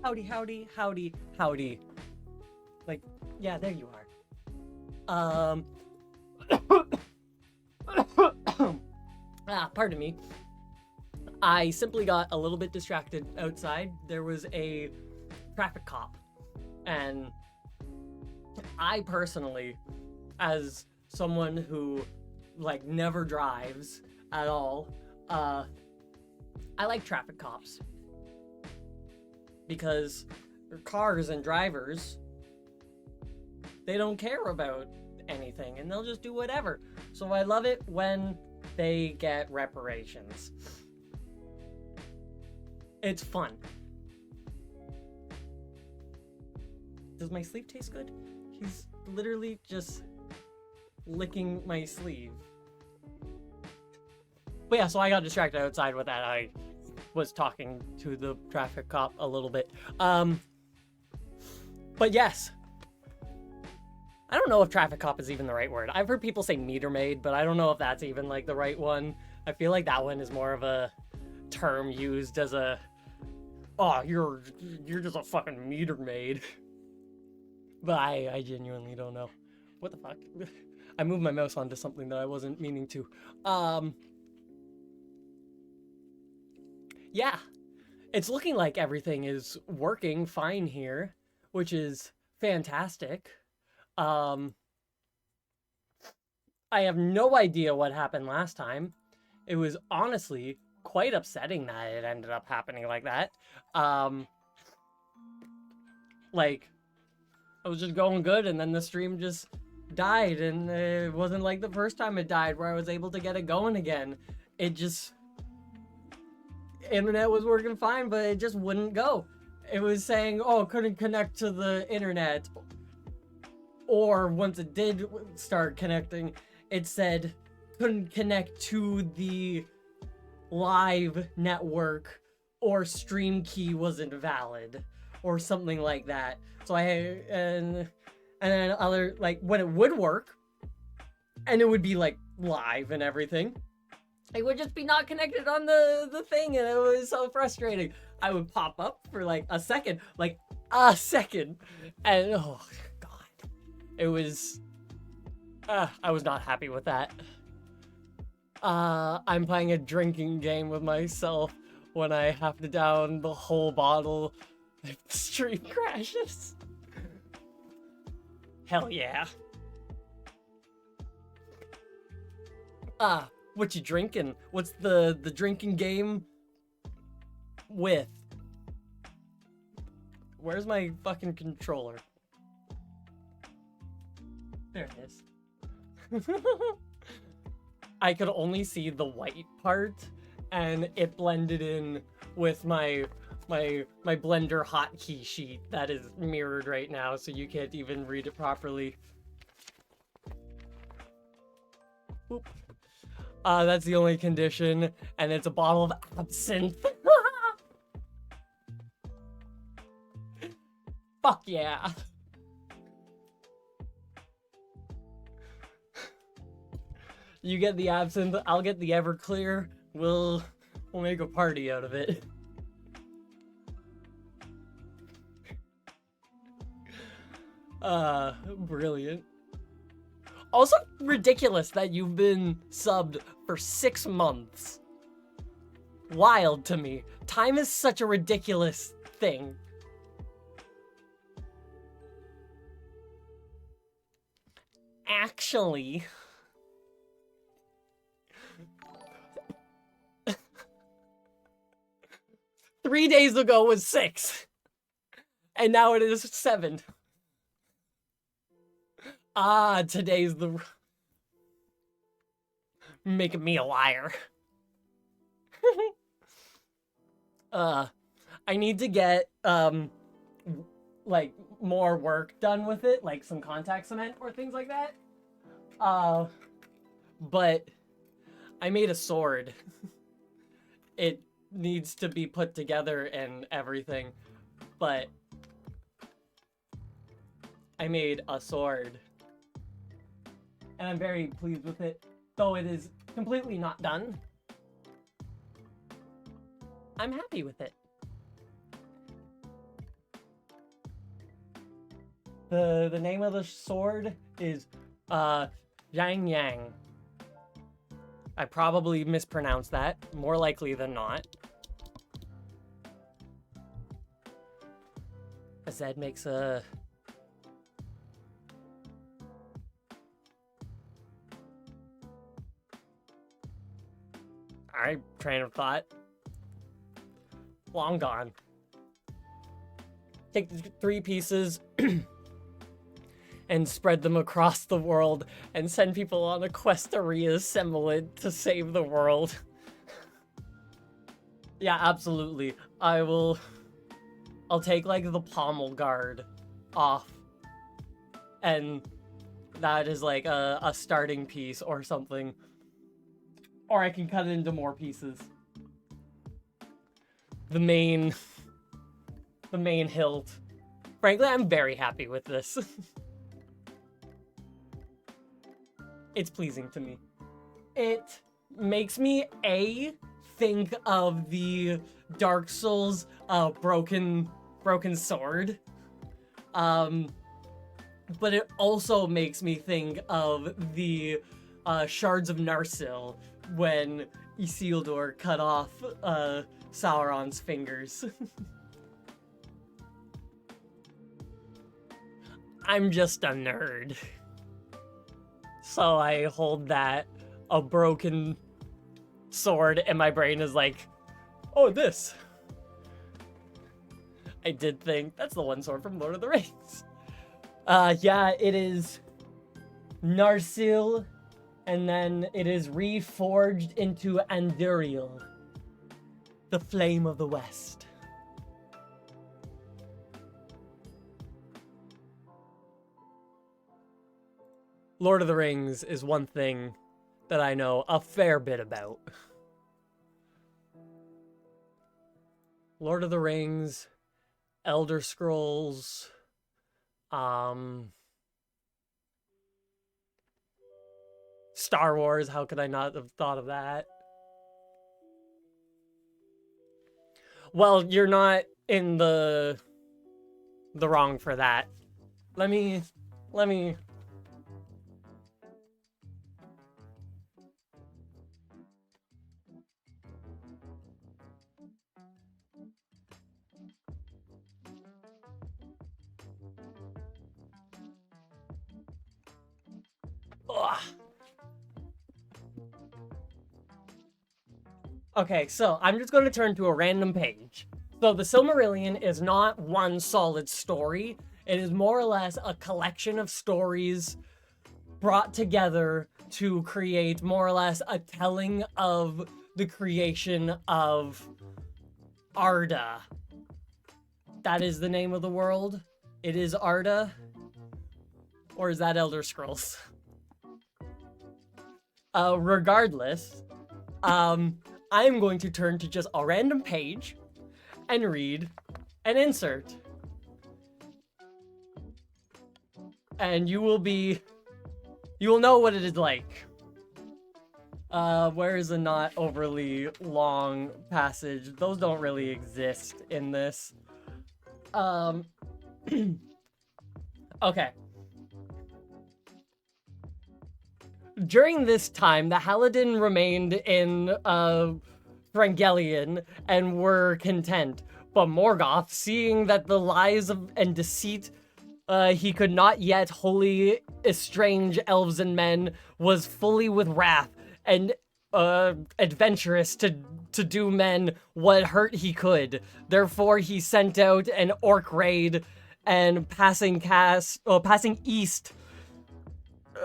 howdy, howdy, howdy, howdy. Like, yeah, there you are. Pardon me. I simply got a little bit distracted outside. There was a traffic cop, and I personally, as someone who, like, never drives at all, I like traffic cops. Because cars and drivers, they don't care about anything, and they'll just do whatever. So I love it when they get reparations. It's fun. Does my sleeve taste good? He's literally just licking my sleeve. But yeah, so I got distracted outside with that. I was talking to the traffic cop a little bit. But yes. I don't know if traffic cop is even the right word. I've heard people say meter maid, but I don't know if that's even like the right one. I feel like that one is more of a term used as a, oh, you're just a fucking meter maid. But I genuinely don't know. What the fuck? I moved my mouse onto something that I wasn't meaning to. Yeah. It's looking like everything is working fine here, which is fantastic. I have no idea what happened last time. It was honestly quite upsetting that it ended up happening like that. Like, I was just going good, and then the stream just died, and it wasn't like the first time it died where I was able to get it going again. It just... Internet was working fine, but it just wouldn't go. It was saying, oh, couldn't connect to the internet. Or once it did start connecting, it said couldn't connect to the live network, or stream key wasn't valid, or something like that. So and then other, like, when it would work, and it would be like live and everything, it would just be not connected on the thing, and it was so frustrating. I would pop up for like a second, and oh god. It was... I was not happy with that. I'm playing a drinking game with myself when I have to down the whole bottle if the stream crashes. Hell yeah. What you drinking? What's the drinking game with? Where's my fucking controller? There it is. I could only see the white part, and it blended in with my blender hotkey sheet that is mirrored right now, so you can't even read it properly. Oop. That's the only condition, and it's a bottle of absinthe. Fuck yeah. You get the absinthe, I'll get the Everclear. We'll make a party out of it. Brilliant. Also ridiculous that you've been subbed for 6 months. Wild to me. Time is such a ridiculous thing. Actually... 3 days ago was 6. And now it is 7. Today's the... Making me a liar. I need to get, like, more work done with it, like some contact cement or things like that. But I made a sword. It needs to be put together and everything, but I made a sword. And I'm very pleased with it, though it is completely not done. I'm happy with it. The name of the sword is Yang Yang. I probably mispronounced that, more likely than not. Zed makes a... Alright, train of thought. Long gone. Take the 3 pieces and spread them across the world and send people on a quest to reassemble it to save the world. Yeah, absolutely. I'll take, like, the pommel guard off. And that is, like, a starting piece or something. Or I can cut it into more pieces. The main hilt. Frankly, I'm very happy with this. It's pleasing to me. It makes me, think of the Dark Souls broken sword. But it also makes me think of the shards of Narsil when Isildur cut off Sauron's fingers. I'm just a nerd. So I hold a broken sword, and my brain is like, oh, this. I did think that's the one sword from Lord of the Rings. Yeah, it is Narsil, and then it is reforged into Anduriel, the Flame of the West. Lord of the Rings is one thing that I know a fair bit about. Lord of the Rings, Elder Scrolls, Star Wars, how could I not have thought of that? Well, you're not in the wrong for that. Let me... Ugh. Okay, so I'm just going to turn to a random page. So the Silmarillion is not one solid story. It is more or less a collection of stories brought together to create more or less a telling of the creation of Arda. That is the name of the world? It is Arda? Or is that Elder Scrolls? Regardless, I'm going to turn to just a random page and read an insert. And you will know what it is like. Where is a not overly long passage? Those don't really exist in this. Okay. During this time, the Haladin remained in Thrangelion and were content. But Morgoth, seeing that the lies and deceit he could not yet wholly estrange elves and men, was fully with wrath and adventurous to do men what hurt he could. Therefore, he sent out an orc raid, and passing east,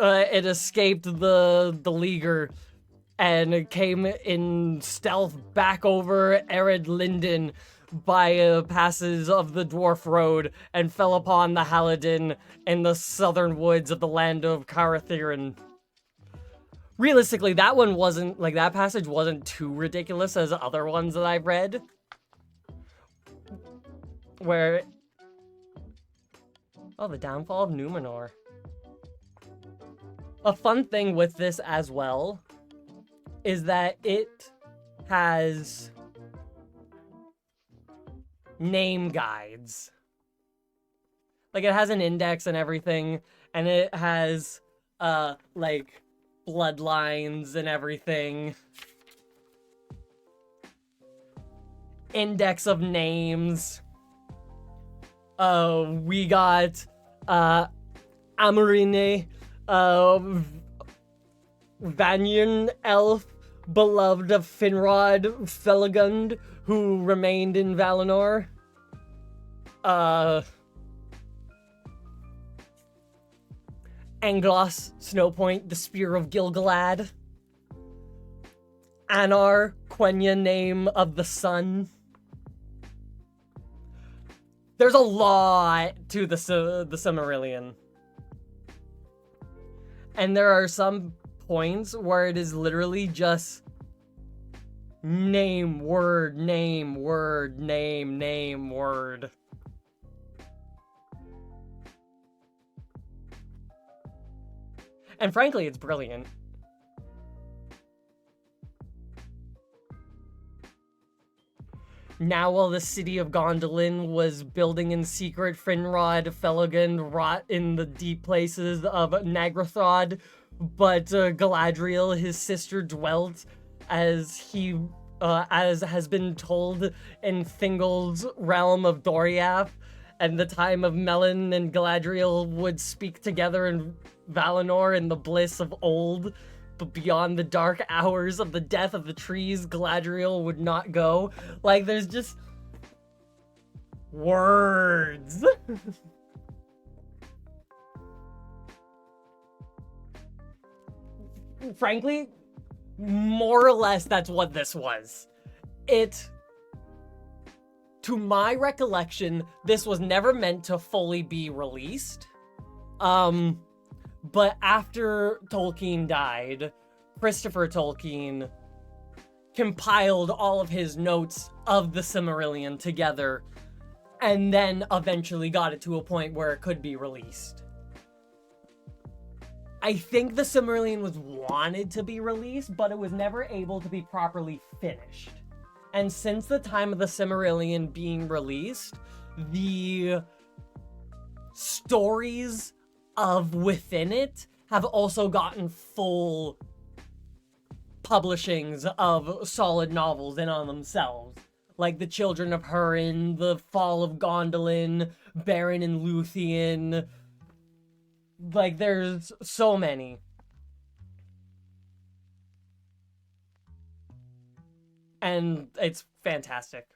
it escaped the Leaguer and came in stealth back over Ered Linden by passes of the Dwarf Road and fell upon the Haladin in the southern woods of the land of Carathirin. Realistically, that passage wasn't too ridiculous as other ones that I've read. Where... Oh, the downfall of Numenor. A fun thing with this as well is that it has name guides. Like, it has an index and everything, and it has, like, bloodlines and everything. Index of names. We got, Amarine, Vanyan elf, beloved of Finrod Felagund, who remained in Valinor. Anglos, Snowpoint, the Spear of Gilgalad. Anar, Quenya, name of the sun. There's a lot to the Silmarillion. And there are some points where it is literally just name, word, name, word, name, name, word. And frankly, it's brilliant. Now while the city of Gondolin was building in secret, Finrod Felagund wrought in the deep places of Nagrathod, but Galadriel, his sister, dwelt as has been told in Thingol's realm of Doriath, and the time of Melin and Galadriel would speak together in Valinor in the bliss of old. But beyond the dark hours of the death of the trees, Galadriel would not go. Like, there's just words. Frankly, more or less, that's what this was. To my recollection, this was never meant to fully be released. But after Tolkien died, Christopher Tolkien compiled all of his notes of the Silmarillion together, and then eventually got it to a point where it could be released. I think the Silmarillion was wanted to be released, but it was never able to be properly finished. And since the time of the Silmarillion being released, the stories of within it have also gotten full publishings of solid novels in on themselves. Like The Children of Húrin, The Fall of Gondolin, Beren and Luthien. Like, there's so many. And it's fantastic.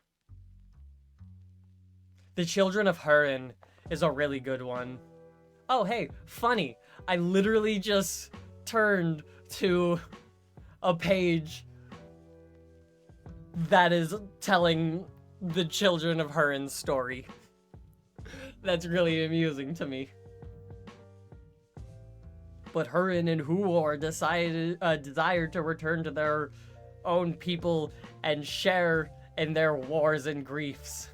The Children of Húrin is a really good one. Oh, hey, funny. I literally just turned to a page that is telling the Children of Húrin's story. That's really amusing to me. But Húrin and Huor desired to return to their own people and share in their wars and griefs.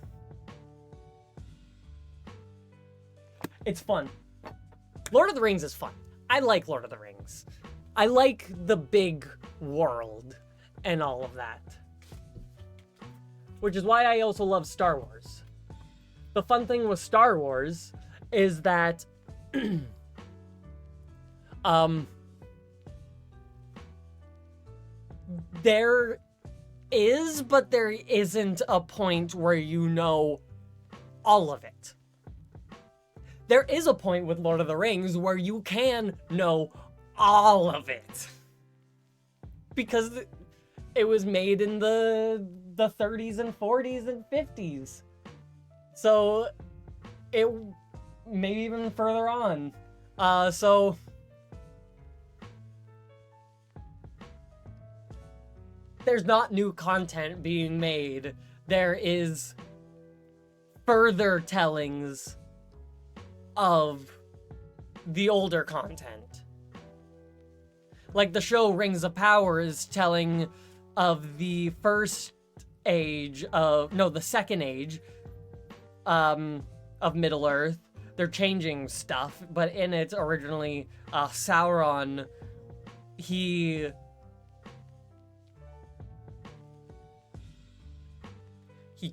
It's fun. Lord of the Rings is fun. I like Lord of the Rings. I like the big world and all of that. Which is why I also love Star Wars. The fun thing with Star Wars is that there is, but there isn't a point where you know all of it. There is a point with Lord of the Rings where you can know all of it. Because it was made in the 30s and 40s and 50s. So, it maybe even further on. So there's not new content being made. There is further tellings of the older content. Like the show Rings of Power is telling of the first age of, no, the second age of Middle-earth. They're changing stuff, but in it originally, Sauron, he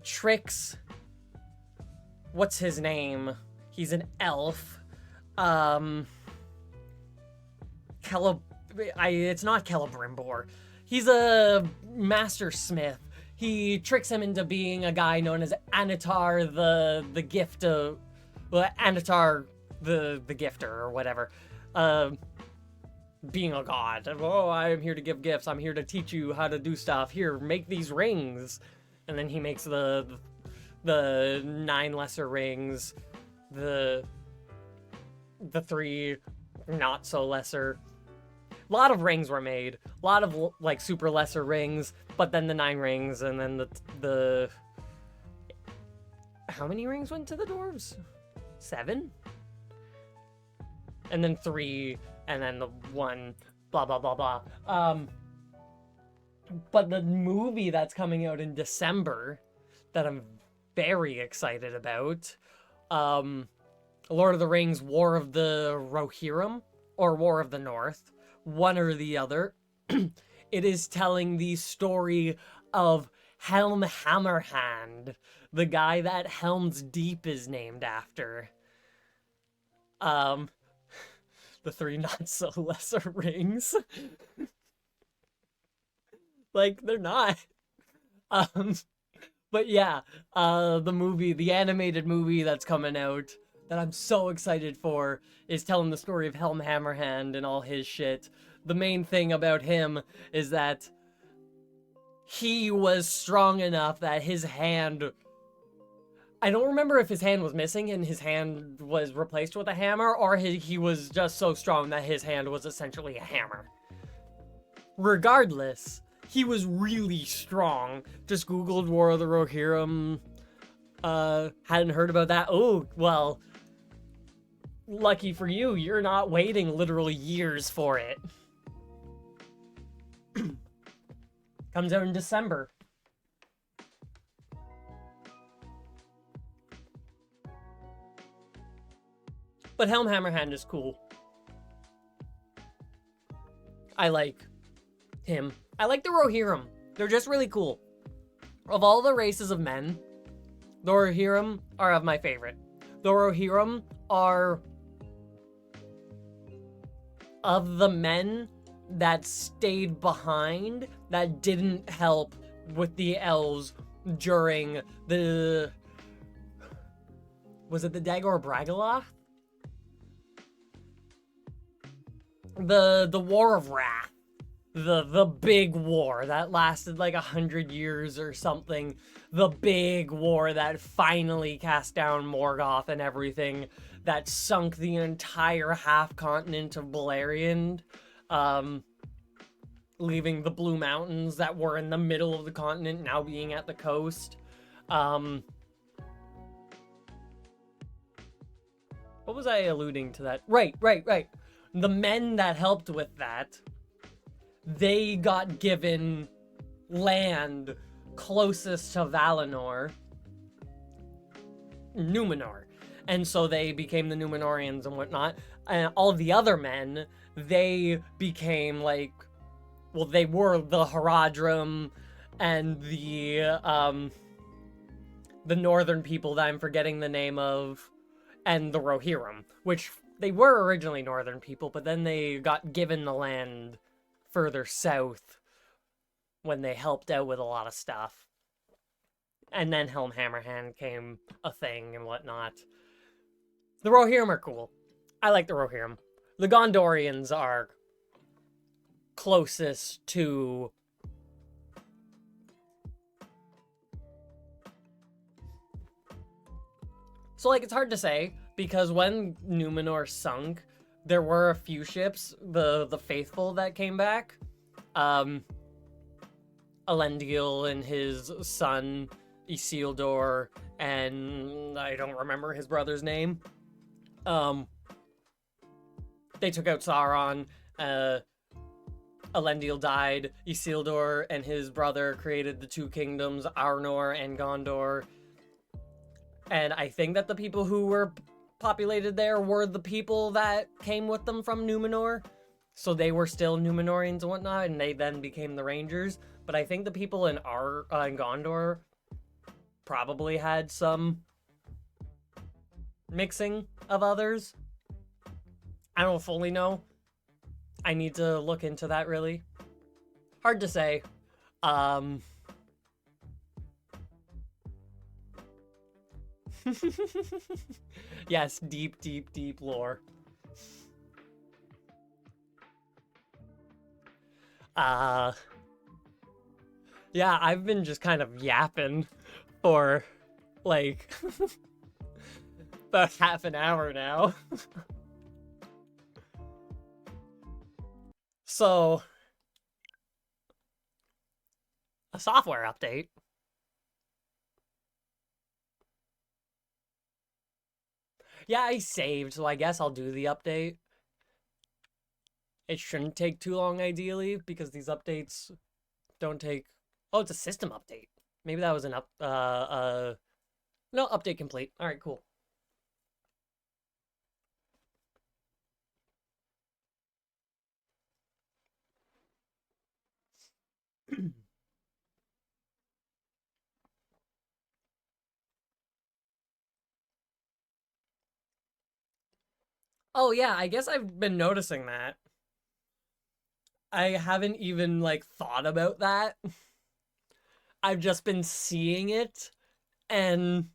tricks, what's his name? He's an elf. Um, it's not Celebrimbor. He's a master smith. He tricks him into being a guy known as Anatar the gift of, well, Anatar the gifter or whatever. Being a god. Oh, I'm here to give gifts. I'm here to teach you how to do stuff. Here, make these rings. And then he makes the 9 lesser rings, the 3 not so lesser. A lot of rings were made. A lot of like super lesser rings, but then the 9 rings, and then the how many rings went to the dwarves? 7? And then 3, and then the 1, blah, blah, blah, blah. But the movie that's coming out in December that I'm very excited about, Lord of the Rings, War of the Rohirrim, or War of the North, one or the other. It is telling the story of Helm Hammerhand, the guy that Helm's Deep is named after. The 3 not so lesser rings. Like, they're not. But yeah, the animated movie that's coming out that I'm so excited for is telling the story of Helm Hammerhand and all his shit. The main thing about him is that he was strong enough that his hand... I don't remember if his hand was missing and his hand was replaced with a hammer, or he was just so strong that his hand was essentially a hammer. Regardless, he was really strong. Just Googled War of the Rohirrim. Hadn't heard about that. Oh, well, lucky for you, you're not waiting literally years for it. Comes out in December. But Helm Hammerhand is cool. I like him. I like the Rohirrim. They're just really cool. Of all the races of men, the Rohirrim are of my favorite. The Rohirrim are of the men that stayed behind, that didn't help with the elves during the... Was it the Dagor Bragaloth? The War of Wrath. The big war that lasted like 100 years or something. The big war that finally cast down Morgoth and everything. That sunk the entire half-continent of Beleriand. Leaving the Blue Mountains that were in the middle of the continent now being at the coast. What was I alluding to that? Right. The men that helped with that, they got given land closest to Valinor, Numenor. And so they became the Numenorians and whatnot. And all the other men, they became like, well, they were the Haradrim and the northern people that I'm forgetting the name of, and the Rohirrim, which they were originally northern people, but then they got given the land further south when they helped out with a lot of stuff. And then Helm Hammerhand came a thing and whatnot. The Rohirrim are cool. I like the Rohirrim. The Gondorians are closest to... So, like, it's hard to say, because when Numenor sunk, there were a few ships, the Faithful, that came back. Elendil and his son, Isildur, and I don't remember his brother's name. They took out Sauron. Elendil died. Isildur and his brother created the 2 kingdoms, Arnor and Gondor. And I think that the people who were populated there were the people that came with them from Numenor. So they were still Numenorians and whatnot, and they then became the Rangers. But I think the people in Gondor probably had some mixing of others. I don't fully know. I need to look into that, really. Hard to say. Um... Yes, deep, deep, deep lore. Uh... Yeah, I've been just kind of yapping for, like, about half an hour now. So, a software update. Yeah, I saved, so I guess I'll do the update. It shouldn't take too long, ideally, because these updates don't take... Oh, it's a system update. Maybe that was an No, update complete. Alright, cool. Oh, yeah, I guess I've been noticing that. I haven't even, like, thought about that. I've just been seeing it, and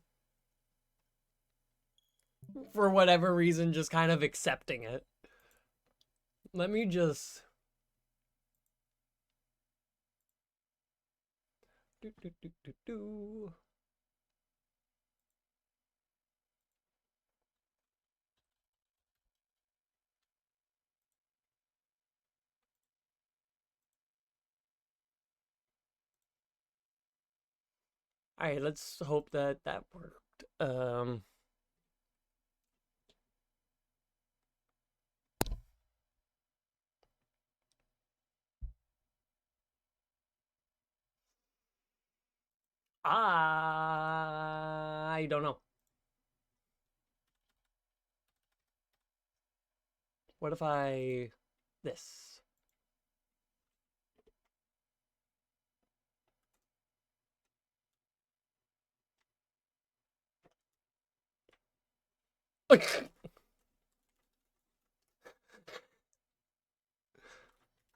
for whatever reason, just kind of accepting it. Let me just... Do, do, do, do, do. Alright, let's hope that that worked. I don't know. What if I... This?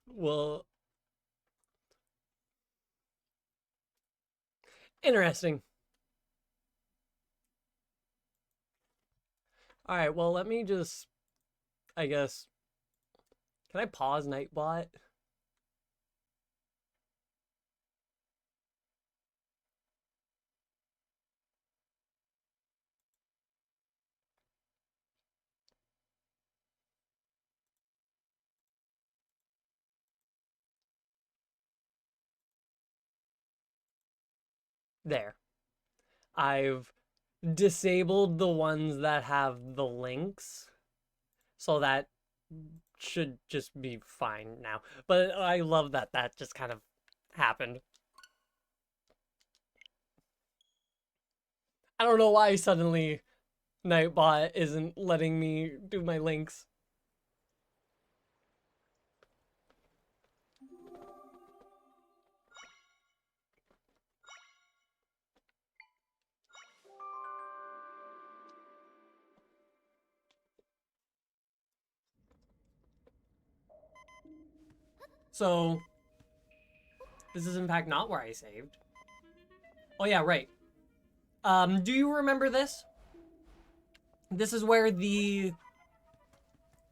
Well, interesting. Alright, well, let me just... I guess... Can I pause Nightbot? There. I've disabled the ones that have the links, so that should just be fine now. But I love that that just kind of happened. I don't know why suddenly Nightbot isn't letting me do my links. So, this is in fact not where I saved. Oh yeah, right. Do you remember this? This is where the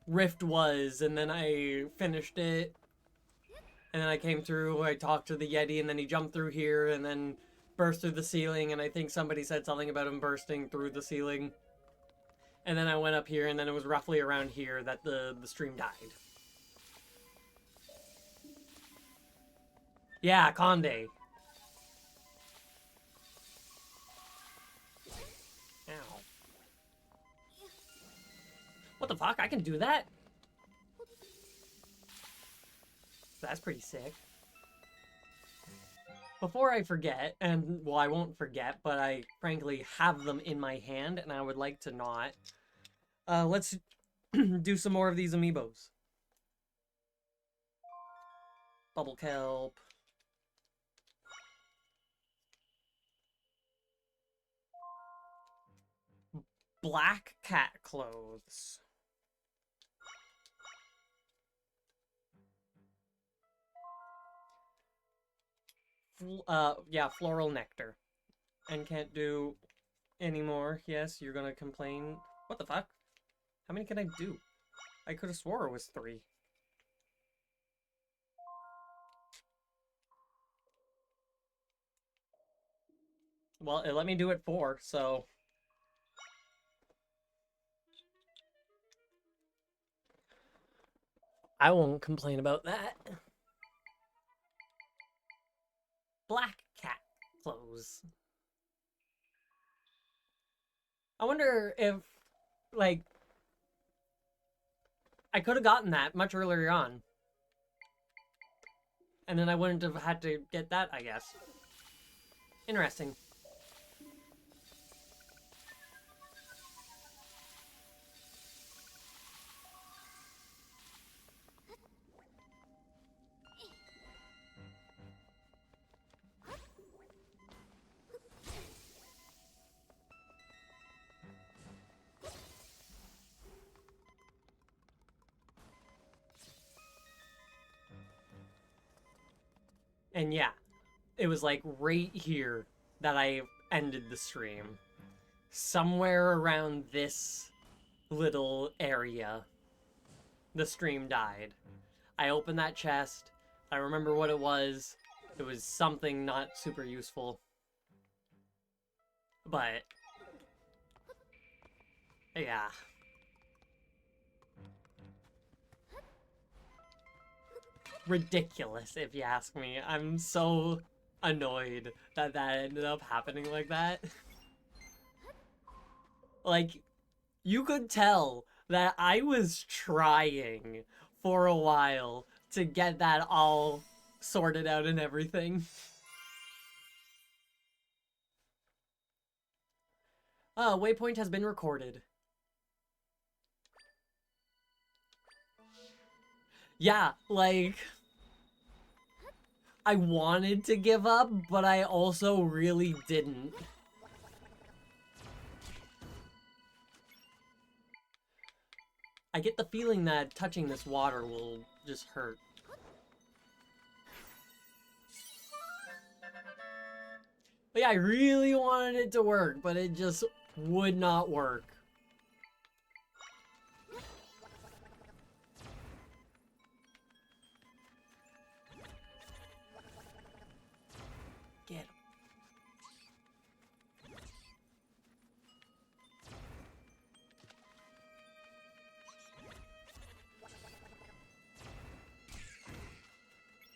rift was, and then I finished it. And then I came through, I talked to the Yeti, and then he jumped through here, and then burst through the ceiling, and I think somebody said something about him bursting through the ceiling. And then I went up here, and then it was roughly around here that the stream died. Yeah, Conde. Ow. What the fuck? I can do that? That's pretty sick. Before I forget, and well, I won't forget, but I frankly have them in my hand, and I would like to not. Let's do some more of these amiibos. Bubble kelp. Black cat clothes. Yeah, floral nectar. And can't do anymore. Yes, you're gonna complain. What the fuck? How many can I do? I could have swore it was 3. Well, it let me do it 4, so... I won't complain about that. Black cat clothes. I wonder if, like, I could have gotten that much earlier on. And then I wouldn't have had to get that, I guess. Interesting. And yeah, it was like right here that I ended the stream. Somewhere around this little area, the stream died. I opened that chest. I remember what it was. It was something not super useful. But, yeah. Ridiculous, if you ask me. I'm so annoyed that that ended up happening like that. Like, you could tell that I was trying for a while to get that all sorted out and everything. Waypoint has been recorded. Yeah, like... I wanted to give up, but I also really didn't. I get the feeling that touching this water will just hurt. But yeah, I really wanted it to work, but it just would not work. Get him.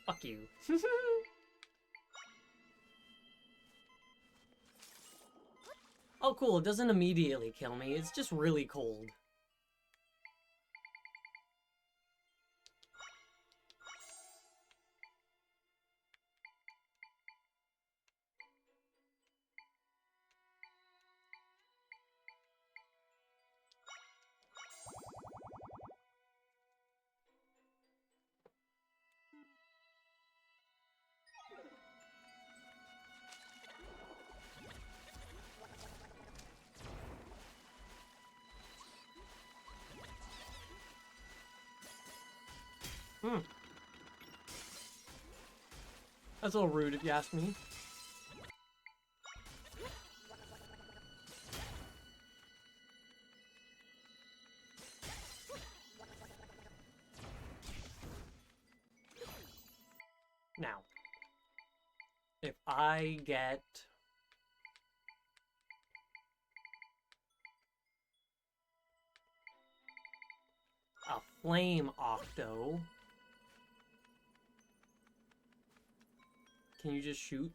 Fuck you. Oh cool, it doesn't immediately kill me, it's just really cold. That's a little rude if you ask me. Now, if I get... a flame octo... Can you just shoot?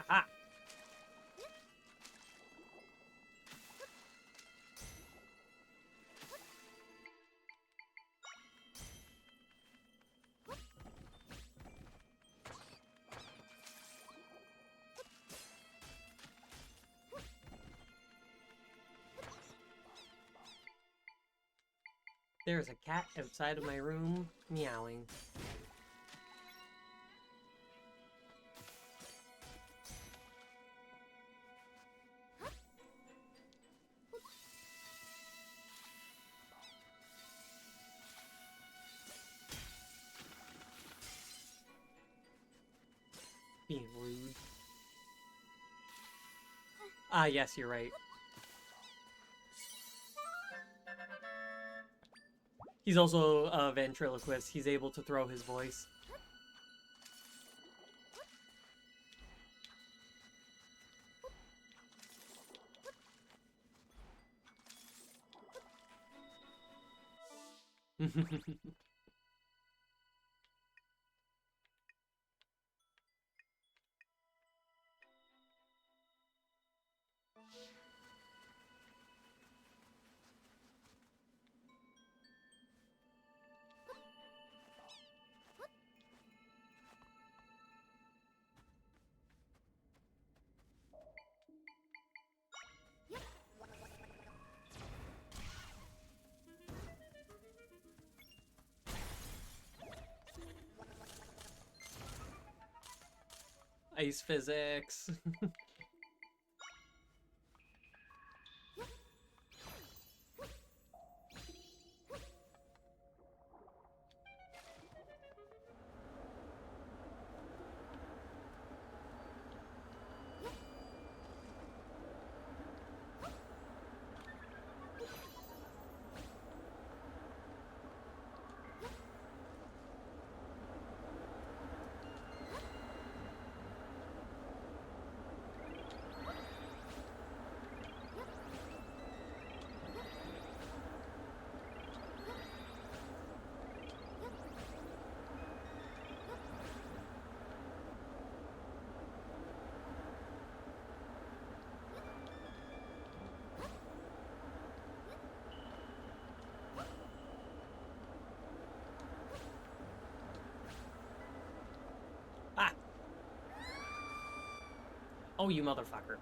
Aha! There's a cat outside of my room meowing. Being rude. Ah, yes, you're right. He's also a ventriloquist. He's able to throw his voice. Ice physics. Ah! Oh, you motherfucker.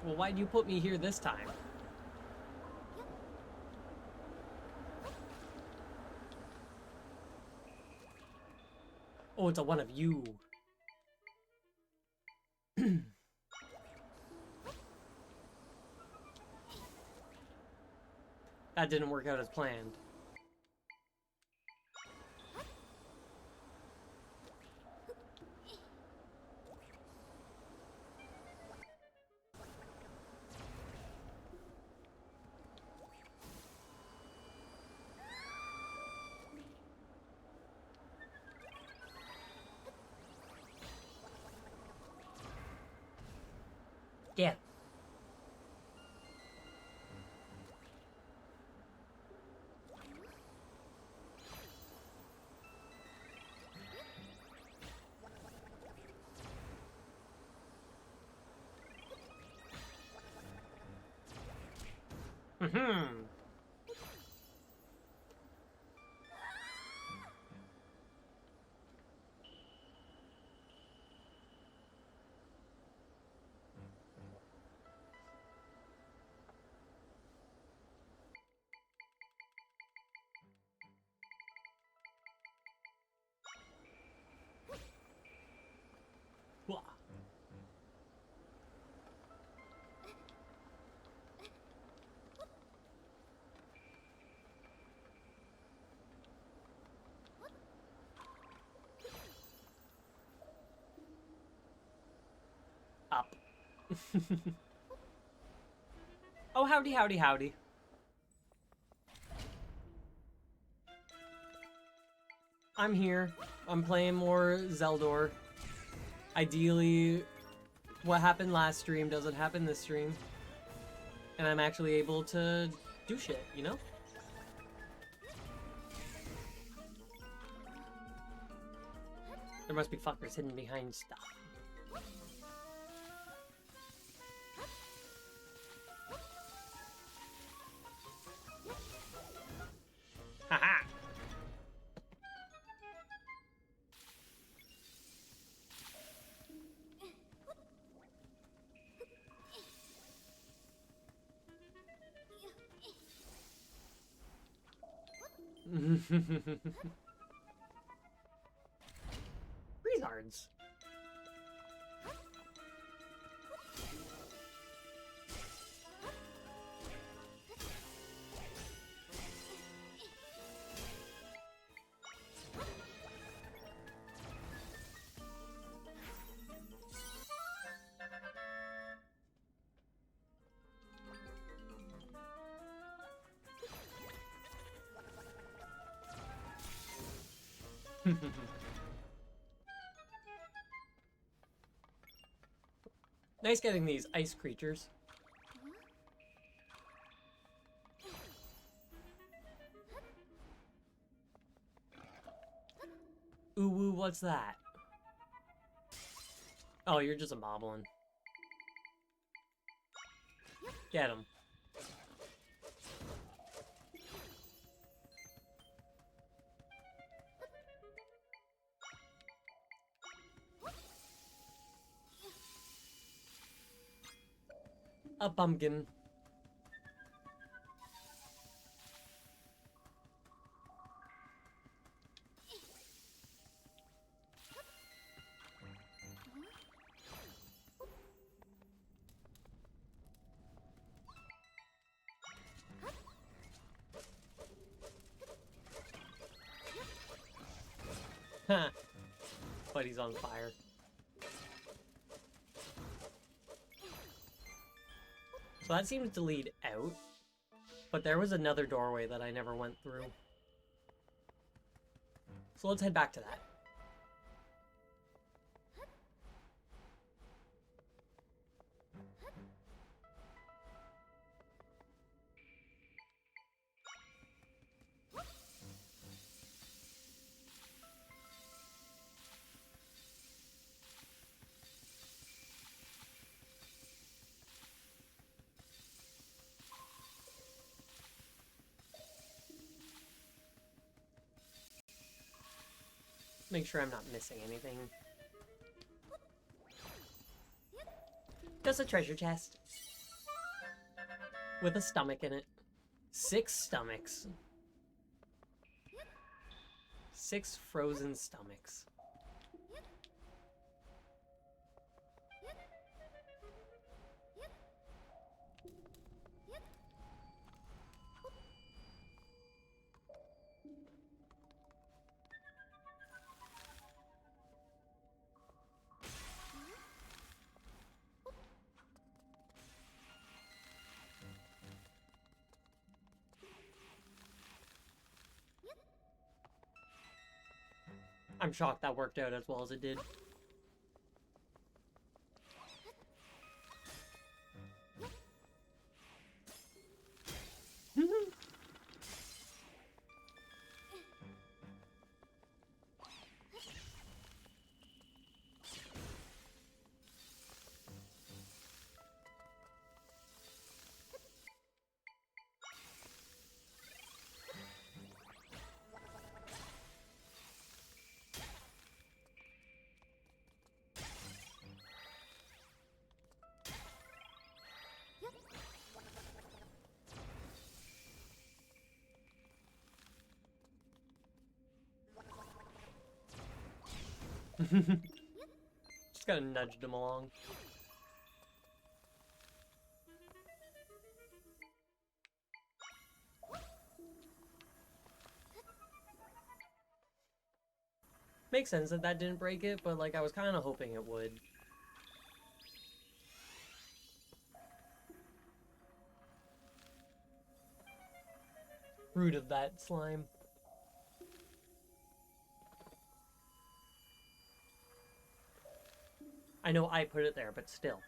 Well, why'd you put me here this time? Oh, it's a one of you. That didn't work out as planned. Yeah. Mm-hmm. Wah. Up. Oh, howdy, howdy, howdy. I'm here. I'm playing more Zelda. Ideally, what happened last stream doesn't happen this stream. And I'm actually able to do shit, you know? There must be fuckers hidden behind stuff. Haha! Freezards. Nice getting these ice creatures. Ooh, woo, what's that? Oh, you're just a moblin. Get him. A pumpkin. Huh. But he's on fire. So that seems to lead out. But there was another doorway that I never went through. So let's head back to that. Make sure I'm not missing anything. Just a treasure chest. With a stomach in it. 6 stomachs. 6 frozen stomachs. I'm shocked that worked out as well as it did. Just gotta nudge them along. Makes sense that that didn't break it, but like I was kind of hoping it would. Root of that slime. I know I put it there, but still.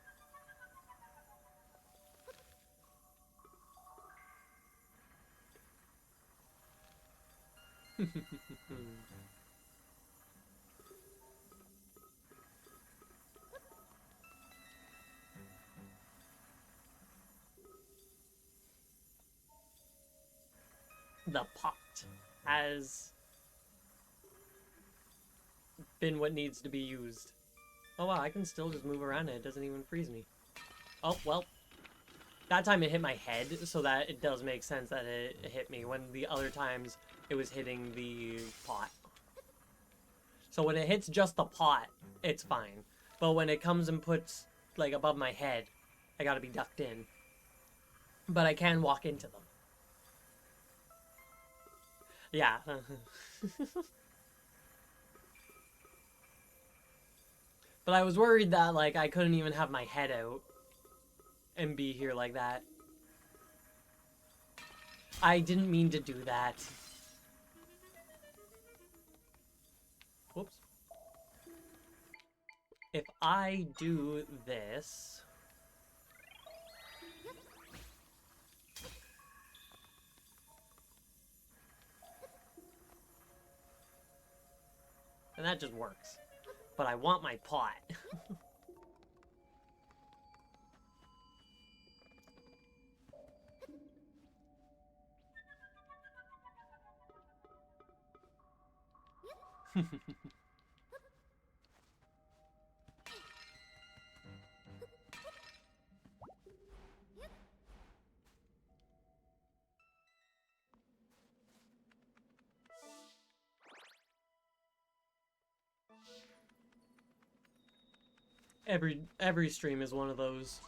The pot has been what needs to be used. Oh wow, I can still just move around it. It doesn't even freeze me. Oh, well. That time it hit my head, so that it does make sense that it hit me, when the other times it was hitting the pot. So when it hits just the pot, it's fine. But when it comes and puts, like, above my head, I gotta be ducked in. But I can walk into them. Yeah. But I was worried that, like, I couldn't even have my head out and be here like that. I didn't mean to do that. Whoops. If I do this... and that just works. But I want my pot. Every stream is one of those.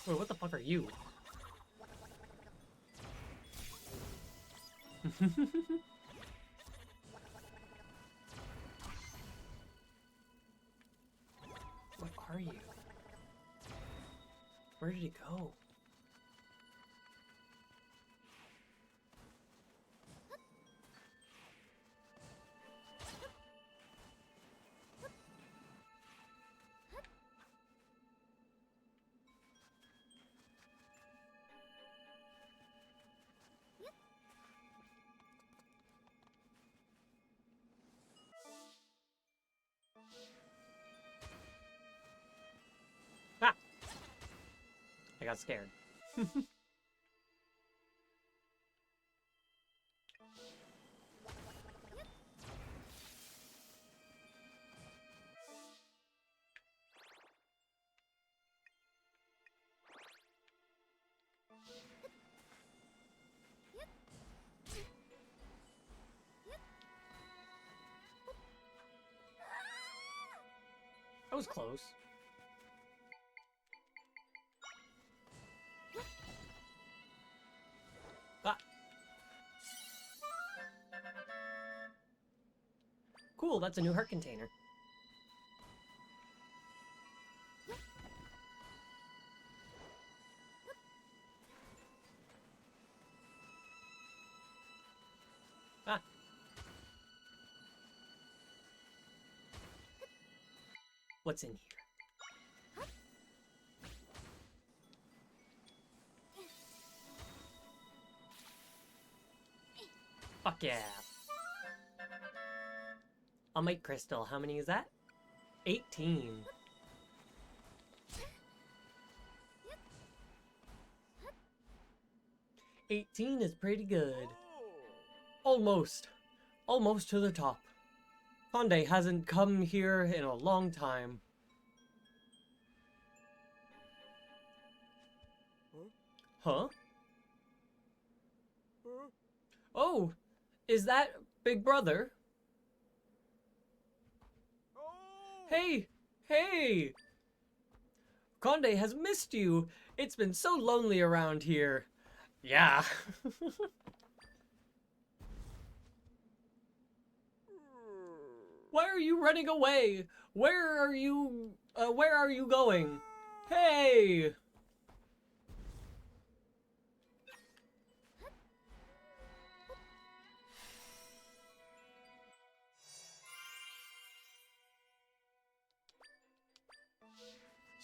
Wait, what the fuck are you? What are you? Where did he go? Ah! I got scared. That was close. Ah. Cool, that's a new heart container. Ah. What's in here? Fuck yeah. I'll make crystal. How many is that? 18. $18 is pretty good. Almost. Almost to the top. Conde hasn't come here in a long time. Huh? Oh, is that Big Brother? Hey, hey! Conde has missed you. It's been so lonely around here. Yeah. Why are you running away? Where are you going? Hey!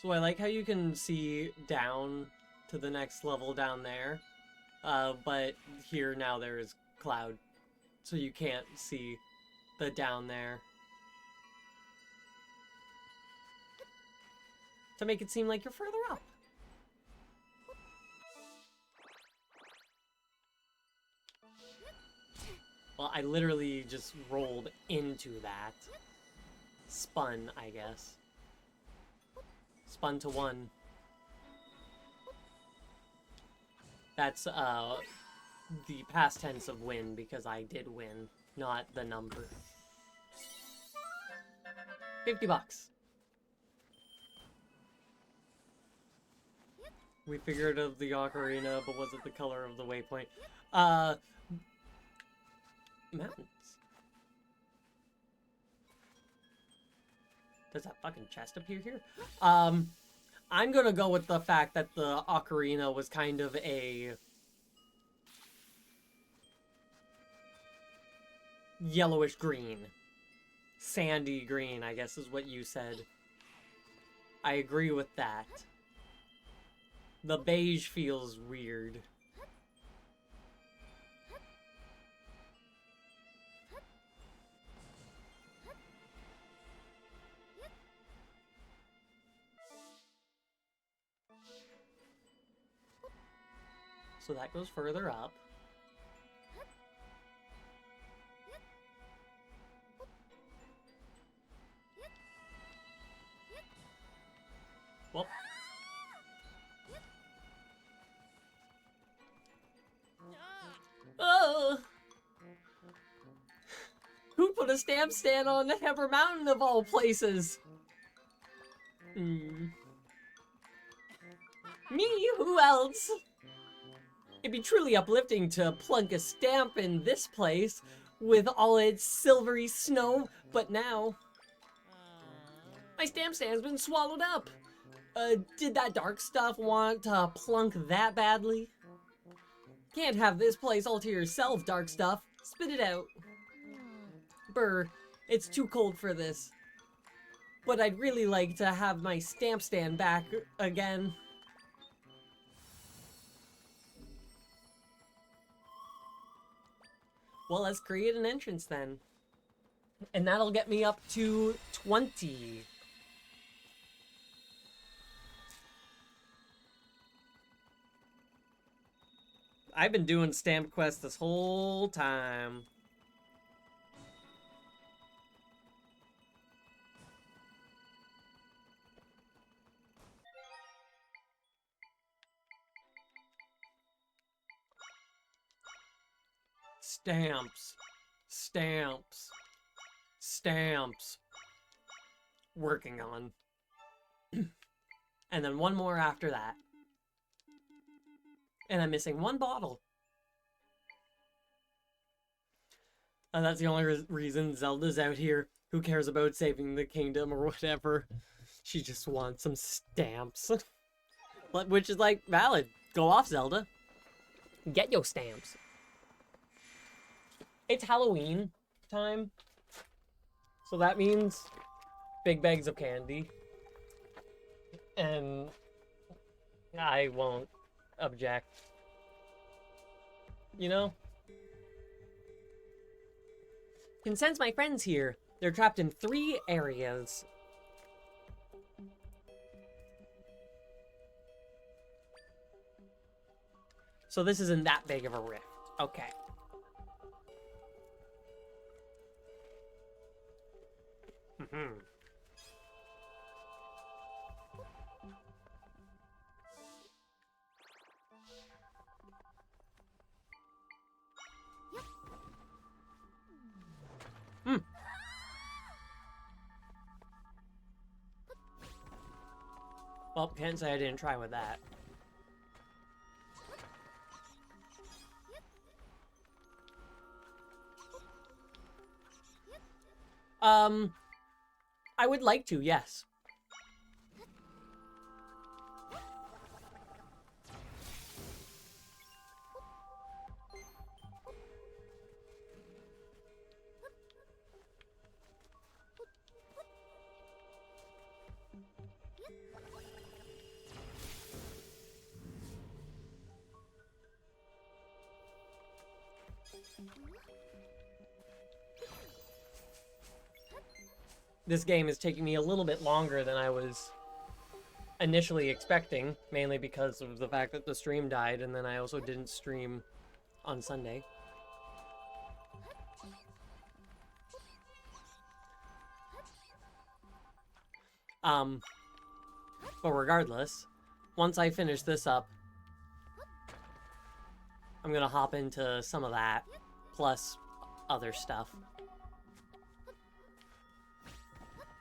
So I like how you can see down to the next level down there. But here now there is cloud. So you can't see the down there. To make it seem like you're further up. Well, I literally just rolled into that. Spun, I guess. Spun to one. That's the past tense of win, because I did win, not the number. $50. We figured out the ocarina, but was it the color of the waypoint? Mountains. Does that fucking chest appear here? I'm gonna go with the fact that the ocarina was kind of a yellowish green. Sandy green, I guess is what you said. I agree with that. The beige feels weird. So that goes further up. Well. Oh! Who put a stamp stand on the Heber Mountain of all places? Me? Who else? It'd be truly uplifting to plunk a stamp in this place with all its silvery snow, but now my stamp stand's been swallowed up. Did that dark stuff want to plunk that badly? Can't have this place all to yourself, dark stuff. Spit it out. Brr, it's too cold for this. But I'd really like to have my stamp stand back again. Well, let's create an entrance then. And that'll get me up to 20. I've been doing stamp quests this whole time. Stamps. Stamps. Stamps. Working on. And then one more after that. And I'm missing one bottle. And that's the only reason Zelda's out here. Who cares about saving the kingdom or whatever? She just wants some stamps. Which is, like, valid. Go off, Zelda. Get your stamps. It's Halloween time. So that means big bags of candy. And I won't object. You know? Can sense my friends here. They're trapped in 3 areas. So this isn't that big of a rift. Okay. Well, can't say I didn't try with that. I would like to, yes. This game is taking me a little bit longer than I was initially expecting, mainly because of the fact that the stream died, and then I also didn't stream on Sunday. But regardless, once I finish this up, I'm gonna hop into some of that, plus other stuff.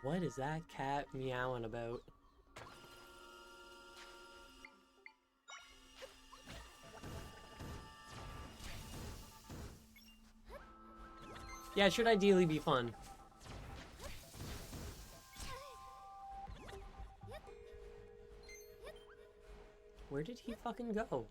What is that cat meowing about? Yeah, it should ideally be fun. Where did he fucking go?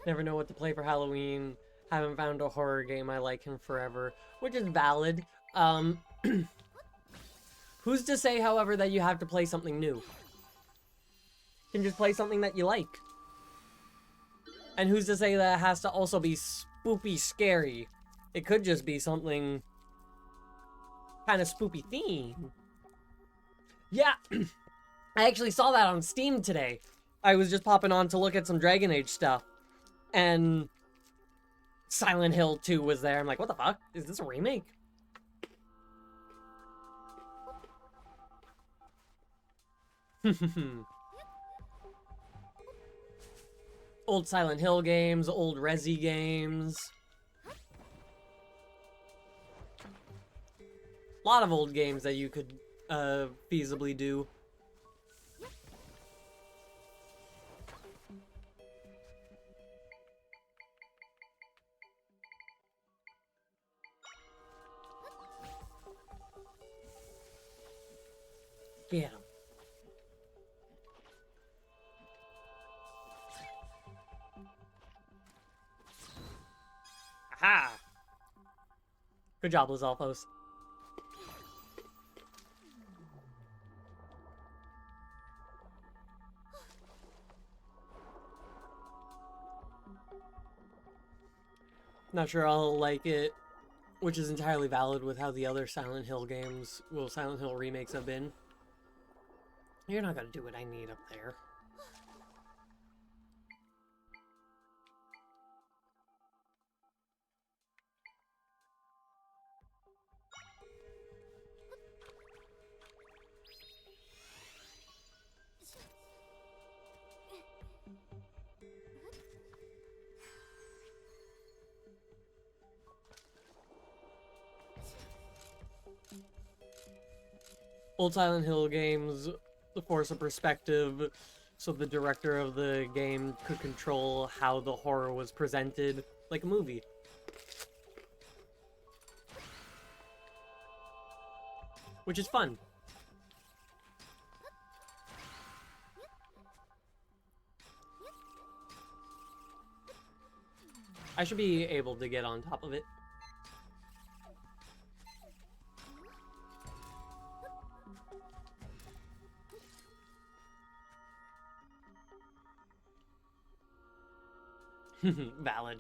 Never know what to play for Halloween. Haven't found a horror game I like in forever, which is valid. Who's to say, however, that you have to play something new? You can just play something that you like. And who's to say that it has to also be spoopy scary? It could just be something kind of spoopy theme. Yeah, I actually saw that on Steam today. I was just popping on to look at some Dragon Age stuff. And Silent Hill 2 was there. I'm like, what the fuck? Is this a remake? Old Silent Hill games, old Resi games. A lot of old games that you could feasibly do. Get him. Aha! Good job, Lizalfos. Not sure I'll like it, which is entirely valid with how the other Silent Hill games, well, Silent Hill remakes have been. You're not gonna do what I need up there. Old Silent Hill games force a perspective so the director of the game could control how the horror was presented, like a movie. Which is fun. I should be able to get on top of it. Valid.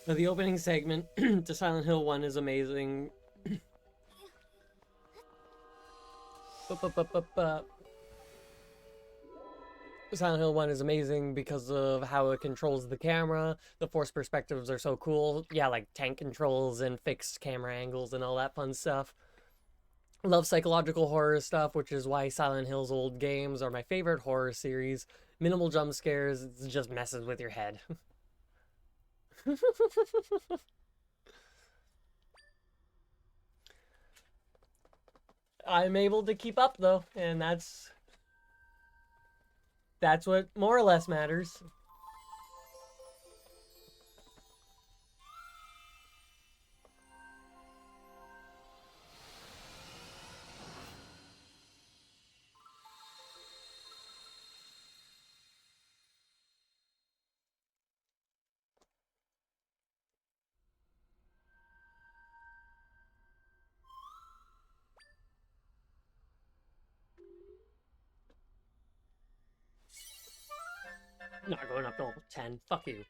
But the opening segment to Silent Hill 1 is amazing. Silent Hill 1 is amazing because of how it controls the camera. The forced perspectives are so cool. Yeah, like tank controls and fixed camera angles and all that fun stuff. Love psychological horror stuff, which is why Silent Hill's old games are my favorite horror series. Minimal jump scares, it just messes with your head. I'm able to keep up though, and that's what more or less matters. Not going up to level 10. Fuck you.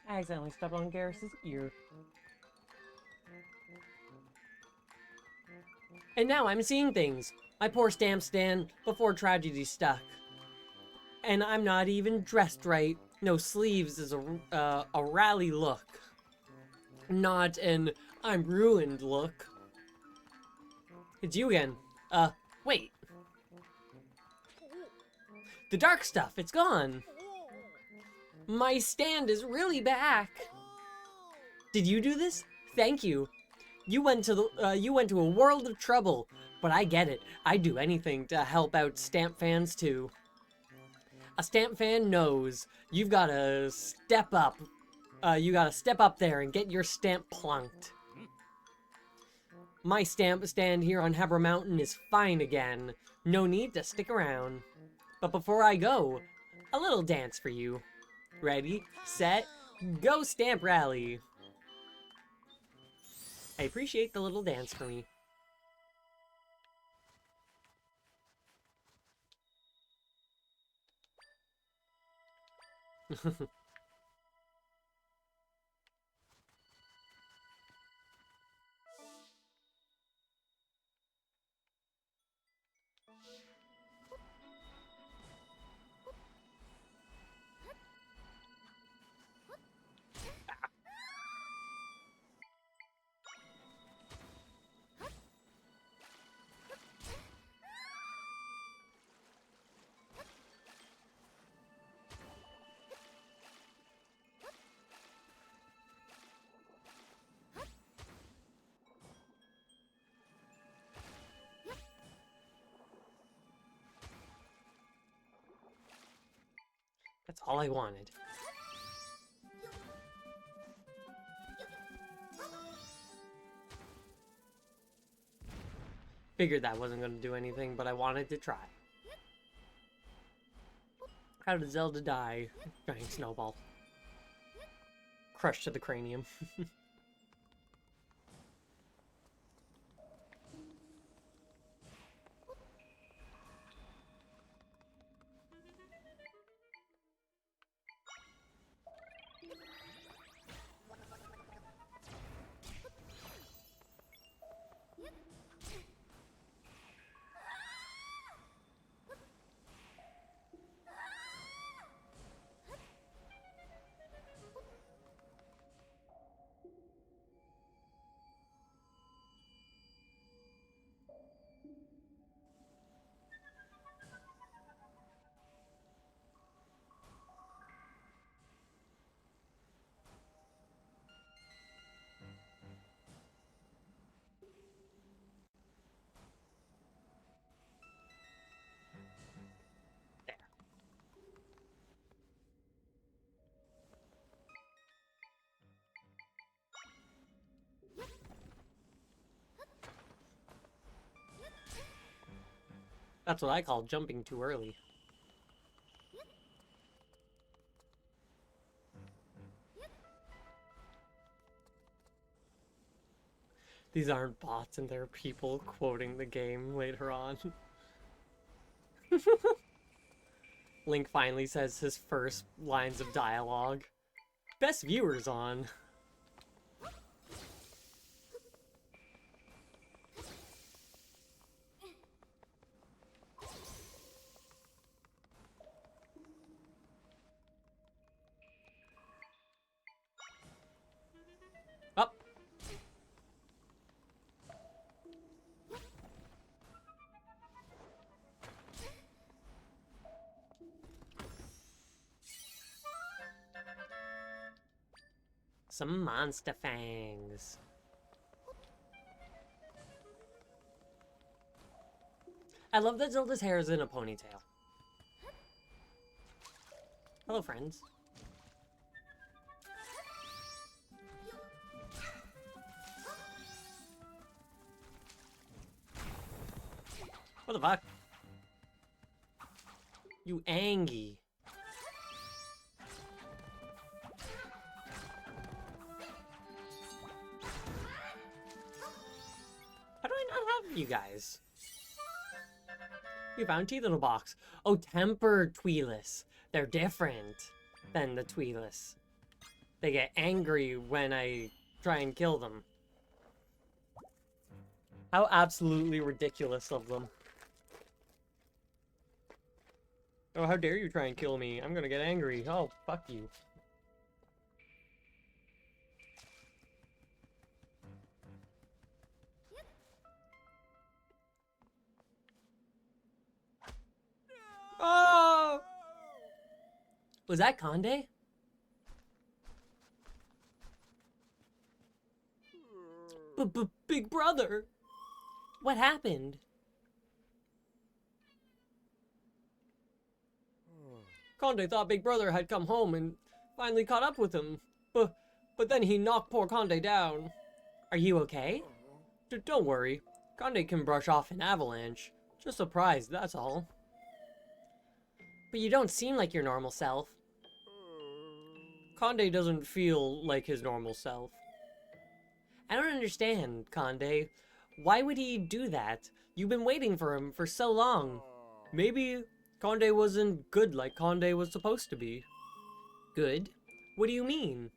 I accidentally stepped on Garrus's ear. And now I'm seeing things. My poor stamp stand before tragedy stuck. And I'm not even dressed right. No sleeves is a rally look. Not an I'm ruined look. It's you again. Wait. The dark stuff, it's gone. My stand is really back. Did you do this? Thank you. You went to a world of trouble, but I get it. I'd do anything to help out stamp fans too. A stamp fan knows you've gotta step up. You gotta step up there and get your stamp plunked. My stamp stand here on Hebra Mountain is fine again. No need to stick around. But before I go, a little dance for you. Ready, set, go stamp rally. I appreciate the little dance for me. That's all I wanted. Figured that wasn't going to do anything, but I wanted to try. How did Zelda die? Giant snowball. Crushed to the cranium. That's what I call jumping too early. These aren't bots and they're people quoting the game later on. Link finally says his first lines of dialogue. Best viewers on. Up. Some monster fangs. I love that Zelda's hair is in a ponytail. Hello, friends. What the fuck? You Angie. How do I not have you guys? You found teeth in a box. Oh, tempered Tweelus. They're different than the Tweelus. They get angry when I try and kill them. How absolutely ridiculous of them. Oh, how dare you try and kill me? I'm gonna get angry. Oh, fuck you. Oh! Was that Conde? Big brother! What happened? Conde thought Big Brother had come home and finally caught up with him. But then he knocked poor Conde down. Are you okay? Don't worry. Conde can brush off an avalanche. Just surprised, that's all. But you don't seem like your normal self. Conde doesn't feel like his normal self. I don't understand, Conde. Why would he do that? You've been waiting for him for so long. Maybe Conde wasn't good like Conde was supposed to be. Good? What do you mean?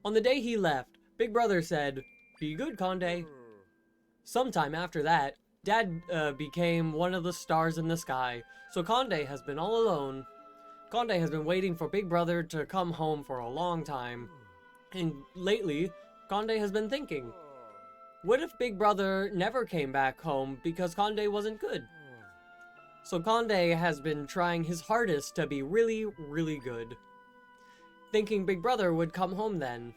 On the day he left, Big Brother said, "Be good, Conde." Sometime after that, Dad became one of the stars in the sky, so Conde has been all alone. Conde has been waiting for Big Brother to come home for a long time. And lately, Conde has been thinking, what if Big Brother never came back home because Conde wasn't good? So Conde has been trying his hardest to be really, really good. Thinking Big Brother would come home then.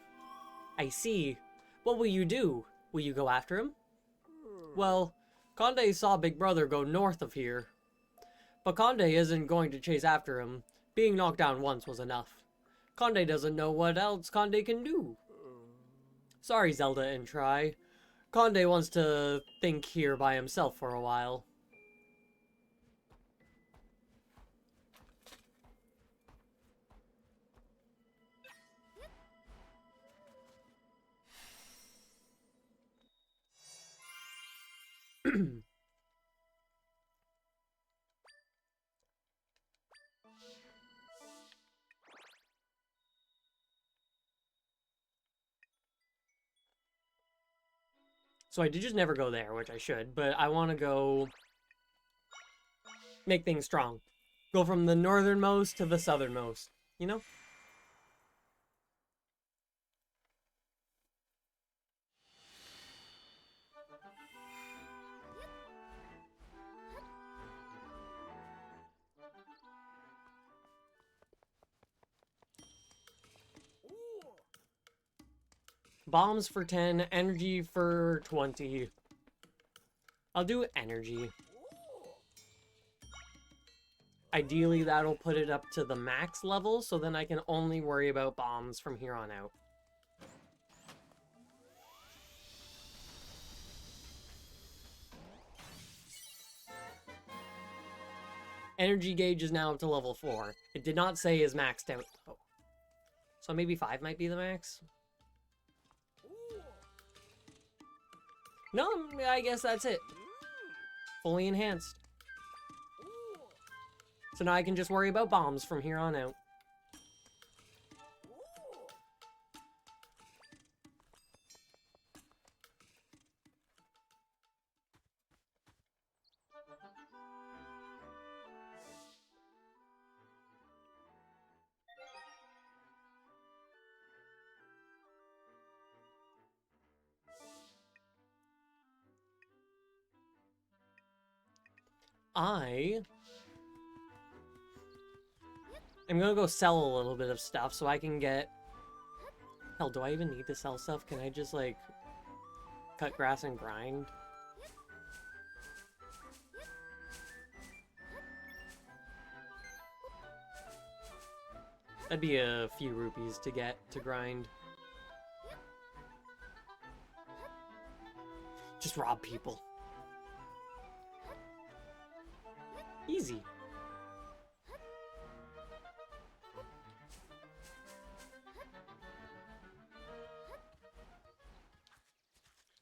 I see. What will you do? Will you go after him? Well, Conde saw Big Brother go north of here. But Conde isn't going to chase after him. Being knocked down once was enough. Conde doesn't know what else Conde can do. Sorry, Zelda and Try. Conde wants to think here by himself for a while. So I did just never go there, which I should, but I want to go make things strong. Go from the northernmost to the southernmost, you know? Bombs for 10, energy for 20. I'll do energy. Ideally, that'll put it up to the max level, so then I can only worry about bombs from here on out. Energy gauge is now up to level 4. It did not say is maxed out, though. So maybe 5 might be the max? No, I guess that's it. Fully enhanced. So now I can just worry about bombs from here on out. I'm gonna go sell a little bit of stuff so I can get... Hell, do I even need to sell stuff? Can I just, like, cut grass and grind? That'd be a few rupees to get to grind. Just rob people. Easy.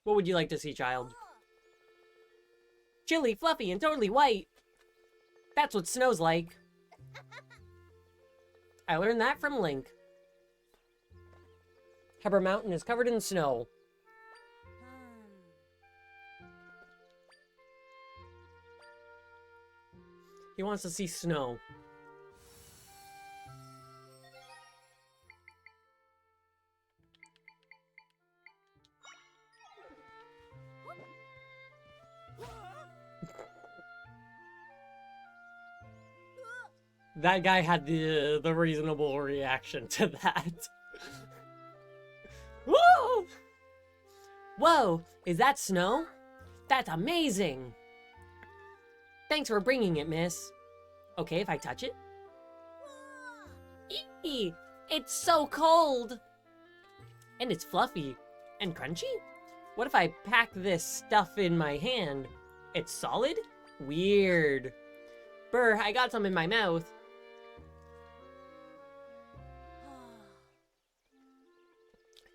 What would you like to see, child? Chilly, fluffy, and totally white. That's what snow's like. I learned that from Link. Heber Mountain is covered in snow. He wants to see snow. That guy had the reasonable reaction to that. Whoa! Whoa, is that snow? That's amazing! Thanks for bringing it, miss. Okay, if I touch it? Eee! It's so cold! And it's fluffy. And crunchy? What if I pack this stuff in my hand? It's solid? Weird. Brr, I got some in my mouth.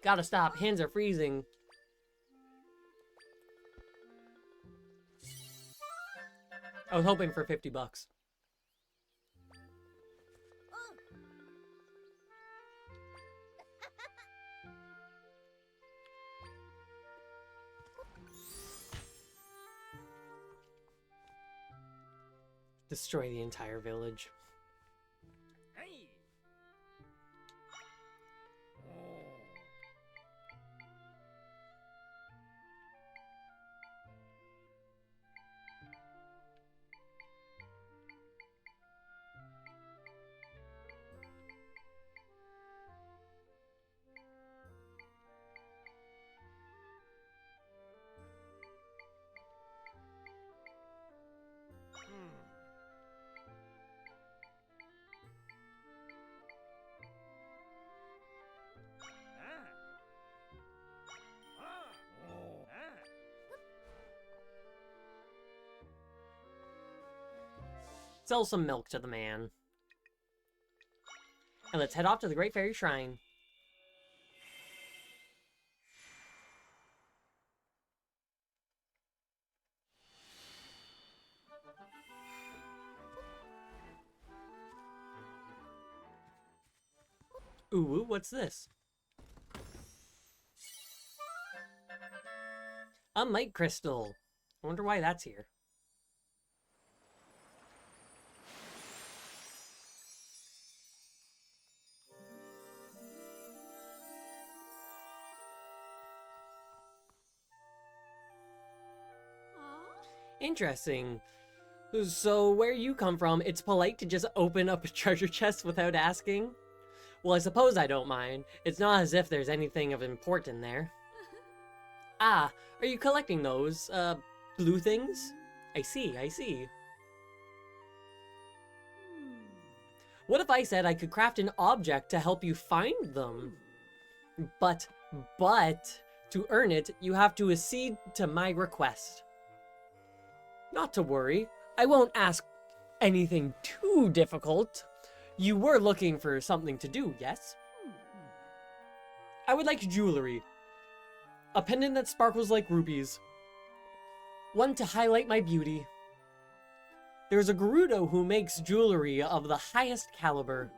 Gotta stop, hands are freezing. I was hoping for $50. Destroy the entire village. Sell some milk to the man. And let's head off to the Great Fairy Shrine. Ooh, what's this? A Might Crystal. I wonder why that's here. Interesting. So, where you come from, it's polite to just open up a treasure chest without asking? Well, I suppose I don't mind. It's not as if there's anything of importance there. Ah, are you collecting those, blue things? I see, I see. What if I said I could craft an object to help you find them? But, to earn it, you have to accede to my request. Not to worry, I won't ask anything too difficult. You were looking for something to do, yes? I would like jewelry. A pendant that sparkles like rubies. One to highlight my beauty. There's a Gerudo who makes jewelry of the highest caliber.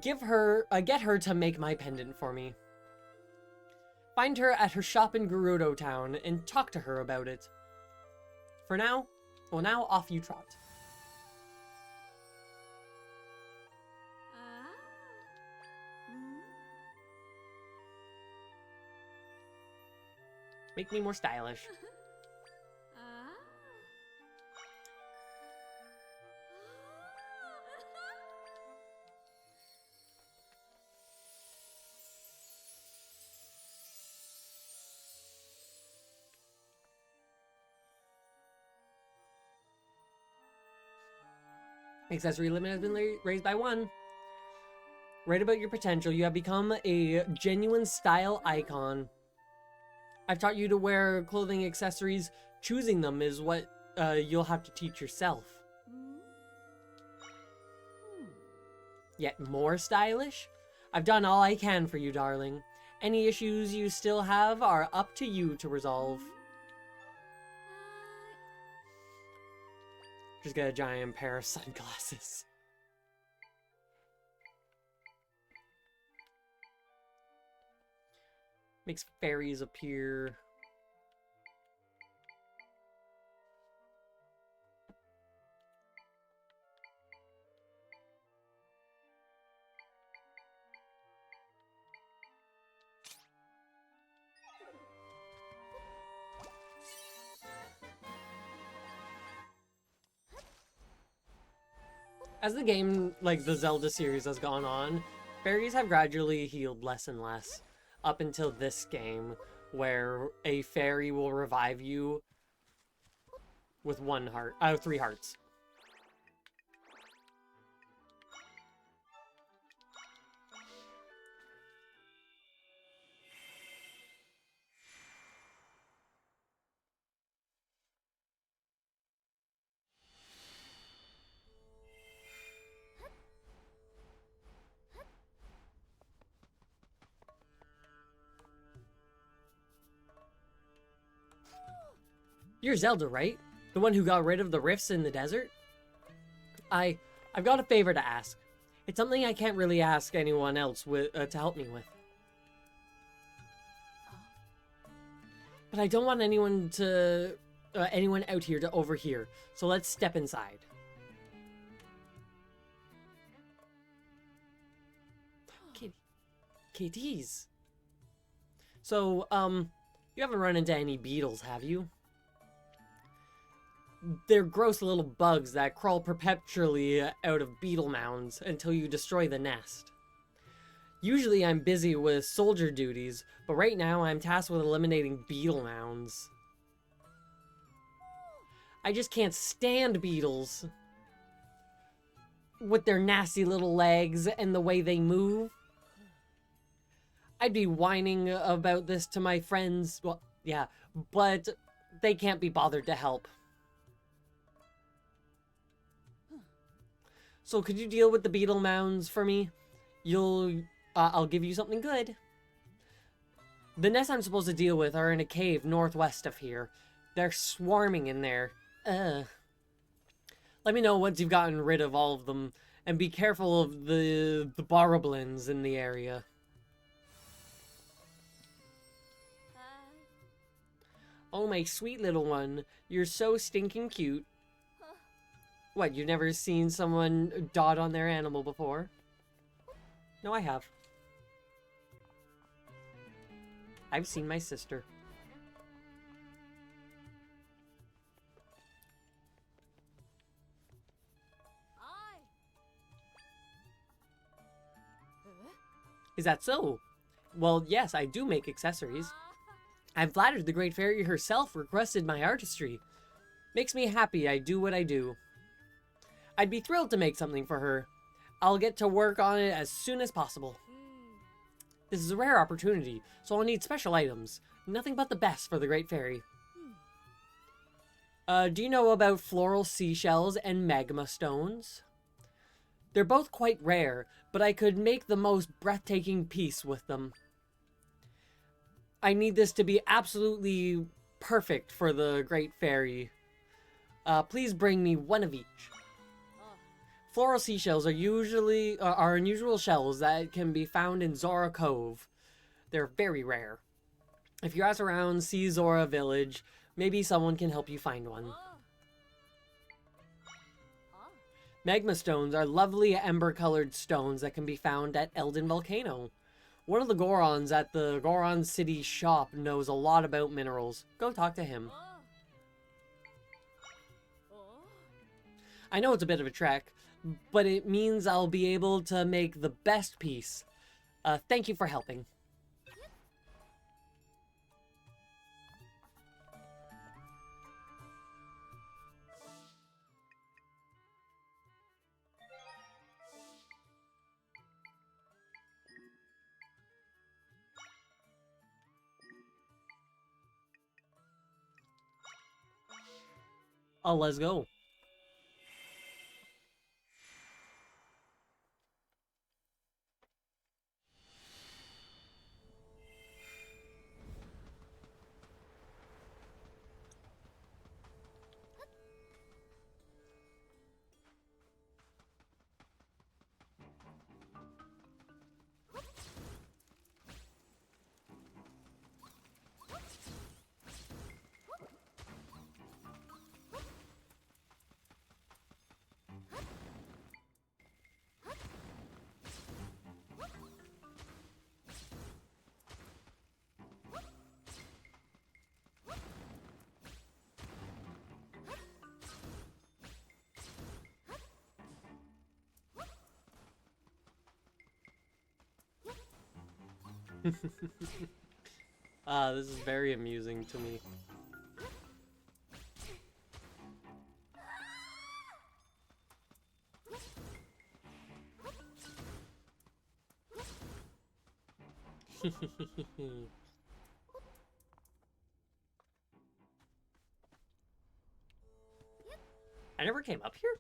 Get her to make my pendant for me. Find her at her shop in Gerudo Town and talk to her about it. For now, well, now off you trot. Make me more stylish. Accessory limit has been raised by 1. Write about your potential. You have become a genuine style icon. I've taught you to wear clothing accessories. Choosing them is what you'll have to teach yourself. Yet more stylish? I've done all I can for you, darling. Any issues you still have are up to you to resolve. Just get a giant pair of sunglasses. Makes fairies appear. As the game, like the Zelda series has gone on, fairies have gradually healed less and less. Up until this game, where a fairy will revive you with 3 hearts. You're Zelda, right? The one who got rid of the rifts in the desert? I've got a favor to ask. It's something I can't really ask anyone else to help me with. But I don't want anyone out here to overhear, so let's step inside. KTs. So, you haven't run into any beetles, have you? They're gross little bugs that crawl perpetually out of beetle mounds until you destroy the nest. Usually I'm busy with soldier duties, but right now I'm tasked with eliminating beetle mounds. I just can't stand beetles. With their nasty little legs and the way they move. I'd be whining about this to my friends, well, yeah, but they can't be bothered to help. So could you deal with the beetle mounds for me? I'll give you something good. The nests I'm supposed to deal with are in a cave northwest of here. They're swarming in there. Let me know once you've gotten rid of all of them, and be careful of the boroblins in the area. Oh, my sweet little one. You're so stinking cute. What, you've never seen someone dot on their animal before? No, I have. I've seen my sister. Is that so? Well, yes, I do make accessories. I'm flattered the Great Fairy herself requested my artistry. Makes me happy I do what I do. I'd be thrilled to make something for her. I'll get to work on it as soon as possible. This is a rare opportunity, so I'll need special items. Nothing but the best for the Great Fairy. Do you know about floral seashells and magma stones? They're both quite rare, but I could make the most breathtaking piece with them. I need this to be absolutely perfect for the Great Fairy. Please bring me one of each. Floral seashells are unusual shells that can be found in Zora Cove. They're very rare. If you ask around Sea Zora Village, maybe someone can help you find one. Magma stones are lovely ember-colored stones that can be found at Elden Volcano. One of the Gorons at the Goron City shop knows a lot about minerals. Go talk to him. I know it's a bit of a trek, but it means I'll be able to make the best piece. Thank you for helping. Let's go. This is very amusing to me. I never came up here?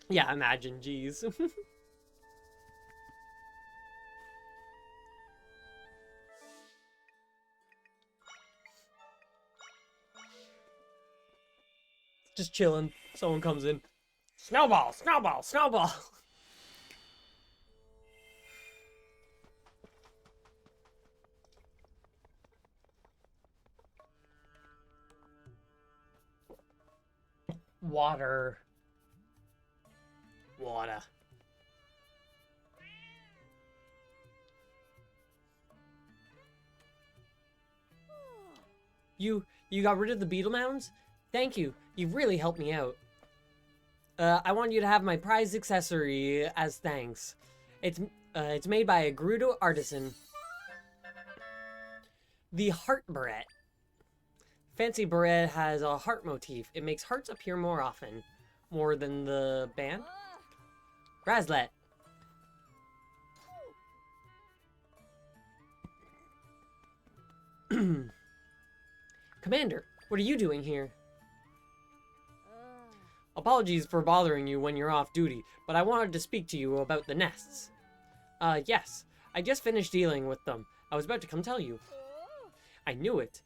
Yeah, imagine, jeez. Just chilling. Someone comes in. Snowball! Snowball! Snowball! Water. Water. You got rid of the beetle mounds? Thank you. You've really helped me out. I want you to have my prized accessory as thanks. It's made by a Gerudo artisan. The heart barrette. Fancy barrette has a heart motif. It makes hearts appear more often. More than the band. Razlet. Commander, what are you doing here? Apologies for bothering you when you're off duty, but I wanted to speak to you about the nests. Yes. I just finished dealing with them. I was about to come tell you. I knew it.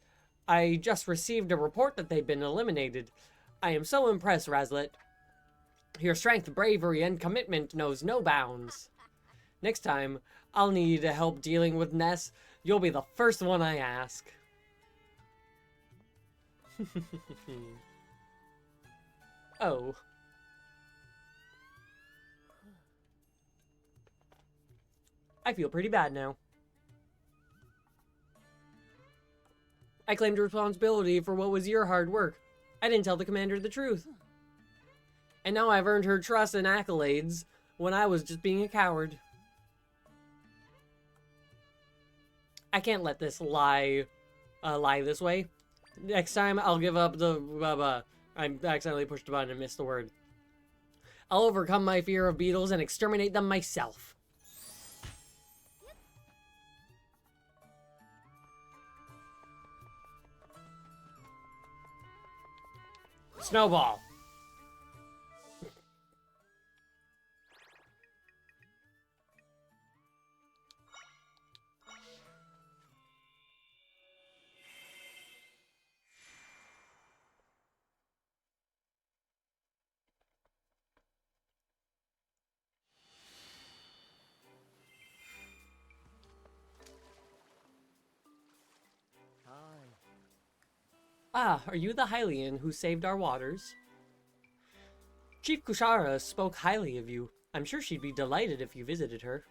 I just received a report that they've been eliminated. I am so impressed, Razlet. Your strength, bravery, and commitment knows no bounds. Next time, I'll need help dealing with nests. You'll be the first one I ask. Oh. I feel pretty bad now. I claimed responsibility for what was your hard work. I didn't tell the commander the truth. And now I've earned her trust and accolades when I was just being a coward. I can't let this lie this way. Next time, I'll give up the... I accidentally pushed a button and missed the word. I'll overcome my fear of beetles and exterminate them myself. Snowball. Ah, are you the Hylian who saved our waters? Chief Kushara spoke highly of you. I'm sure she'd be delighted if you visited her.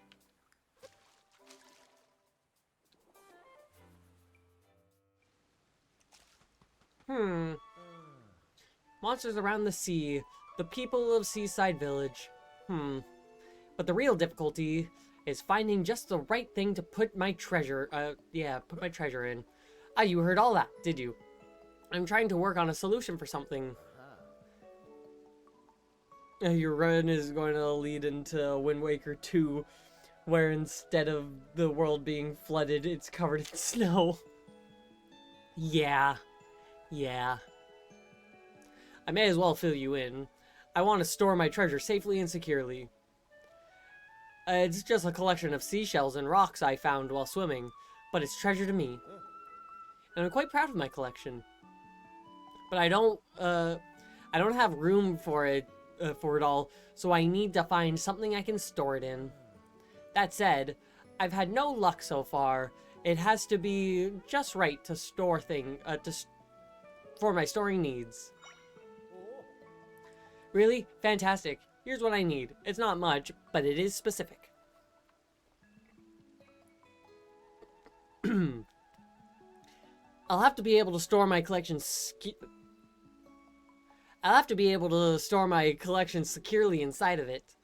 Monsters around the sea. The people of Seaside Village. But the real difficulty is finding just the right thing to put my treasure, put my treasure in. Ah, you heard all that, did you? I'm trying to work on a solution for something. Your run is going to lead into Wind Waker 2, where instead of the world being flooded, it's covered in snow. Yeah. I may as well fill you in. I want to store my treasure safely and securely. It's just a collection of seashells and rocks I found while swimming, but it's treasure to me. And I'm quite proud of my collection. But I don't have room for it all, so I need to find something I can store it in. That said, I've had no luck so far. It has to be just right to store for my storing needs. Really? Fantastic. Here's what I need. It's not much, but it is specific. I'll have to be able to store my collection I'll have to be able to store my collection securely inside of it.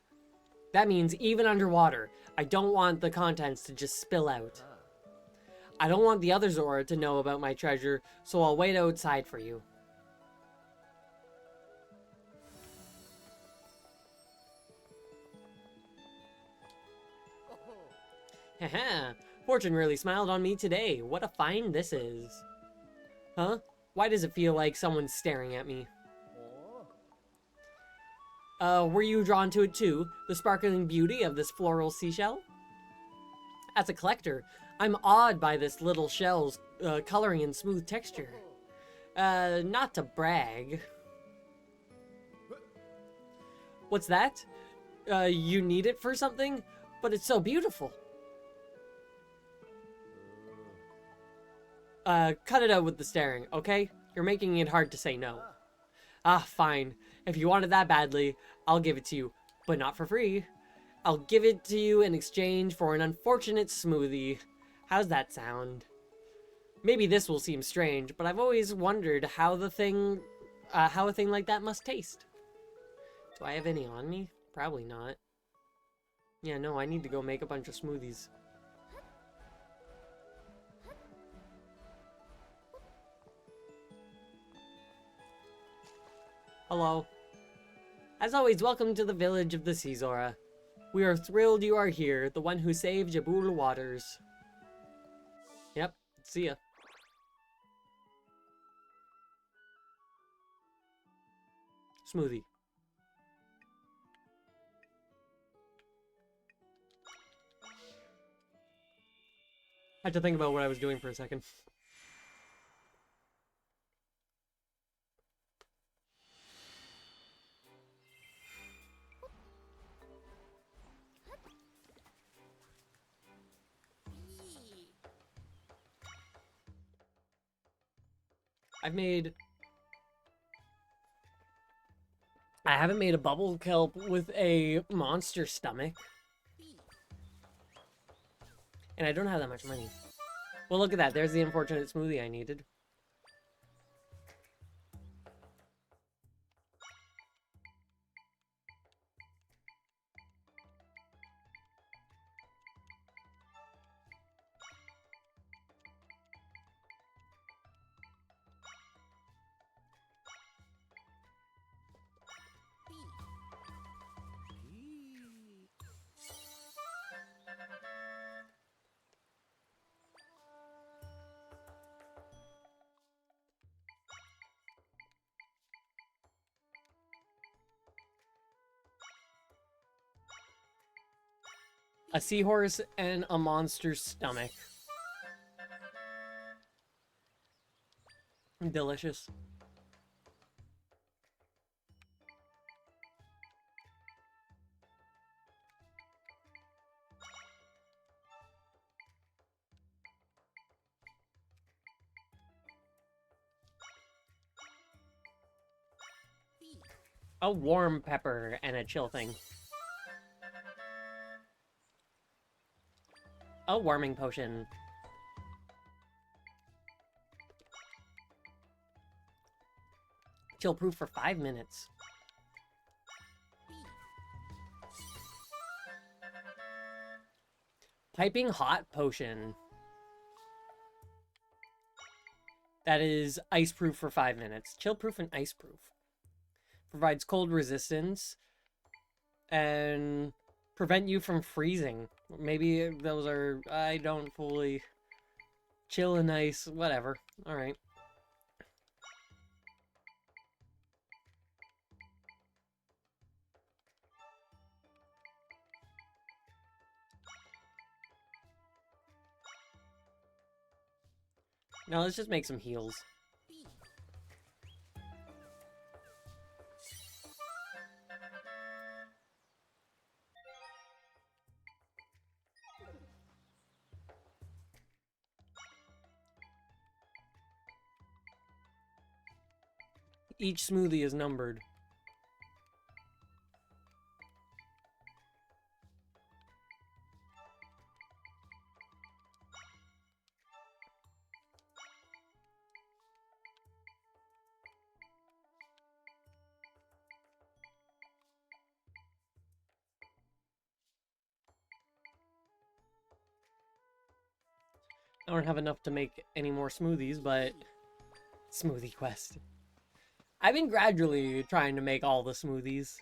That means even underwater, I don't want the contents to just spill out. I don't want the other Zora to know about my treasure, so I'll wait outside for you. Haha, Fortune really smiled on me today. What a find this is. Huh? Why does it feel like someone's staring at me? Were you drawn to it too? The sparkling beauty of this floral seashell? As a collector, I'm awed by this little shell's coloring and smooth texture. Not to brag. What's that? You need it for something? But it's so beautiful. Cut it out with the staring, okay? You're making it hard to say no. Ah, fine. If you want it that badly, I'll give it to you. But not for free. I'll give it to you in exchange for an unfortunate smoothie. How's that sound? Maybe this will seem strange, but I've always wondered how a thing like that must taste. Do I have any on me? Probably not. Yeah, no, I need to go make a bunch of smoothies. Hello. As always, welcome to the village of the Sea Zora. We are thrilled you are here, the one who saved Jabul Waters. Yep, see ya. Smoothie. I had to think about what I was doing for a second. I haven't made a bubble kelp with a monster stomach. And I don't have that much money. Well, look at that. There's the unfortunate smoothie I needed. A seahorse and a monster's stomach. Delicious. A warm pepper and a chill thing. A warming potion. Chill proof for 5 minutes. Piping hot potion. That is ice proof for 5 minutes. Chill proof and ice proof. Provides cold resistance and prevent you from freezing. Maybe those are, I don't fully, chill and ice, whatever. Alright. Now let's just make some heals. Each smoothie is numbered. I don't have enough to make any more smoothies, but smoothie quest. I've been gradually trying to make all the smoothies.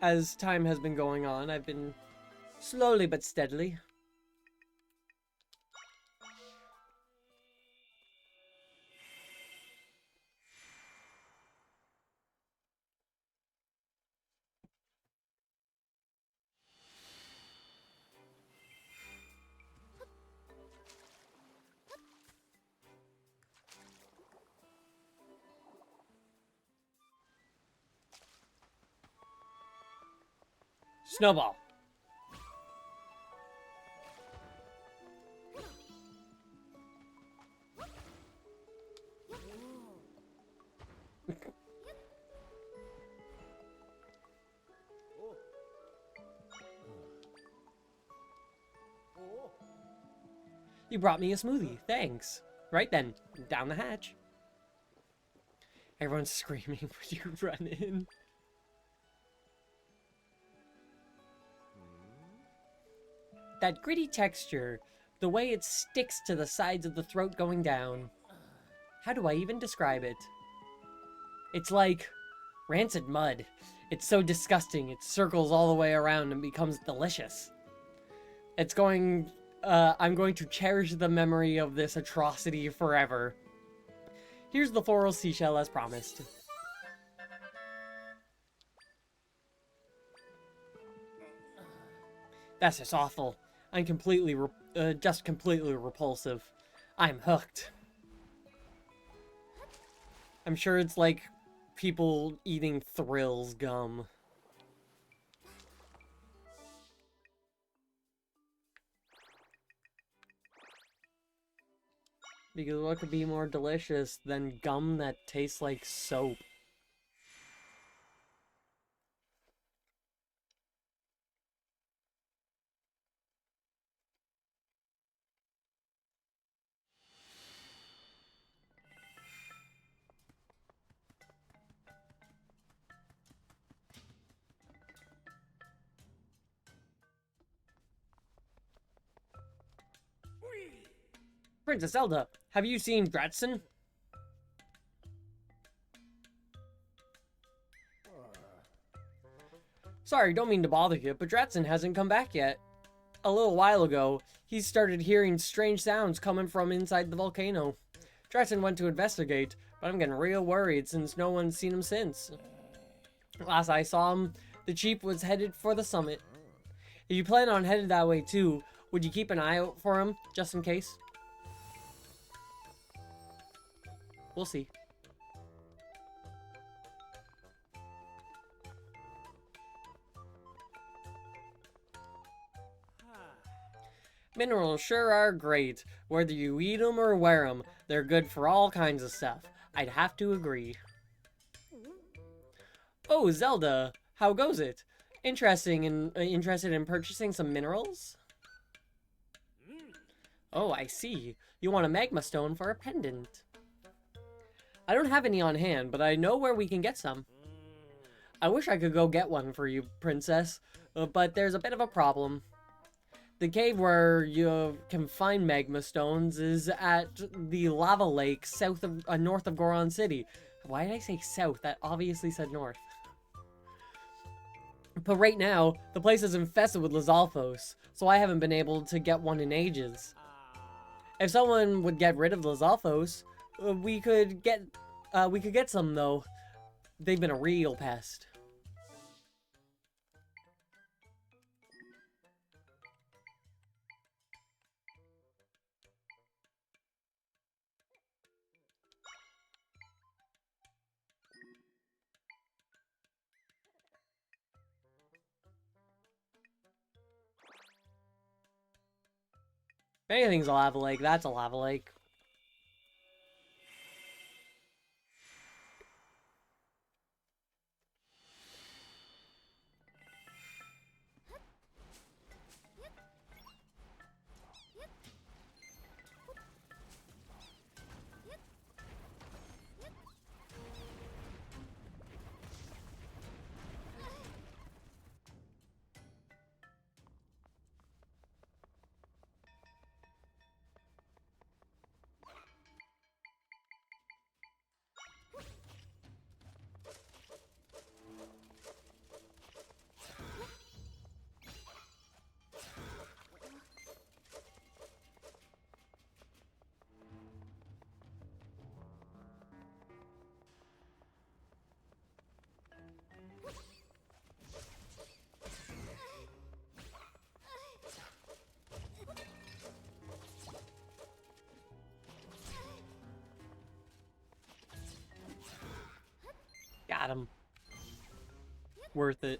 As time has been going on, I've been slowly but steadily. Snowball. You brought me a smoothie. Thanks. Right then, down the hatch. Everyone's screaming when you run in. That gritty texture, the way it sticks to the sides of the throat going down. How do I even describe it? It's like rancid mud. It's so disgusting, it circles all the way around and becomes delicious. I'm going to cherish the memory of this atrocity forever. Here's the floral seashell as promised. That's just awful. I'm completely repulsive. I'm hooked. I'm sure it's like people eating Thrills gum. Because what could be more delicious than gum that tastes like soap? Princess Zelda, have you seen Gratson? Sorry, don't mean to bother you, but Dratson hasn't come back yet. A little while ago, he started hearing strange sounds coming from inside the volcano. Dratson went to investigate, but I'm getting real worried since no one's seen him since. Last I saw him, the chief was headed for the summit. If you plan on headed that way too, would you keep an eye out for him, just in case? We'll see. Minerals sure are great. Whether you eat them or wear them, they're good for all kinds of stuff. I'd have to agree. Oh, Zelda, how goes it? Interested in purchasing some minerals? Oh, I see. You want a magma stone for a pendant. I don't have any on hand, but I know where we can get some. I wish I could go get one for you, princess, but there's a bit of a problem. The cave where you can find magma stones is at the lava lake north of Goron City. Why did I say south? That obviously said north. But right now, the place is infested with Lizalfos, so I haven't been able to get one in ages. If someone would get rid of Lizalfos, we could get some though. They've been a real pest. If anything's a lava lake, that's a lava lake. Got him. Worth it.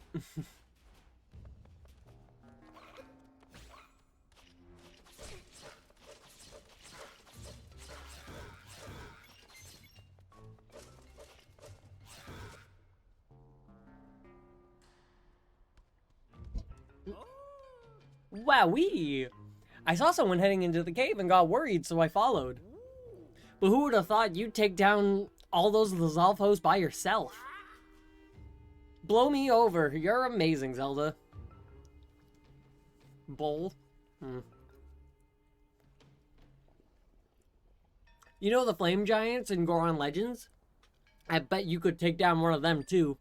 Wowee! I saw someone heading into the cave and got worried, so I followed. But who would have thought you'd take down all those Lizalfos by yourself? Blow me over. You're amazing, Zelda. Bull. You know the flame giants in Goron Legends? I bet you could take down one of them, too.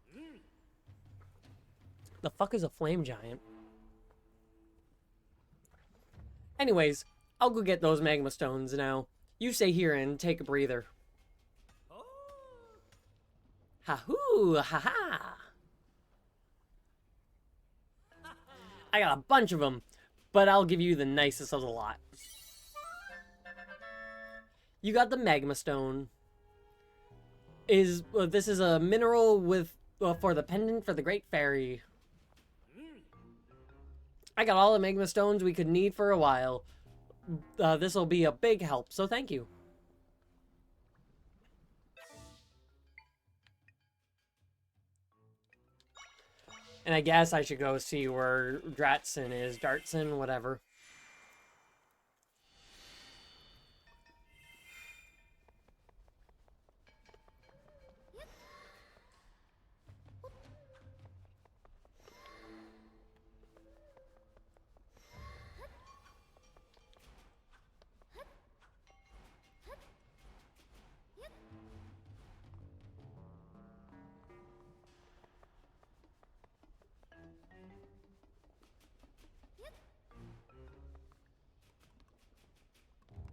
The fuck is a flame giant? Anyways, I'll go get those magma stones now. You stay here and take a breather. Ha-hoo! Ha-ha! I got a bunch of them, but I'll give you the nicest of the lot. You got the magma stone. This is a mineral with for the pendant for the Great Fairy. I got all the magma stones we could need for a while. This will be a big help, so thank you. And I guess I should go see where Dratson is. Dartson, whatever.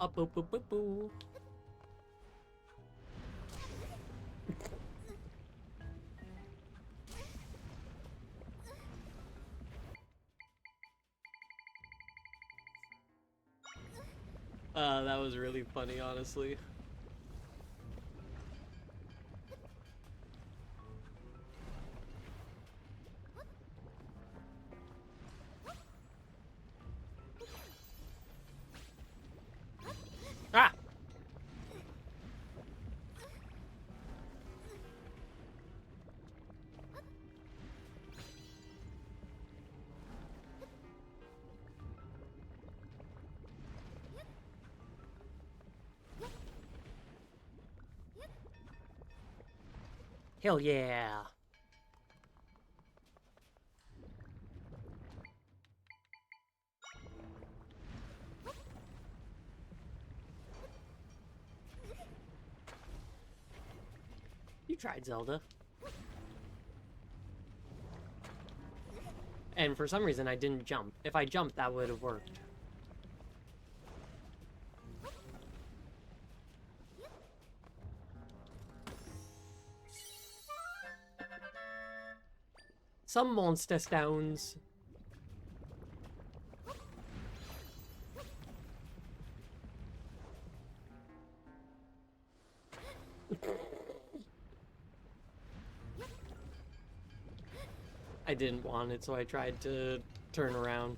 Up, up, up, up, up. That was really funny, honestly. Ah! Hell yeah! You tried, Zelda. And for some reason I didn't jump. If I jumped, that would have worked. Some monster stones. I didn't want it, so I tried to turn around.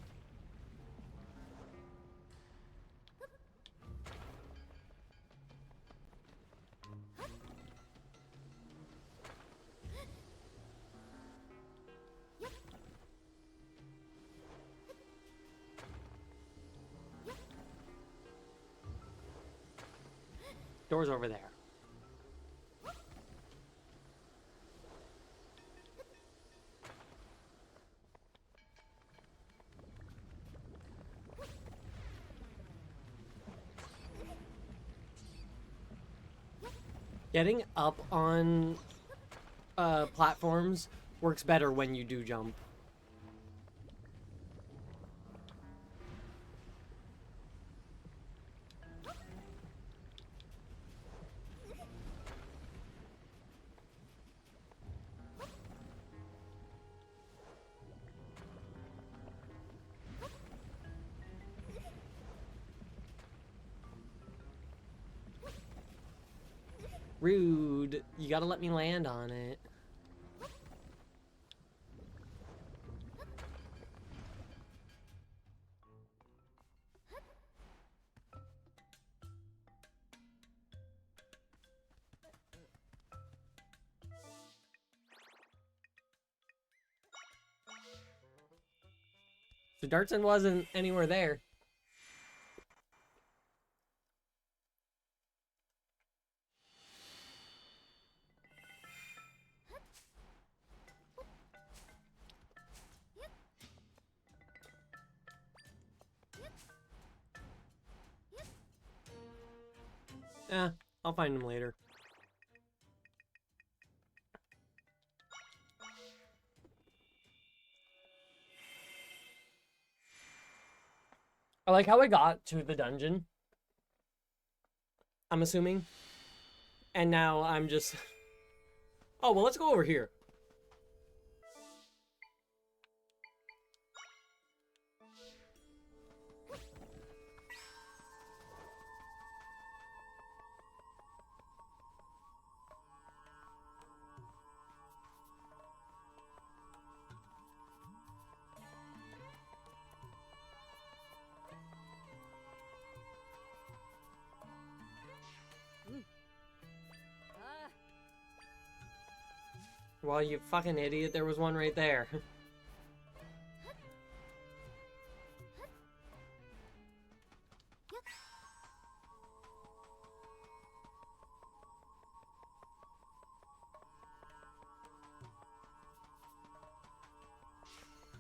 Door's over there. Getting up on platforms works better when you do jump. Rude. You gotta let me land on it. So Dartson wasn't anywhere there. Eh, I'll find him later. I like how I got to the dungeon. I'm assuming. And now I'm just... Oh, well, let's go over here. Well, you fucking idiot, there was one right there.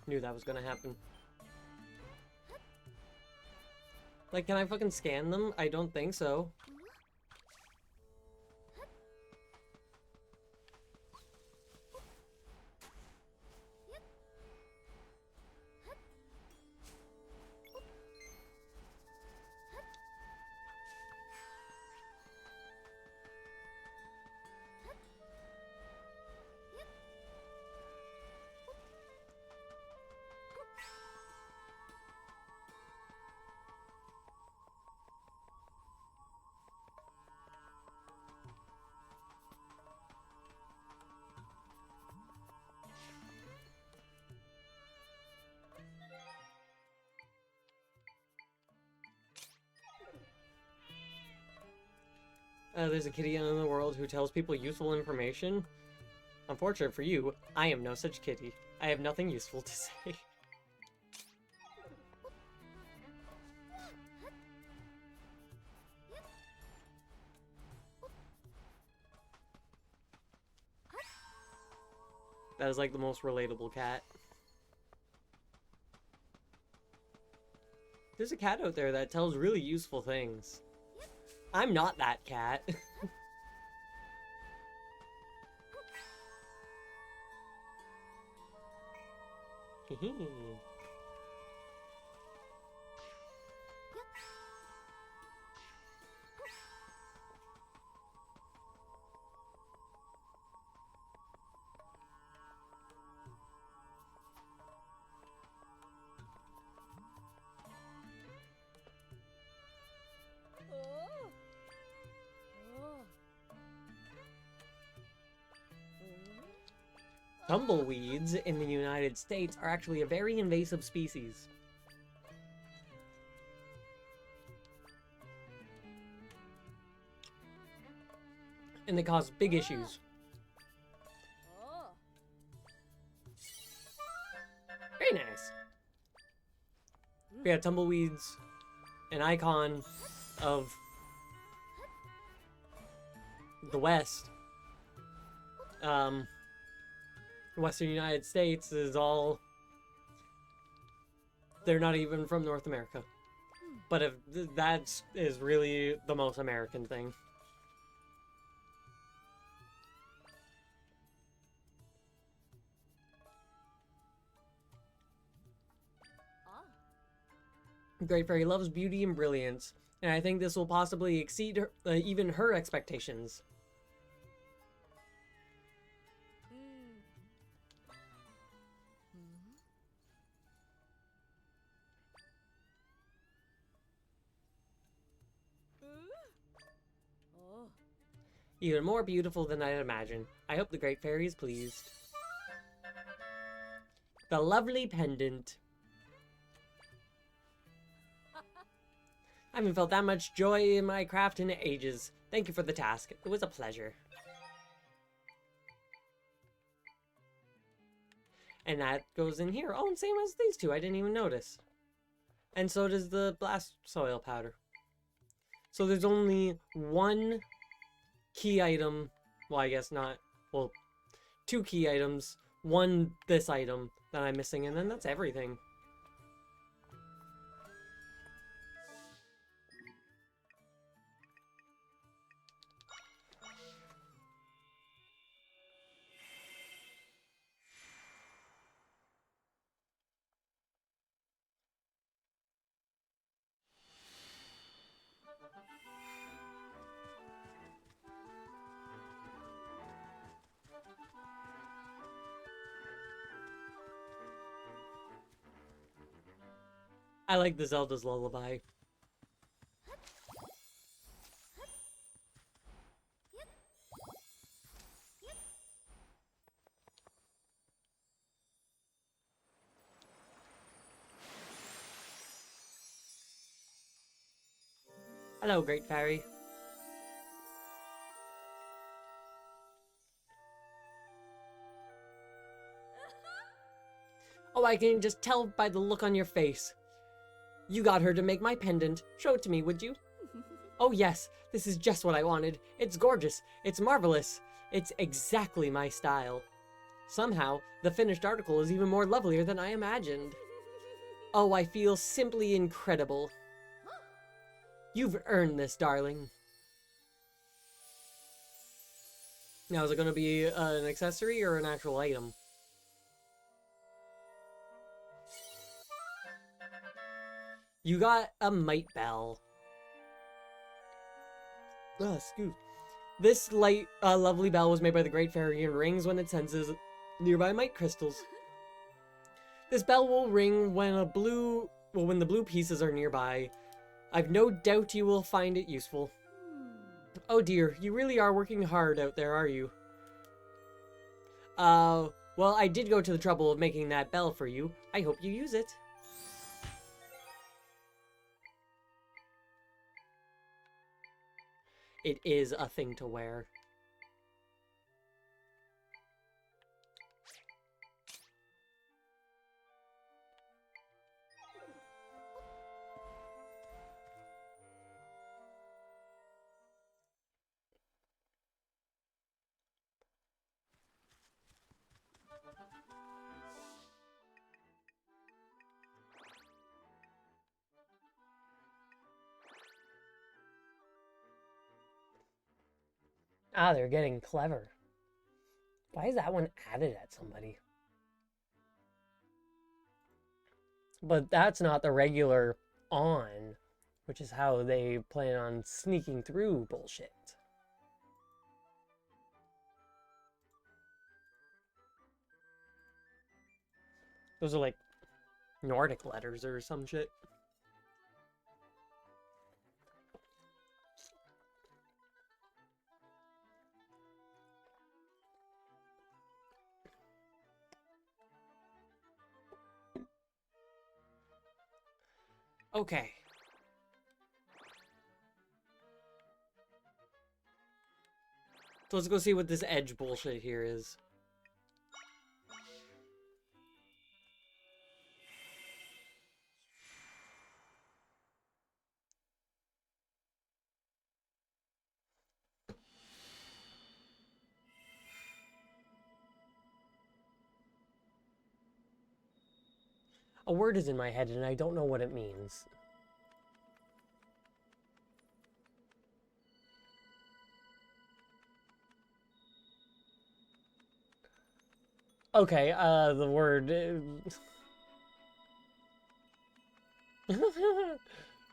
Knew that was gonna happen. Like, can I fucking scan them? I don't think so. There's a kitty in the world who tells people useful information. Unfortunate for you, I am no such kitty. I have nothing useful to say. That is like the most relatable cat. There's a cat out there that tells really useful things. I'm not that cat. Tumbleweeds in the United States are actually a very invasive species. And they cause big issues. Very nice. Yeah, tumbleweeds, an icon of the West. Western United States is all... They're not even from North America. But if that is really the most American thing. Great Fairy loves beauty and brilliance, and I think this will possibly exceed her, even her expectations. Even more beautiful than I'd imagined. I hope the Great Fairy is pleased. The lovely pendant. I haven't felt that much joy in my craft in ages. Thank you for the task. It was a pleasure. And that goes in here. Oh, and same as these two. I didn't even notice. And so does the blast soil powder. So there's only one key item. Well, I guess not. Well, two key items. One this item that I'm missing. And then that's everything. I like the Zelda's lullaby. Hello, Great Fairy. Oh, I can just tell by the look on your face. You got her to make my pendant. Show it to me, would you? Oh yes, this is just what I wanted. It's gorgeous. It's marvelous. It's exactly my style. Somehow, the finished article is even more lovelier than I imagined. Oh, I feel simply incredible. You've earned this, darling. Now, is it going to be an accessory or an actual item? You got a mite bell. Oh, excuse. This light, lovely bell was made by the Great Fairy and rings when it senses nearby mite crystals. This bell will ring when when the blue pieces are nearby. I've no doubt you will find it useful. Oh dear, you really are working hard out there, are you? Well, I did go to the trouble of making that bell for you. I hope you use it. It is a thing to wear. Ah, they're getting clever. Why is that one added at somebody? But that's not the regular on, which is how they plan on sneaking through bullshit. Those are like Nordic letters or some shit. Okay. So let's go see what this edge bullshit here is. A word is in my head and I don't know what it means. Okay, the word...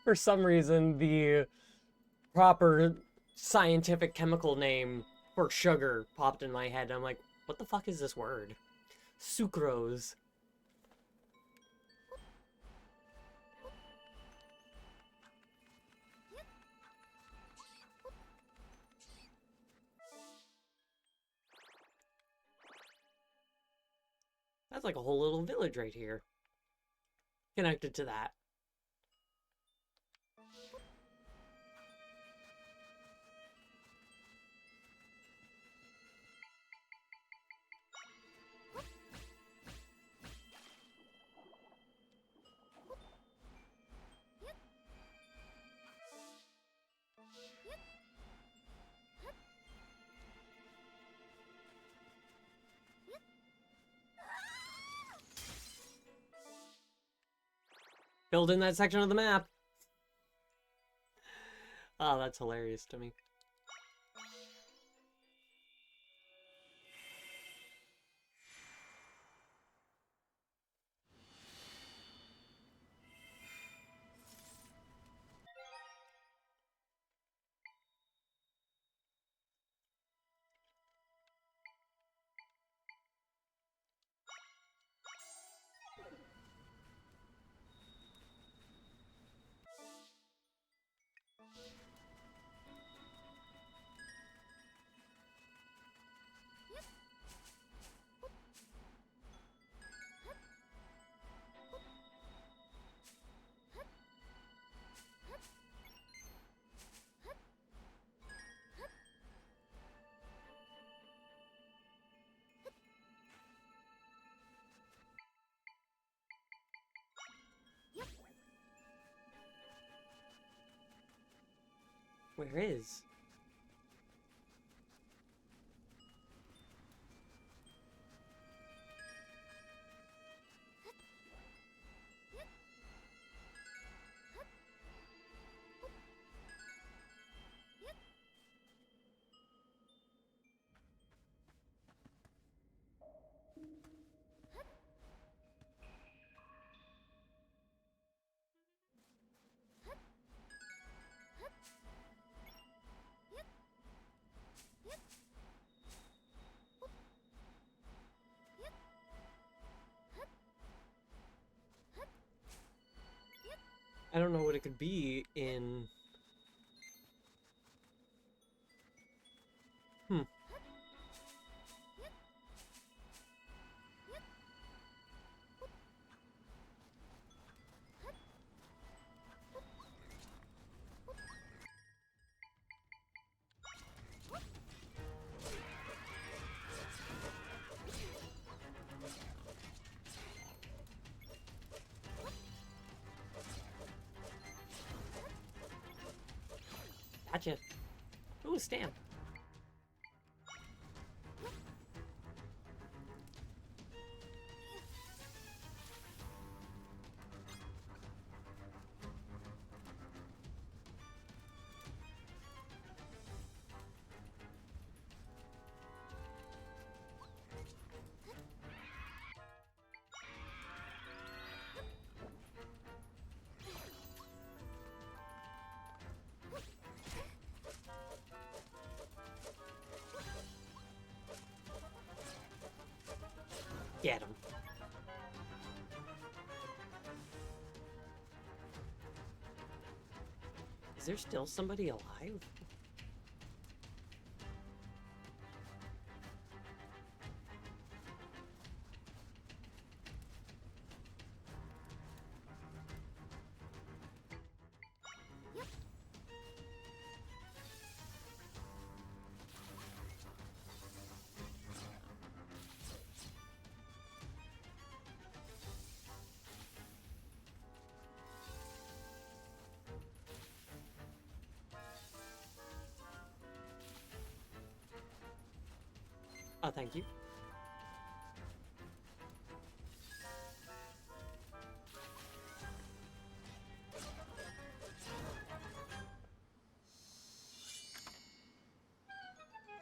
For some reason, the proper scientific chemical name for sugar popped in my head. I'm like, what the fuck is this word? Sucrose. That's like a whole little village right here. Connected to that. Filled in that section of the map. Oh, that's hilarious to me. Where is? I don't know what it could be in... Gotcha. Ooh, stamp. Get him. Is there still somebody alive? Oh, thank you.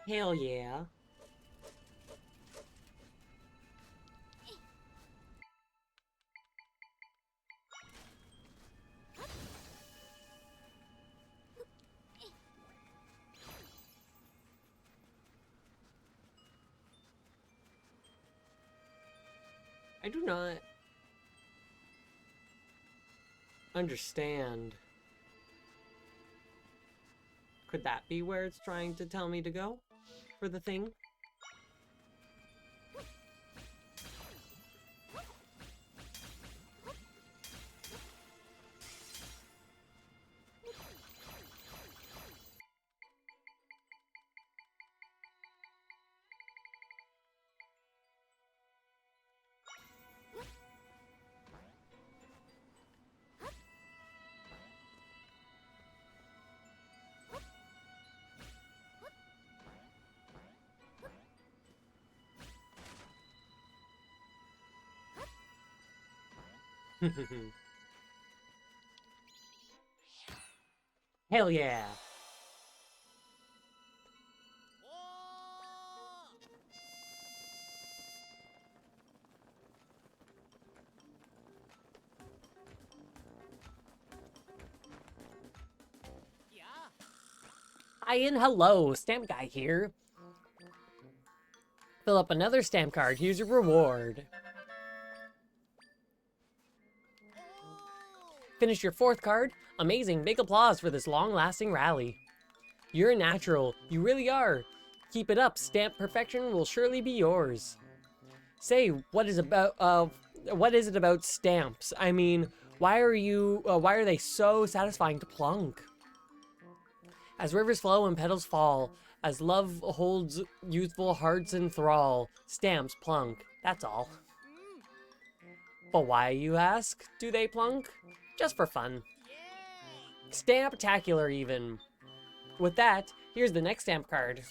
Hell yeah. I do not understand. Could that be where it's trying to tell me to go? For the thing? Hell yeah. Hi and hello, Stamp Guy here. Fill up another stamp card. Here's your reward. Finish your 4th card. Amazing. Big applause for this long-lasting rally. You're a natural. You really are. Keep it up. Stamp perfection will surely be yours. Say, what is it about stamps? I mean, why are they so satisfying to plunk? As rivers flow and petals fall, as love holds youthful hearts in thrall, stamps plunk. That's all. But why, you ask? Do they plunk? Just for fun. Stamptacular, even. With that, here's the next stamp card.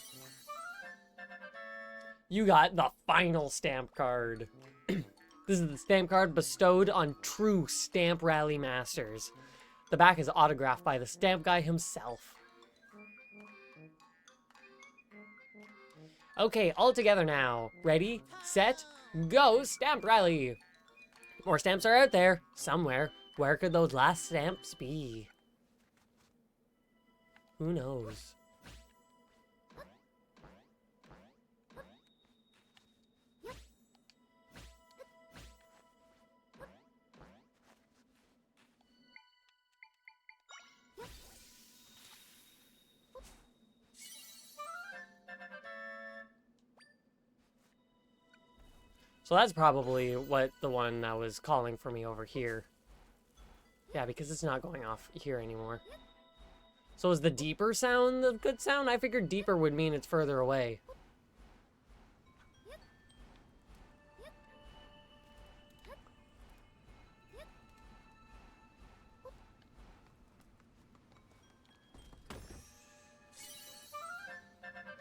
You got the final stamp card. This is the stamp card bestowed on true stamp rally masters. The back is autographed by the stamp guy himself. Okay, all together now. Ready, set, go, stamp rally! More stamps are out there, somewhere. Where could those last stamps be? Who knows? So that's probably what the one that was calling for me over here. Yeah, because it's not going off here anymore. So is the deeper sound the good sound? I figured deeper would mean it's further away.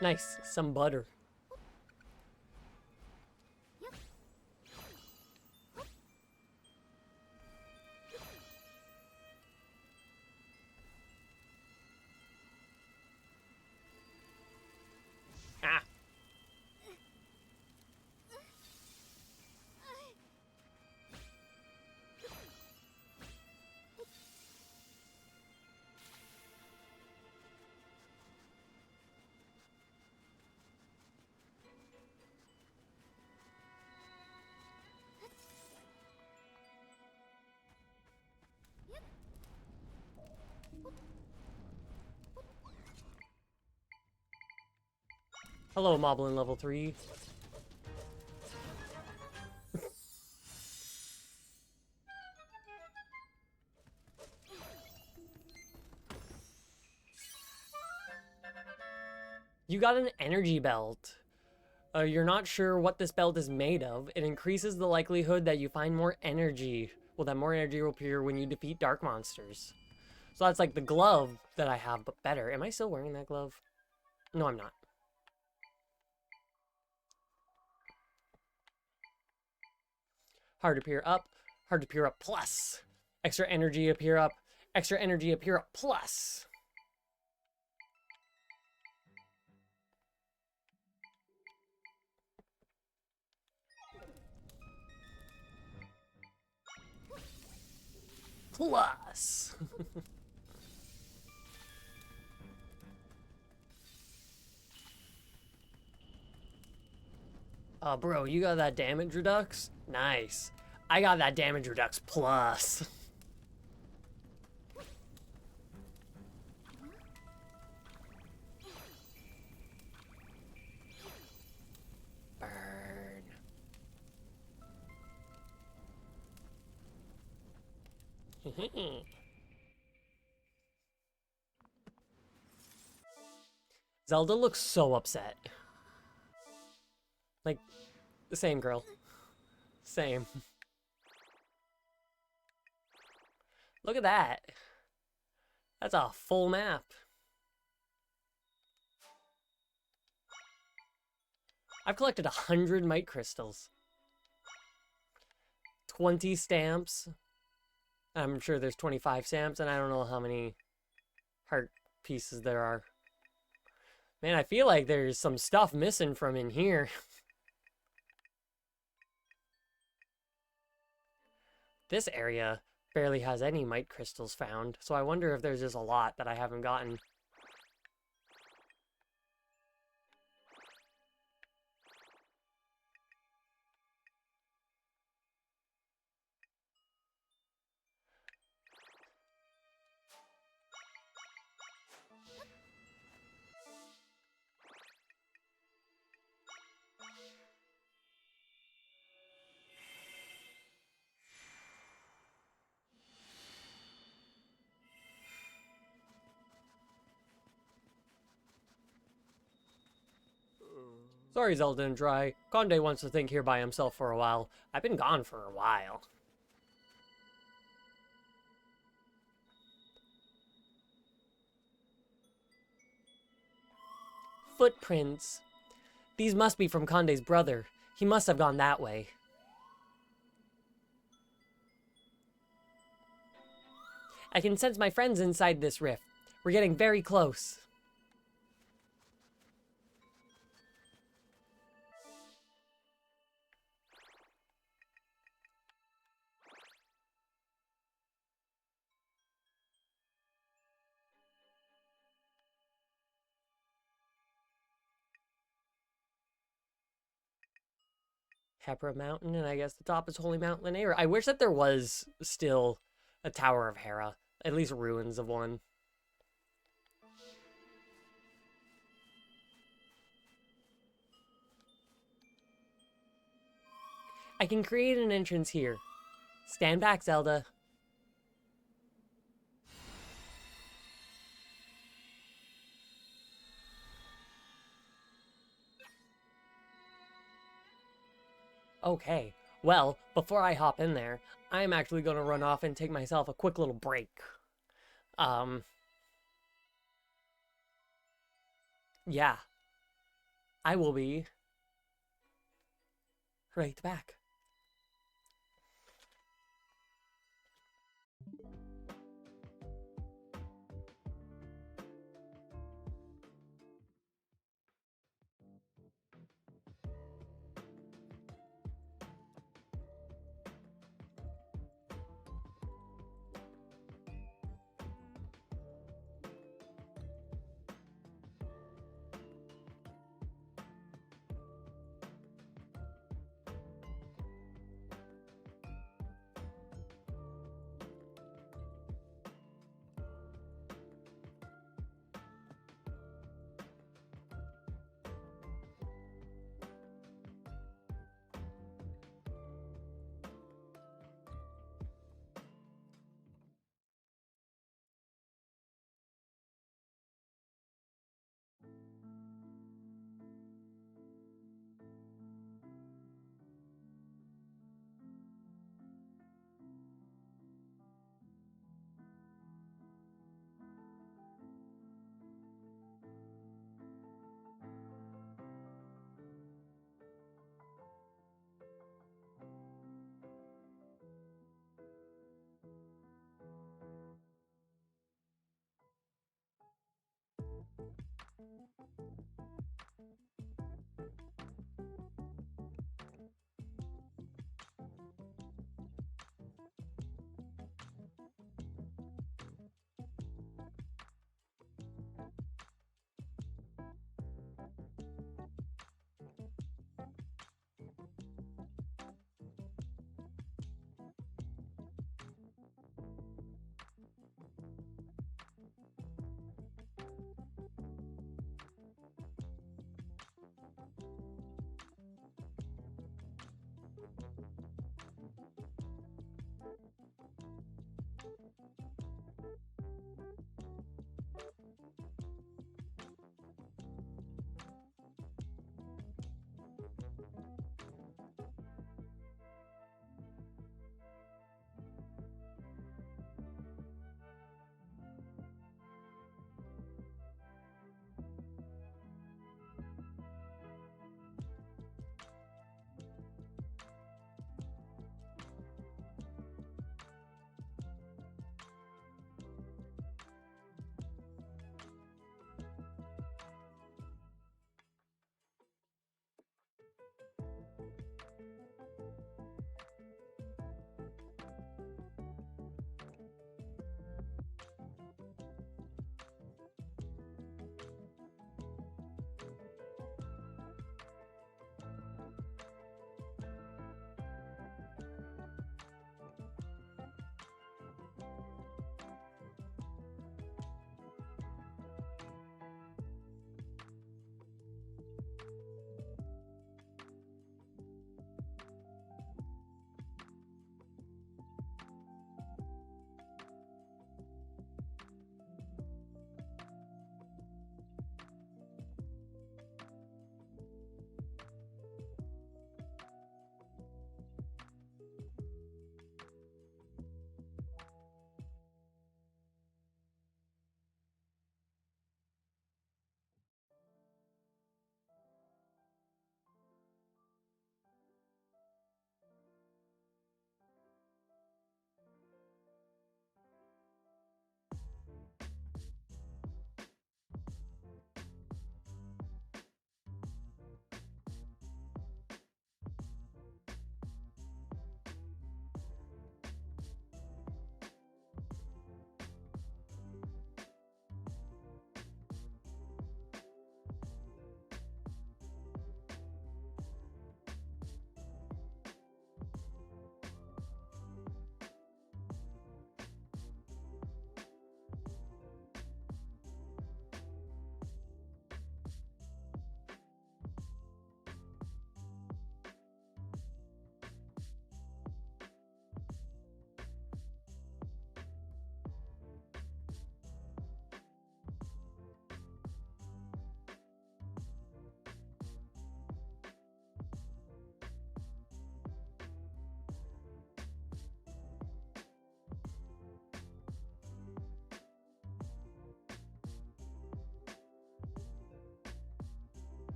Nice, some butter. Ah. Hello, Moblin level 3. You got an energy belt. You're not sure what this belt is made of. It increases the likelihood that you find more energy. Well, that more energy will appear when you defeat dark monsters. So that's like the glove that I have, but better. Am I still wearing that glove? No, I'm not. Hard to appear up. Hard to appear up plus. Extra energy appear up. Extra energy appear up plus. Plus. Oh, bro, you got that damage redux? Nice. I got that damage redux plus. Burn. Zelda looks so upset. Like, the same girl. Same. Look at that. That's a full map. I've collected 100 mite crystals. 20 stamps. I'm sure there's 25 stamps, and I don't know how many heart pieces there are. Man, I feel like there's some stuff missing from in here. This area barely has any mite crystals found, so I wonder if there's just a lot that I haven't gotten. Sorry, Zelda and Dry. Conde wants to think here by himself for a while. I've been gone for a while. Footprints. These must be from Conde's brother. He must have gone that way. I can sense my friends inside this rift. We're getting very close. Hebra Mountain, and I guess the top is Holy Mount Linear. I wish that there was still a Tower of Hera. At least ruins of one. I can create an entrance here. Stand back, Zelda. Okay, well, before I hop in there, I'm actually going to run off and take myself a quick little break. Yeah, I will be right back.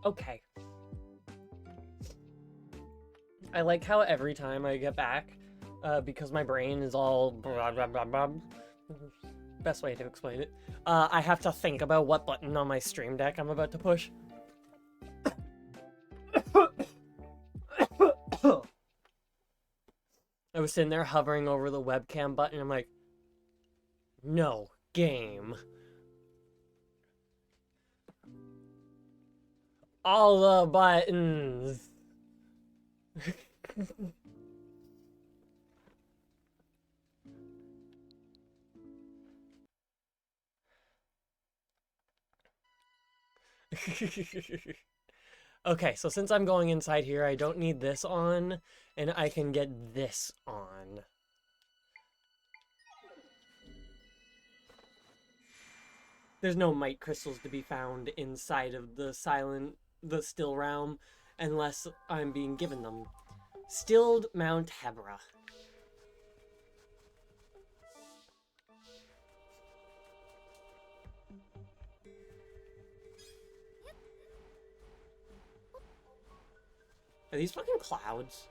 Okay. I like how every time I get back, because my brain is all blah, blah, blah, blah, best way to explain it, I have to think about what button on my Stream Deck I'm about to push. I was sitting there hovering over the webcam button. I'm like, no, game. All the buttons. Okay, so since I'm going inside here, I don't need this on, and I can get this on. There's no might crystals to be found inside of the still realm, unless I'm being given them. Stilled Mount Hebra. Are these fucking clouds?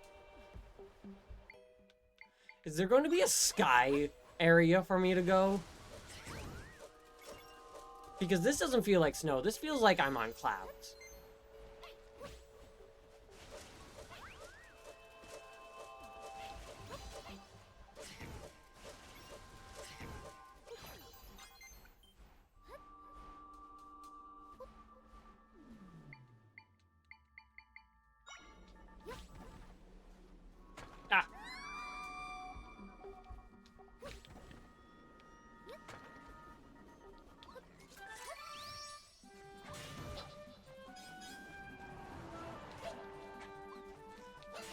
Is there going to be a sky area for me to go? Because this doesn't feel like snow. This feels like I'm on clouds. Ah.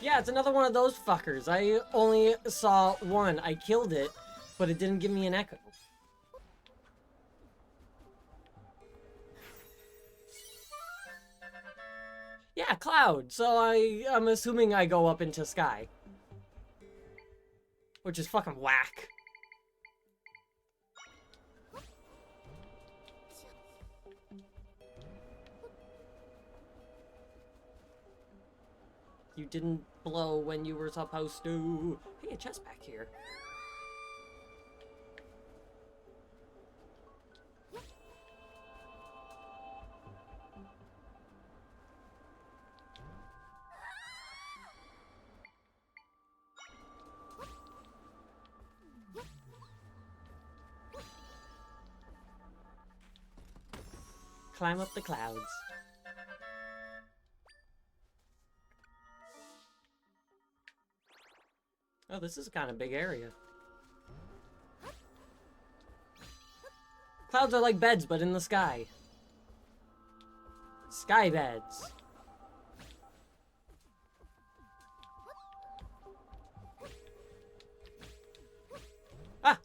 Yeah, it's another one of those fuckers. I only saw one. I killed it, but it didn't give me an echo. Yeah, cloud. So I'm assuming I go up into sky. Which is fucking whack. You didn't blow when you were supposed to. Hey, a chest back here. Climb up the clouds. Oh, this is kind of big area. Clouds are like beds, but in the sky. Sky beds. Ah!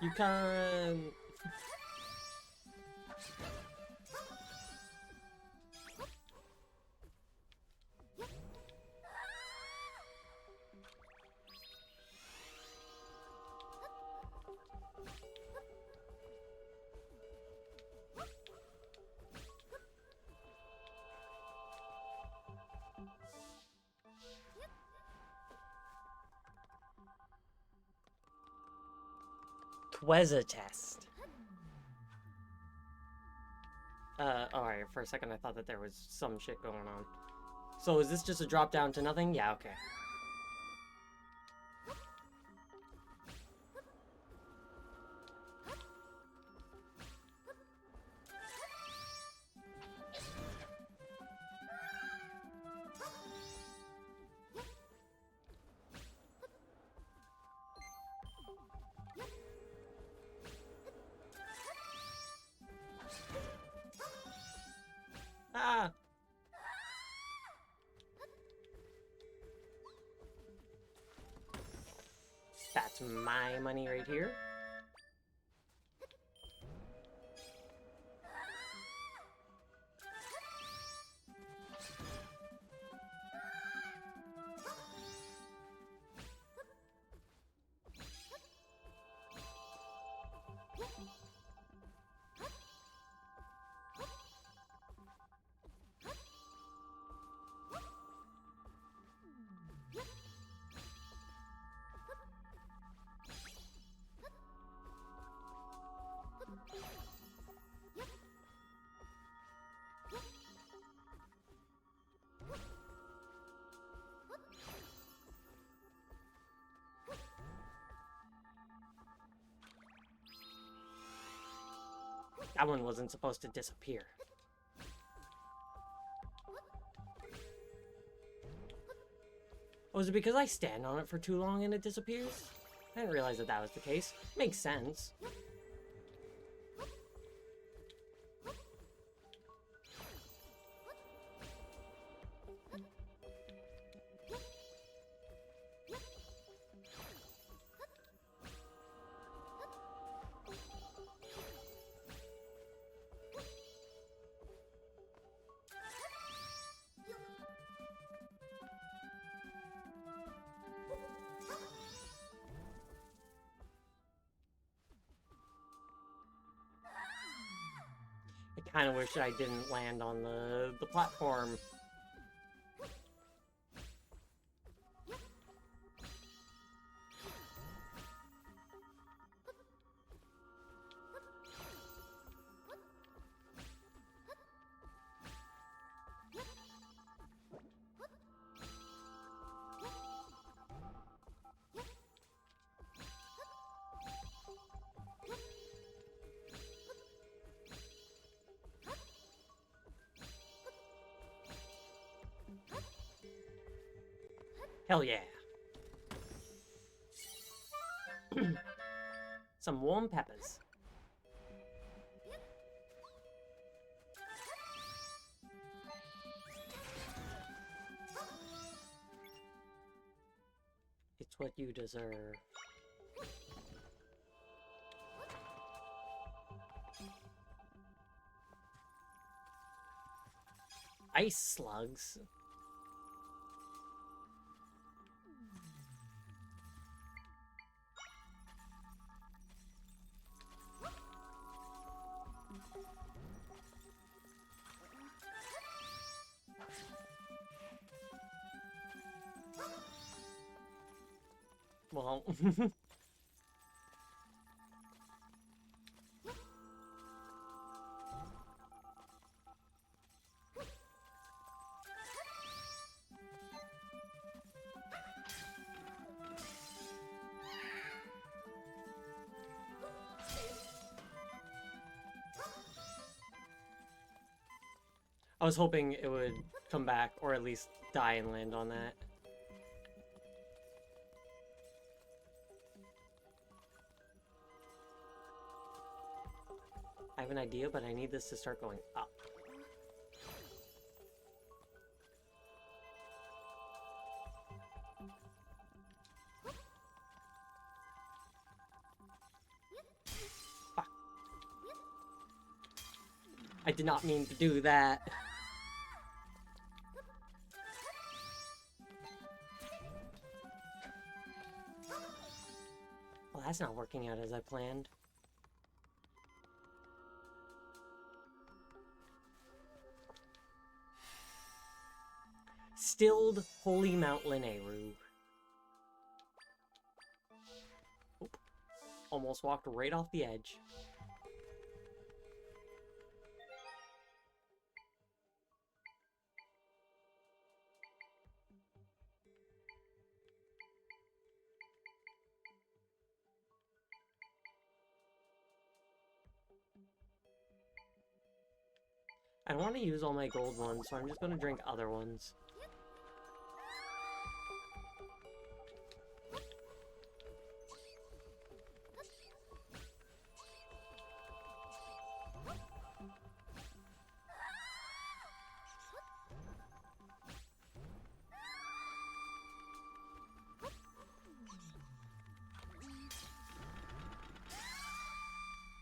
You can't... Twas a test. Alright, for a second I thought that there was some shit going on. So is this just a drop down to nothing? Yeah, okay. Ah! That's my money right here. That one wasn't supposed to disappear. Was it because I stand on it for too long and it disappears? I didn't realize that that was the case. Makes sense. I kind of wish I didn't land on the platform. Hell yeah. Some warm peppers. It's what you deserve. Ice slugs. Well, I was hoping it would come back, or at least die and land on that. I have an idea, but I need this to start going up. Fuck. I did not mean to do that. Well, that's not working out as I planned. Stilled Holy Mount Lineru. Oop. Almost walked right off the edge. I don't want to use all my gold ones, so I'm just going to drink other ones.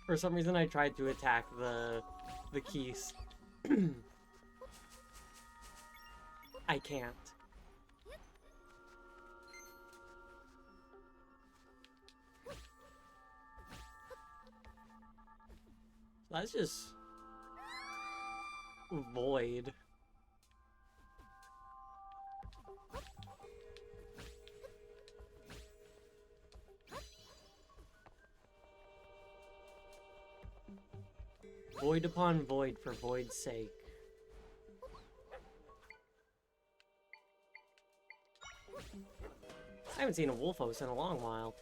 For some reason, I tried to attack the keys. I can't. That's just void. Void upon void for void's sake. I haven't seen a Wolfos in a long while.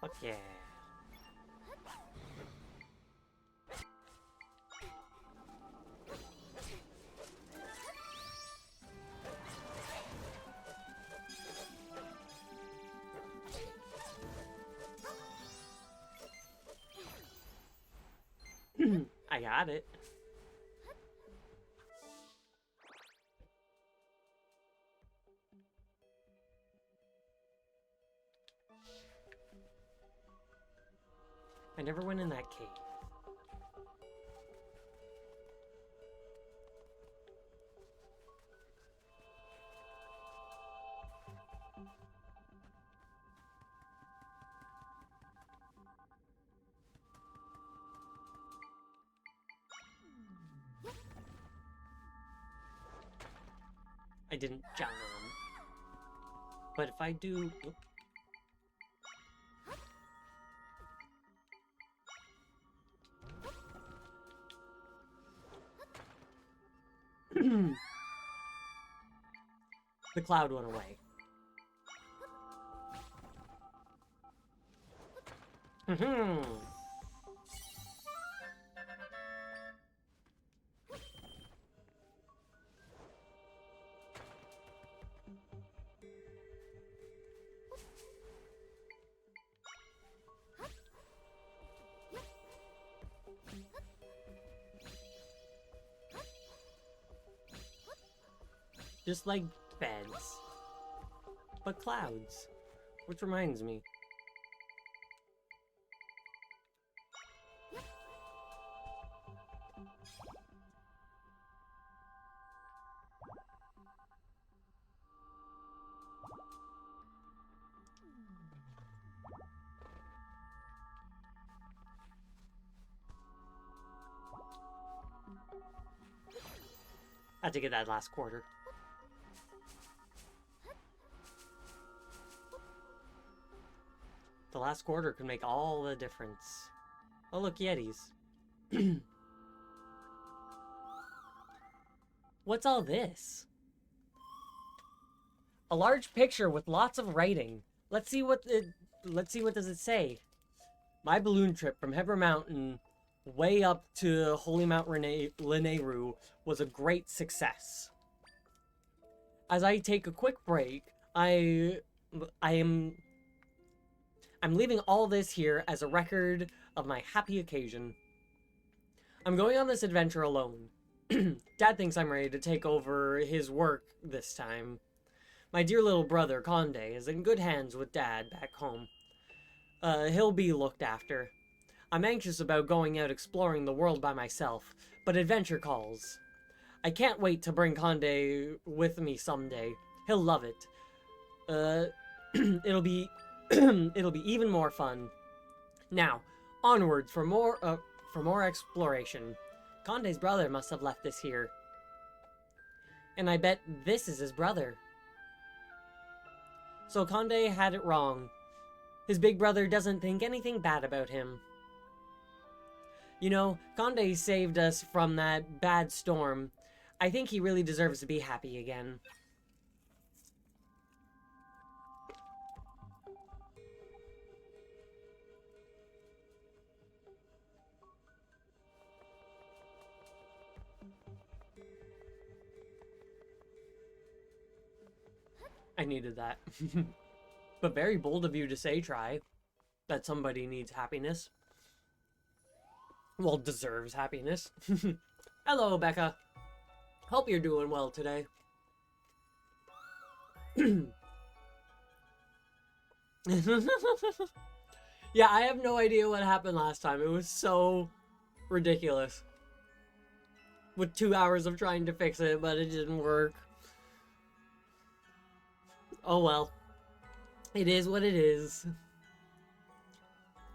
Fuck yeah. I got it. I never went in that cave. I didn't jump. But if I do... Oop. The cloud went away. Just like beds. But clouds. Which reminds me. I had to get that last quarter. The last quarter could make all the difference. Oh look, Yetis. What's all this? A large picture with lots of writing. Let's see what does it say. My balloon trip from Hebra Mountain way up to Holy Mount Lineru was a great success. As I take a quick break, I'm leaving all this here as a record of my happy occasion. I'm going on this adventure alone. Dad thinks I'm ready to take over his work this time. My dear little brother, Conde, is in good hands with Dad back home. He'll be looked after. I'm anxious about going out exploring the world by myself, but adventure calls. I can't wait to bring Conde with me someday. He'll love it. It'll be even more fun. Now, onwards for more exploration. Conde's brother must have left this here. And I bet this is his brother. So Conde had it wrong. His big brother doesn't think anything bad about him. You know, Conde saved us from that bad storm. I think he really deserves to be happy again. I needed that. But very bold of you to say, Try, that somebody needs happiness. Well, deserves happiness. Hello, Becca. Hope you're doing well today. Yeah, I have no idea what happened last time. It was so ridiculous. With 2 hours of trying to fix it, but it didn't work. Oh well. It is what it is.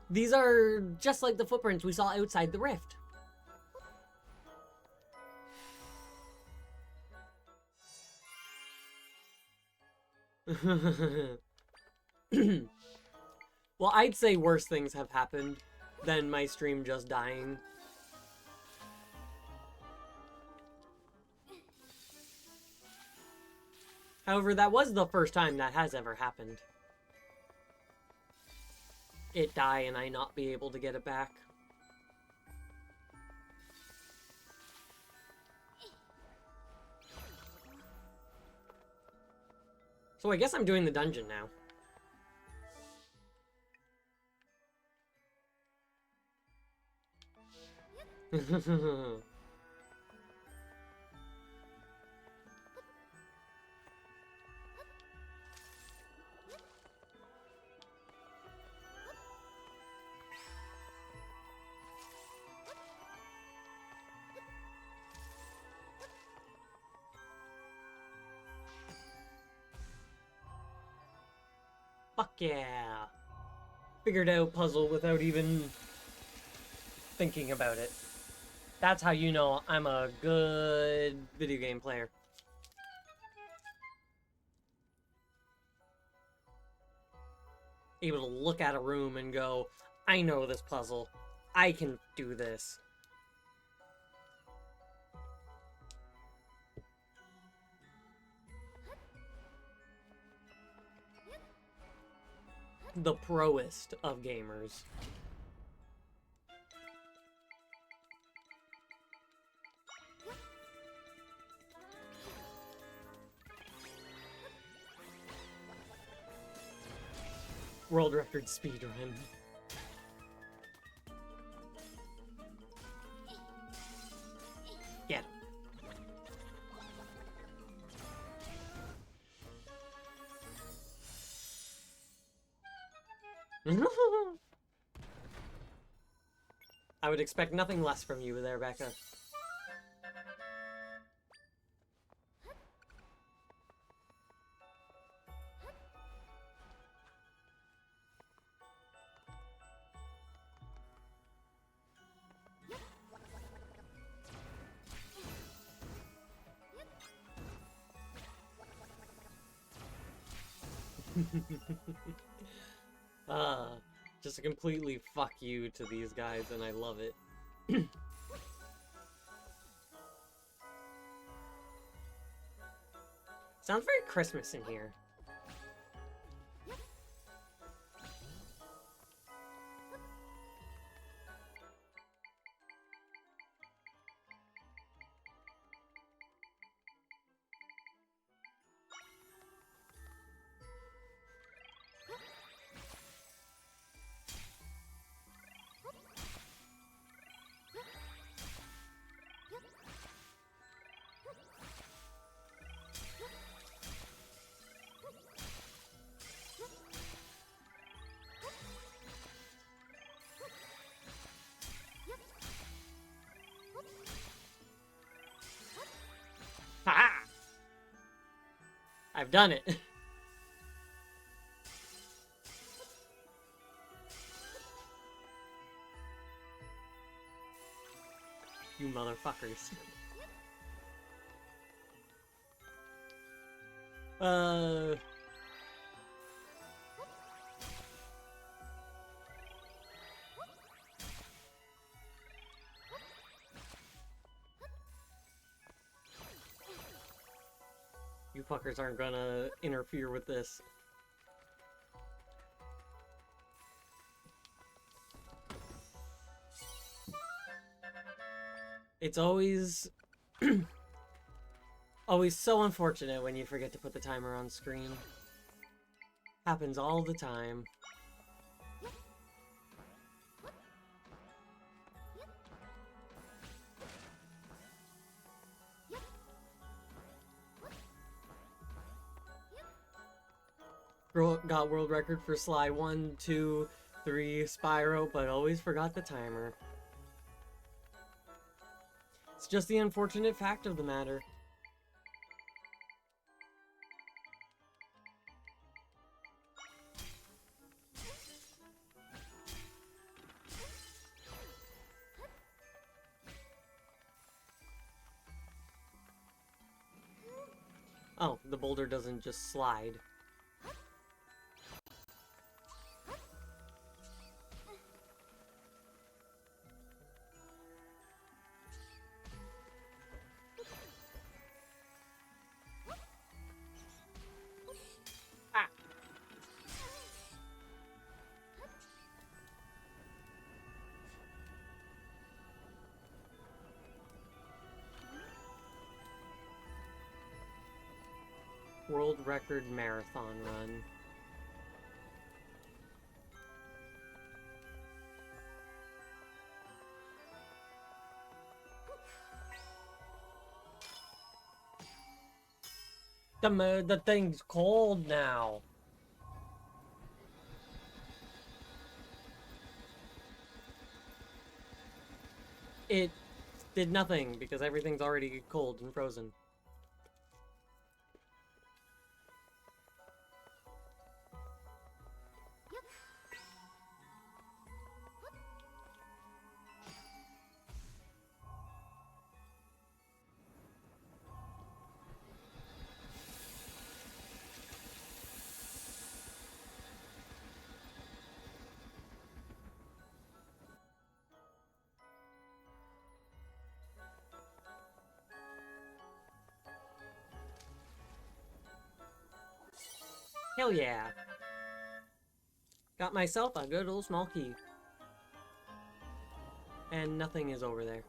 These are just like the footprints we saw outside the rift. Well, I'd say worse things have happened than my stream just dying. However, that was the first time that has ever happened. it die and I not be able to get it back. So I guess I'm doing the dungeon now. Fuck yeah! Figured out puzzle without even thinking about it. That's how you know I'm a good video game player. Able to look at a room and go, I know this puzzle. I can do this. The proest of gamers. World record speedrun. Get him. I would expect nothing less from you there, Becca. Just a completely fuck you to these guys, and I love it. Sounds very Christmas in here. Ha! I've done it. You motherfuckers. You fuckers aren't gonna interfere with this. It's always... always so unfortunate when you forget to put the timer on screen. Happens all the time. Got world record for Sly 1, 2, 3, Spyro, but always forgot the timer. It's just the unfortunate fact of the matter. Oh, the boulder doesn't just slide. world record marathon run. The thing's cold now. It did nothing because everything's already cold and frozen. Hell yeah. Got myself a good old small key. And nothing is over there.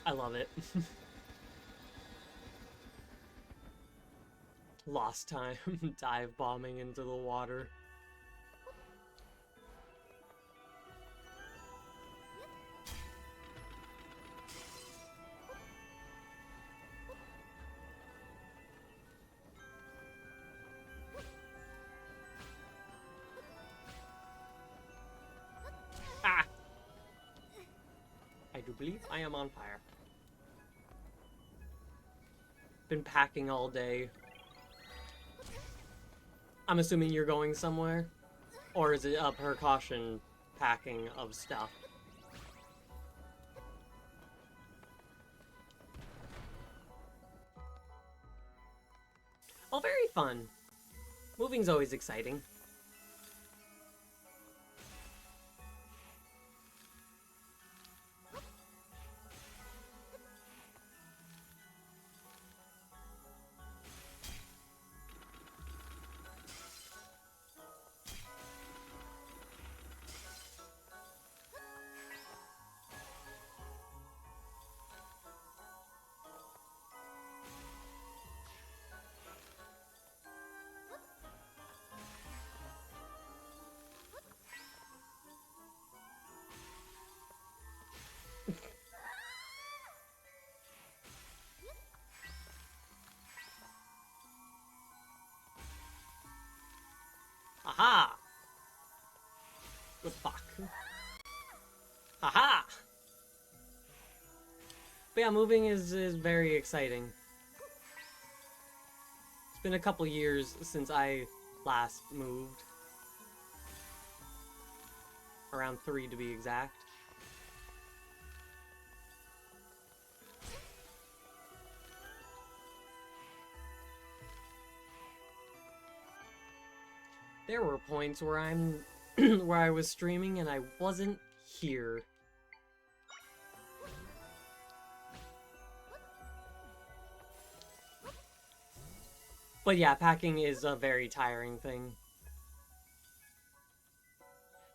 I love it. Lost time, dive bombing into the water. Ah! I do believe I am on fire. Been packing all day. I'm assuming you're going somewhere? Or is it a precaution packing of stuff? Oh, very fun. Moving's always exciting. Aha! Good fuck. Aha! But yeah, moving is very exciting. It's been a couple years since I last moved. Around 3 to be exact. There were points where where I was streaming and I wasn't here. But yeah, packing is a very tiring thing.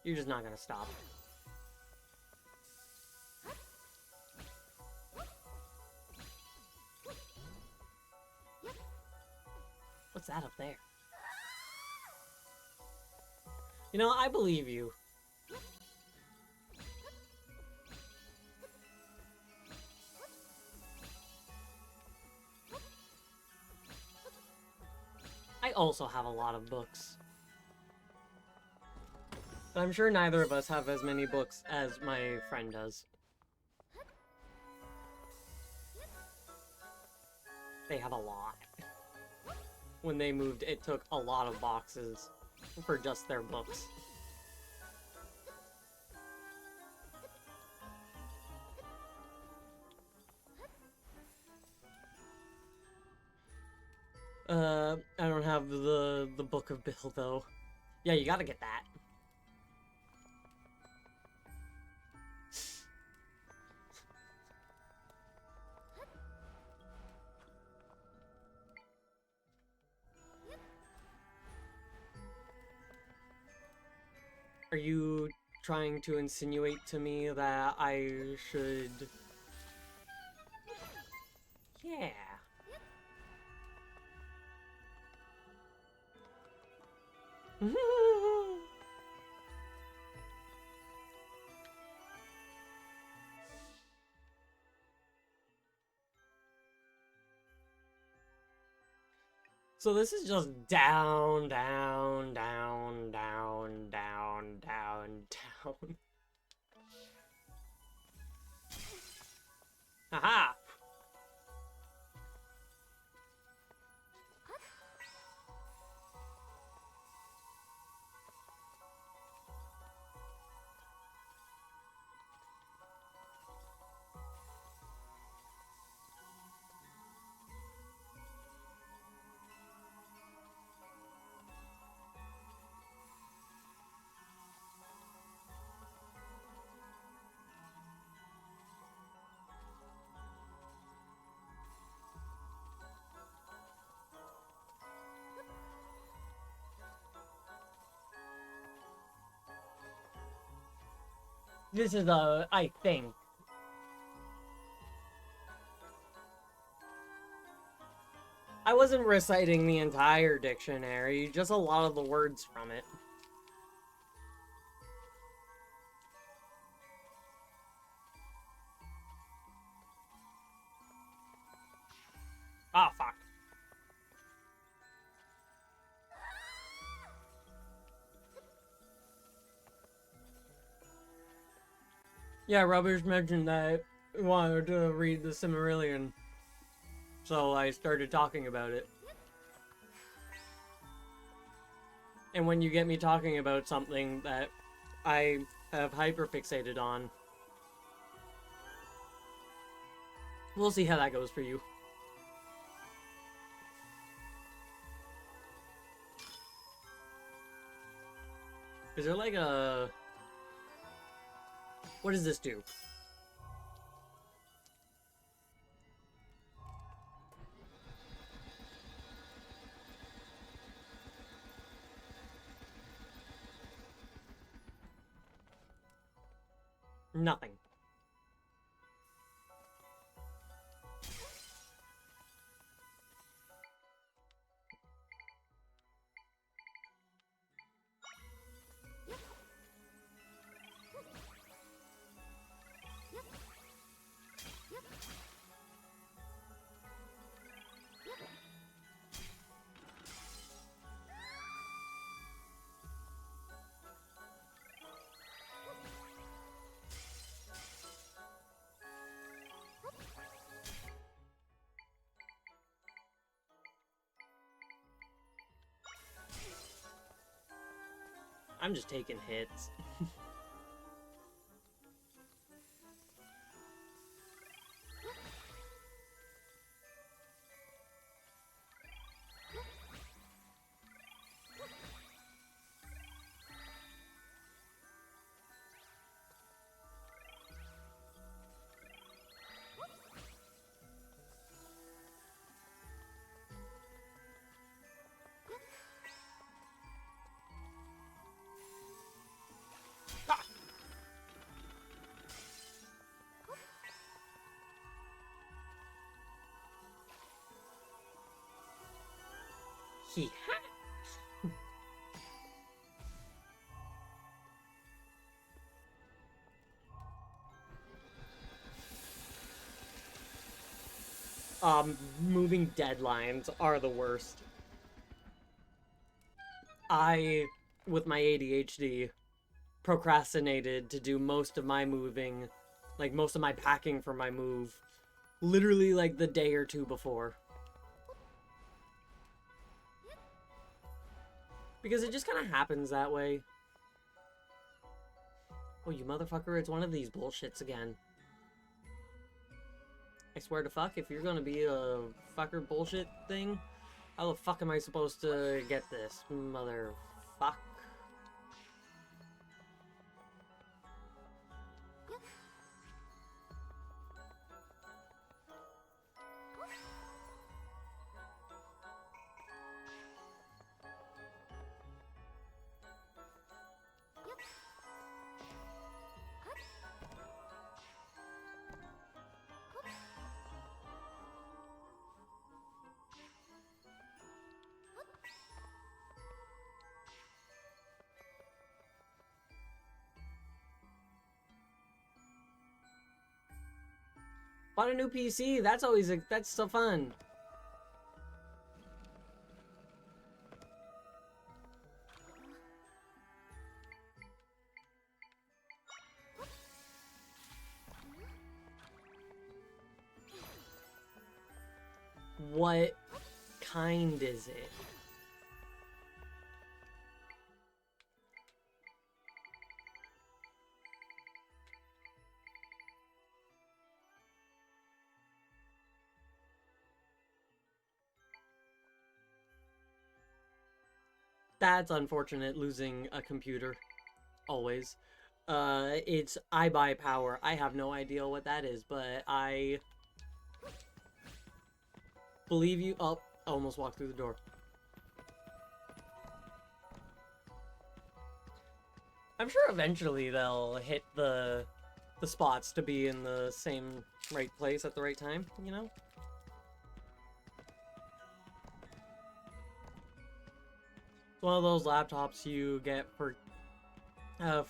You're just not gonna stop. What's that up there? You know, I believe you. I also have a lot of books. But I'm sure neither of us have as many books as my friend does. They have a lot. When they moved, it took a lot of boxes for just their books. I don't have the Book of Bill, though. Yeah, you gotta get that. Are you trying to insinuate to me that I should... Yeah. So this is just down, down, down, down, down, down, down. Haha! This is I think. I wasn't reciting the entire dictionary, just a lot of the words from it. Ah, fuck. Yeah, Rubbish mentioned that I wanted to read the Silmarillion, so I started talking about it. And when you get me talking about something that I have hyperfixated on, we'll see how that goes for you. Is there like a... What does this do? Nothing. I'm just taking hits. He moving deadlines are the worst. I, with my ADHD, procrastinated to do most of my moving, like most of my packing for my move, literally like the day or two before. Because it just kind of happens that way. Oh, you motherfucker, it's one of these bullshits again. I swear to fuck, if you're gonna be a fucker bullshit thing, how the fuck am I supposed to get this? Motherfuck. Bought a new PC. That's so fun. What kind is it? That's unfortunate, losing a computer. Always. It's iBuyPower. I have no idea what that is, but I believe you. Oh, I almost walked through the door. I'm sure eventually they'll hit the spots to be in the same right place at the right time, you know? It's one of those laptops you get for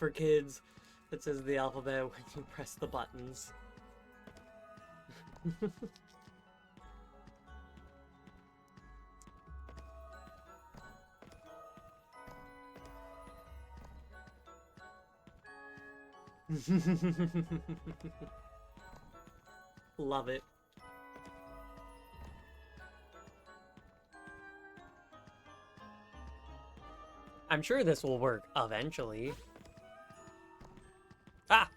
kids that says the alphabet when you press the buttons. Love it. I'm sure this will work eventually. Ah!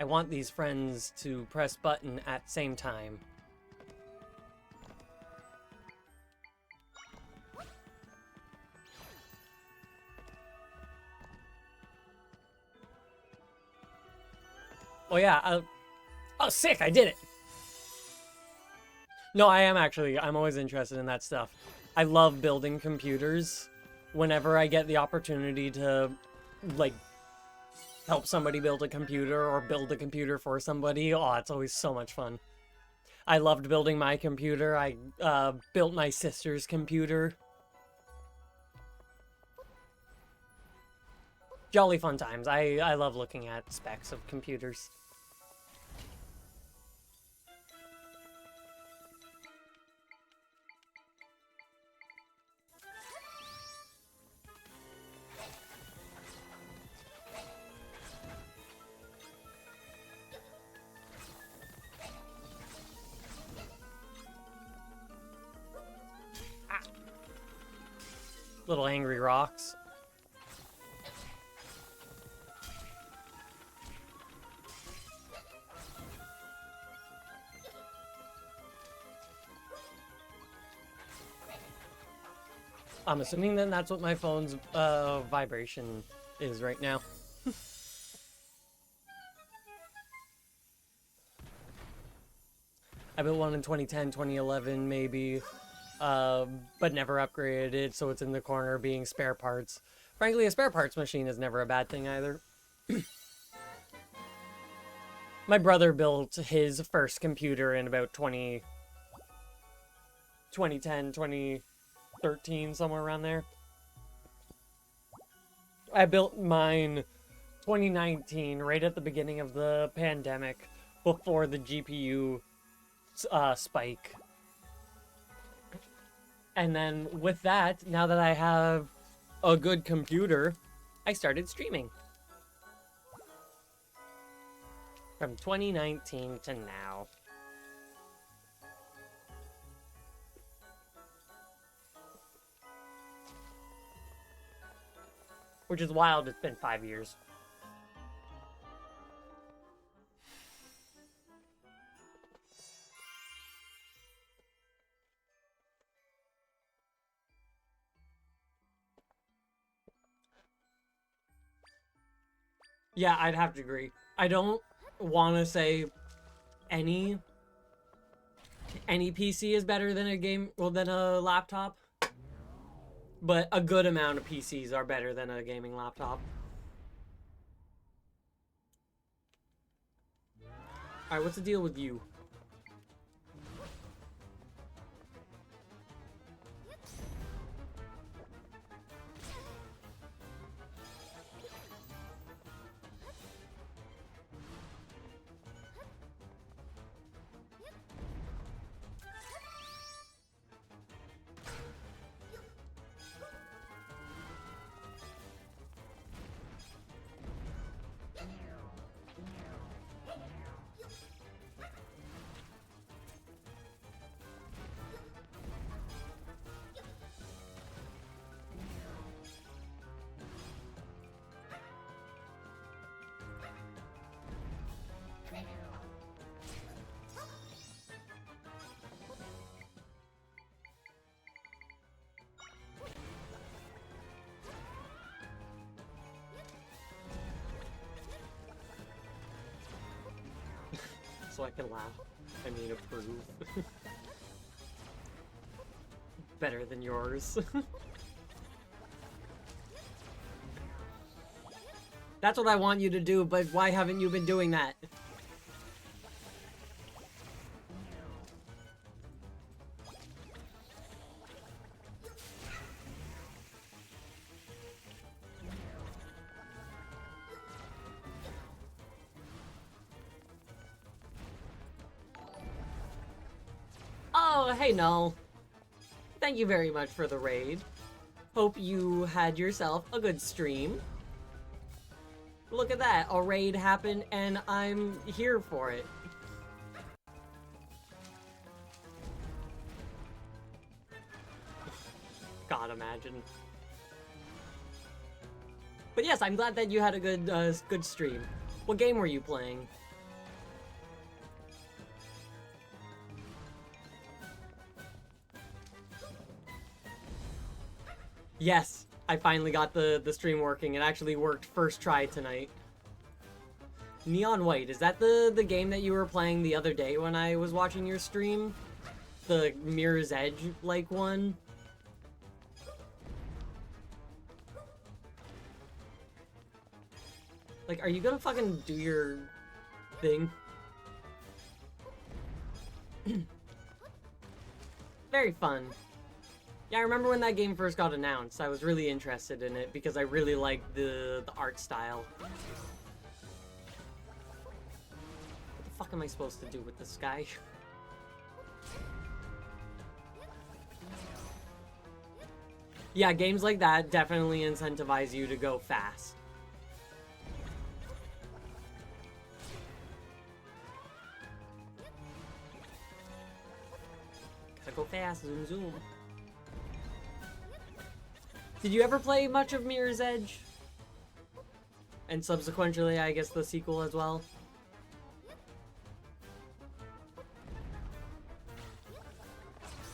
I want these friends to press button at same time. Oh yeah, oh sick, I did it! No, I am actually, I'm always interested in that stuff. I love building computers. Whenever I get the opportunity to, like, help somebody build a computer or build a computer for somebody, oh, it's always so much fun. I loved building my computer. I built my sister's computer. Jolly fun times. I love looking at specs of computers. Ah. Little angry rocks. I'm assuming then that's what my phone's vibration is right now. I built one in 2010, 2011 maybe, but never upgraded it, so it's in the corner being spare parts. Frankly, a spare parts machine is never a bad thing either. My brother built his first computer in about 2010, 2013, somewhere around there. I built mine 2019, right at the beginning of the pandemic, before the GPU spike. And then with that, now that I have a good computer, I started streaming. From 2019 to now. Which is wild, it's been 5 years. Yeah, I'd have to agree. I don't want to say any PC is better than than a laptop, but a good amount of PCs are better than a gaming laptop. Alright, what's the deal with you? So I can laugh. I mean, approve. Better than yours. That's what I want you to do, but why haven't you been doing that? Oh, hey Null. Thank you very much for the raid. Hope you had yourself a good stream. Look at that, a raid happened and I'm here for it. God, imagine. But yes, I'm glad that you had a good stream. What game were you playing? Yes, I finally got the stream working. It actually worked first try tonight. Neon White, is that the game that you were playing the other day when I was watching your stream? The Mirror's Edge-like one? Like, are you gonna fucking do your thing? Very fun. Yeah, I remember when that game first got announced. I was really interested in it because I really liked the art style. What the fuck am I supposed to do with this guy? Yeah, games like that definitely incentivize you to go fast. Gotta go fast, zoom zoom. Did you ever play much of Mirror's Edge? And subsequently, I guess, the sequel as well?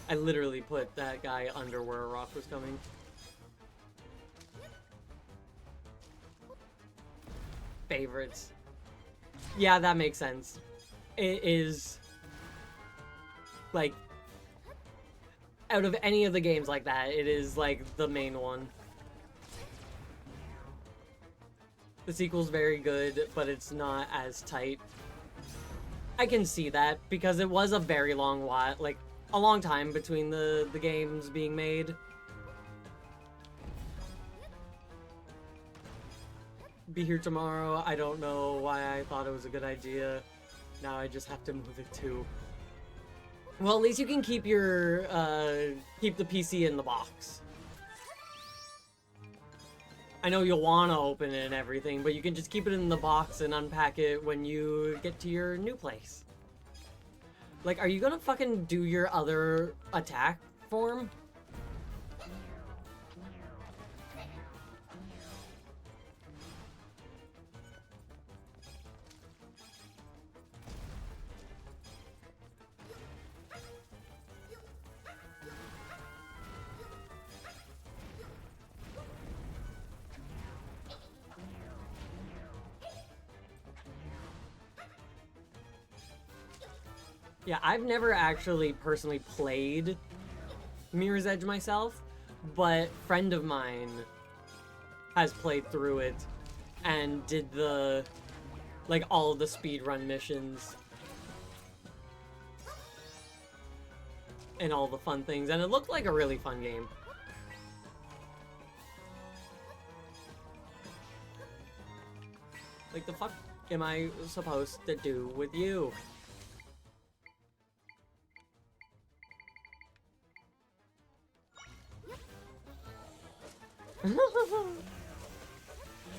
I literally put that guy under where a rock was coming. Favorites. Yeah, that makes sense. It is... like... out of any of the games like that, it is, like, the main one. The sequel's very good, but it's not as tight. I can see that, because it was a very long while, like, a long time between the games being made. Be here tomorrow, I don't know why I thought it was a good idea. Now I just have to move it too. Well, at least you can keep your, keep the PC in the box. I know you'll want to open it and everything, but you can just keep it in the box and unpack it when you get to your new place. Like, are you gonna fucking do your other attack form? Yeah, I've never actually personally played Mirror's Edge myself, but a friend of mine has played through it and did the, like, all the speedrun missions. and all the fun things, and it looked like a really fun game. Like, the fuck am I supposed to do with you?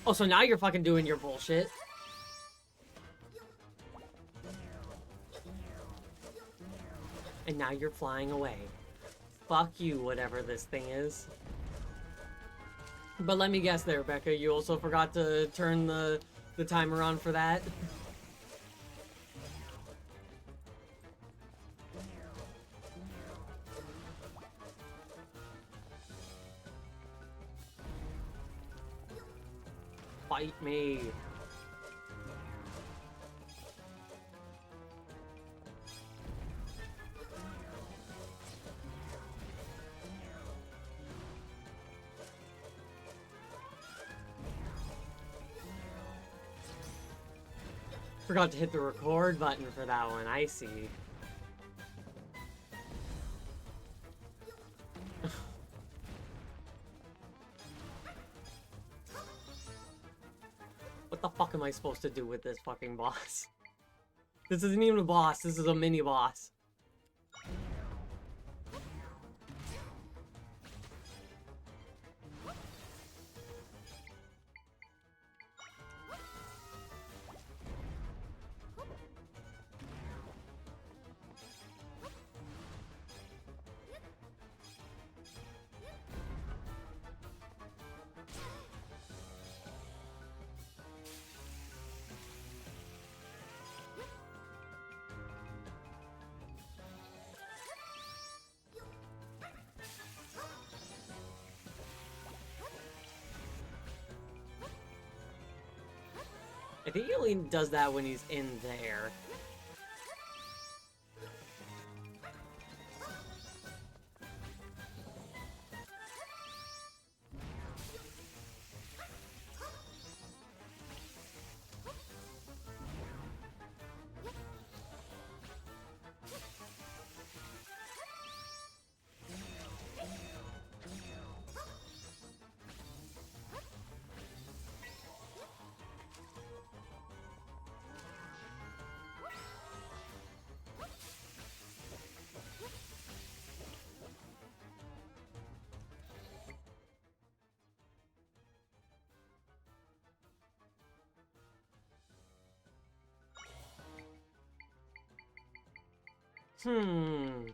Oh, so now you're fucking doing your bullshit. And now you're flying away. Fuck you, whatever this thing is. But let me guess there, Becca, you also forgot to turn the timer on for that? Fight me. Forgot to hit the record button for that one, I see. What the fuck am I supposed to do with this fucking boss? This isn't even a boss, this is a mini boss. I think he only does that when he's in there. Hmm.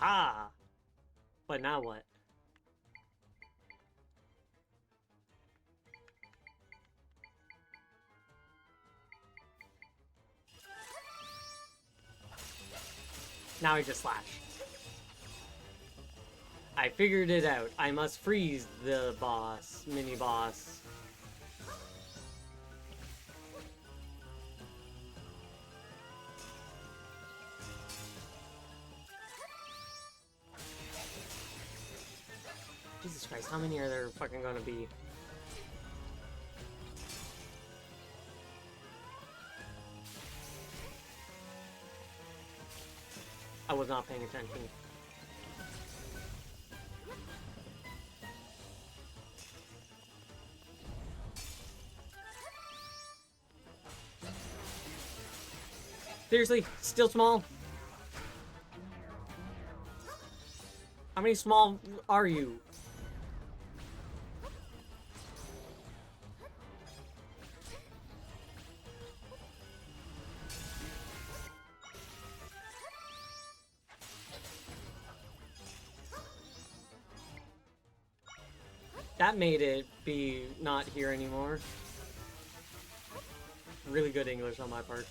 Aha! But now what? Now I just slash. I figured it out. I must freeze the boss, mini-boss. Jesus Christ, how many are there fucking gonna be? I was not paying attention. Seriously? Still small? How many small are you? That made it be not here anymore. Really good English on my part.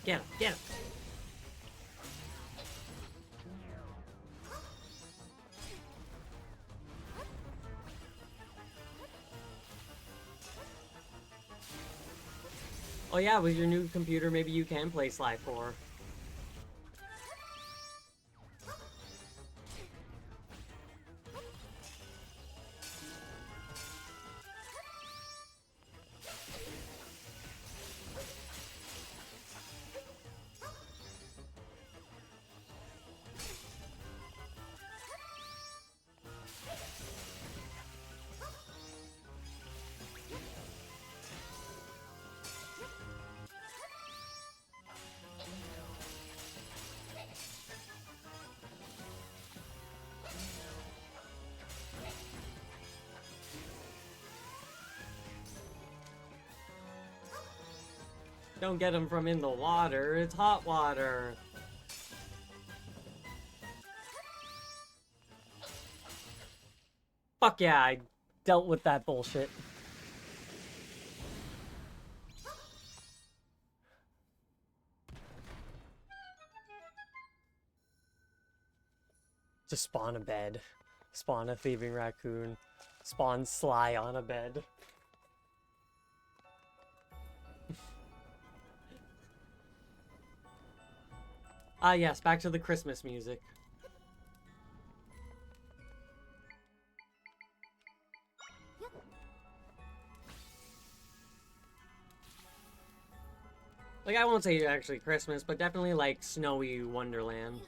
Get him, get him! Oh yeah, with your new computer, maybe you can play Sly 4. Don't get him from in the water, it's hot water. Fuck yeah, I dealt with that bullshit. Just spawn a bed. Spawn a thieving raccoon. Spawn Sly on a bed. Ah yes, back to the Christmas music. Like, I won't say actually Christmas, but definitely like snowy Wonderland.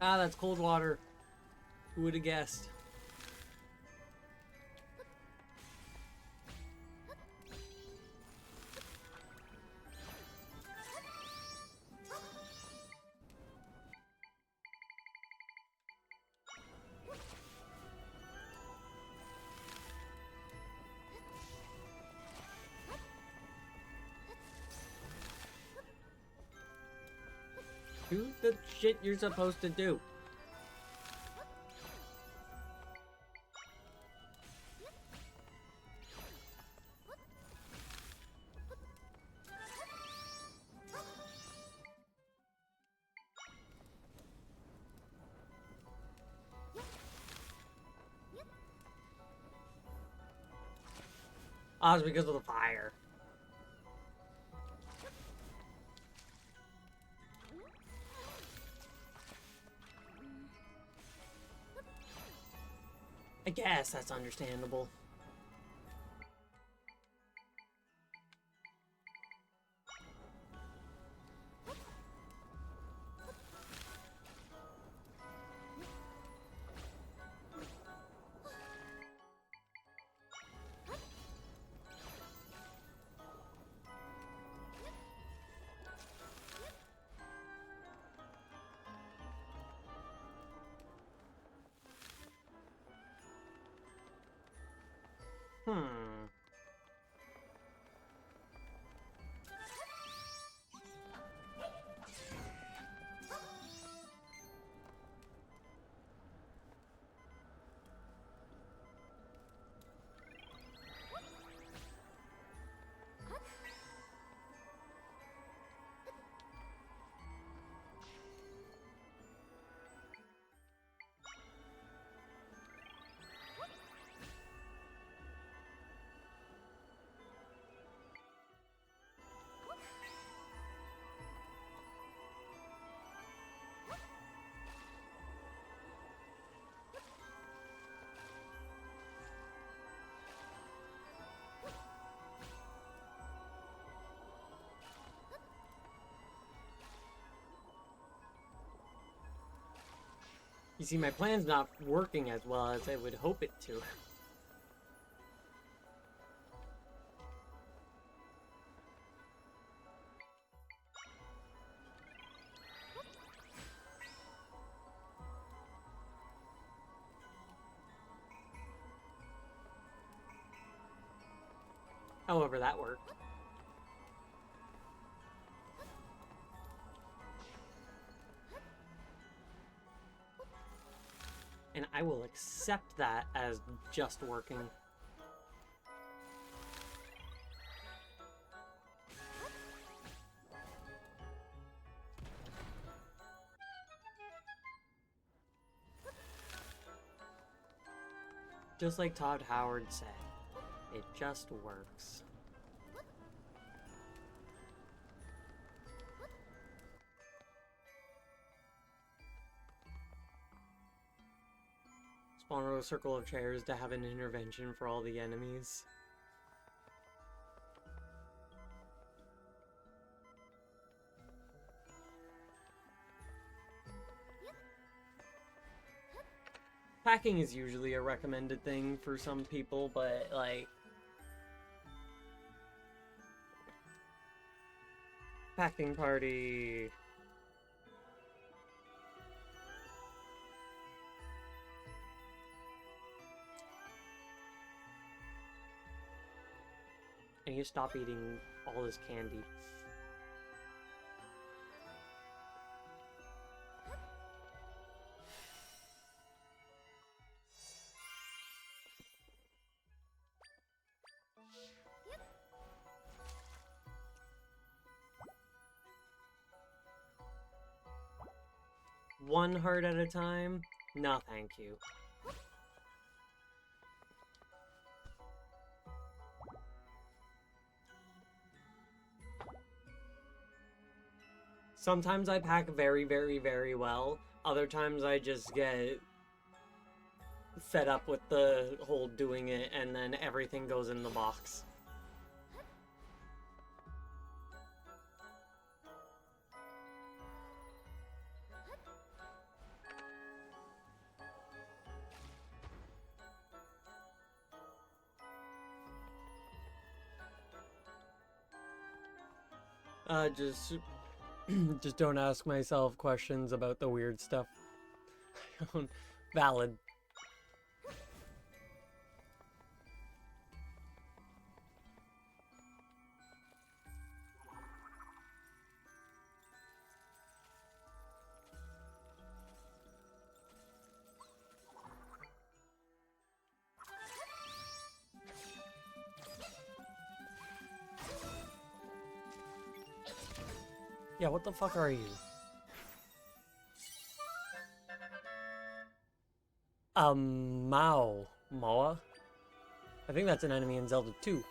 Ah, that's cold water. Who would have guessed? Do the shit you're supposed to do. Ah, it's because of the fire. I guess that's understandable. Hmm. You see, my plan's not working as well as I would hope it to. However, that worked. And I will accept that as just working. Just like Todd Howard said, it just works. Spawn a circle of chairs to have an intervention for all the enemies. Packing is usually a recommended thing for some people, but like... Packing party... I need to stop eating all this candy. One heart at a time? No, thank you. Sometimes I pack very, very, very well. Other times I just get fed up with the whole doing it and then everything goes in the box. Just don't ask myself questions about the weird stuff. Valid. Yeah, what the fuck are you? Moa? I think that's an enemy in Zelda 2.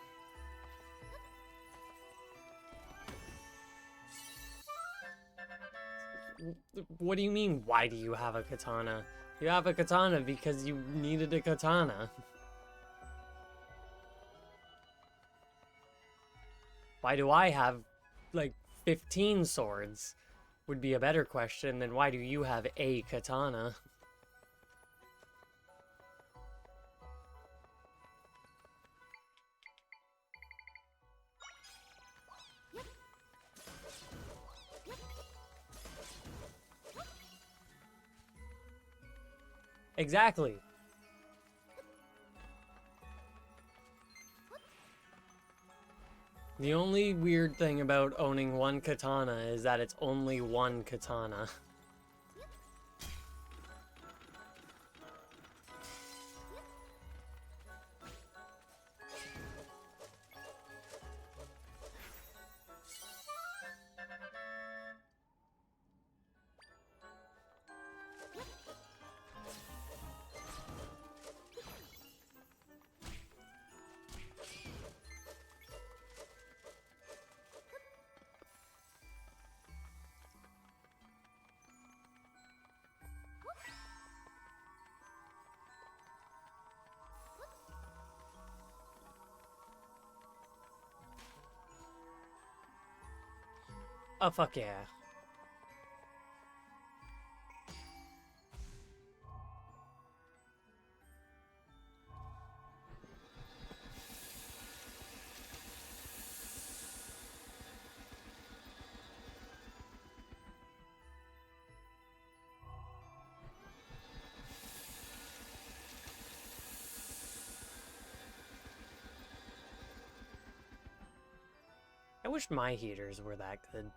What do you mean, why do you have a katana? You have a katana because you needed a katana. Why do I have, like, 15 swords? Would be a better question than why do you have a katana? Exactly. The only weird thing about owning one katana is that it's only one katana. Oh, fuck yeah. wish my heaters were that good.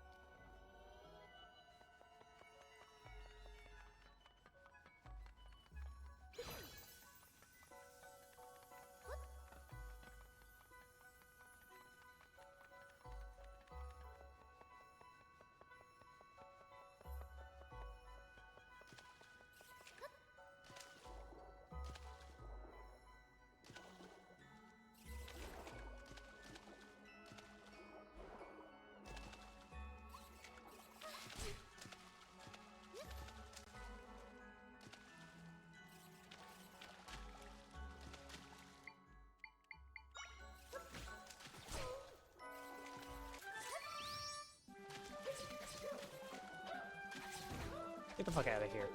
Get the fuck out of here.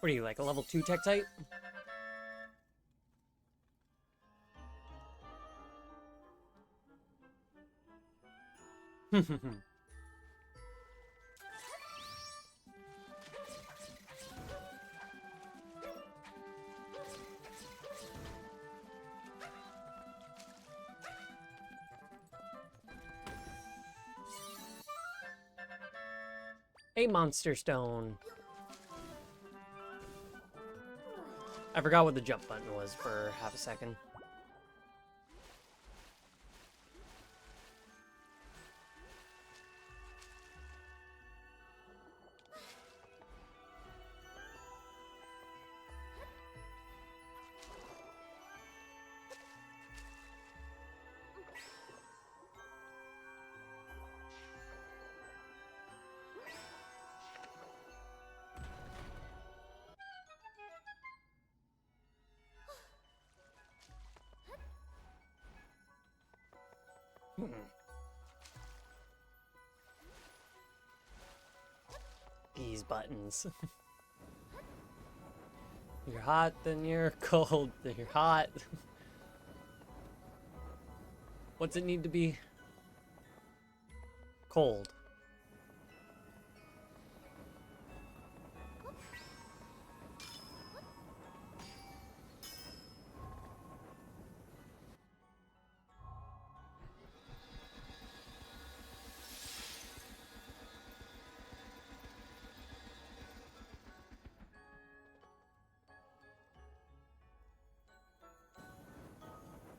What are you, like a level 2 Tektite? A monster stone. I forgot what the jump button was for half a second. These buttons. You're hot, then you're cold, then you're hot. What's it need to be? Cold.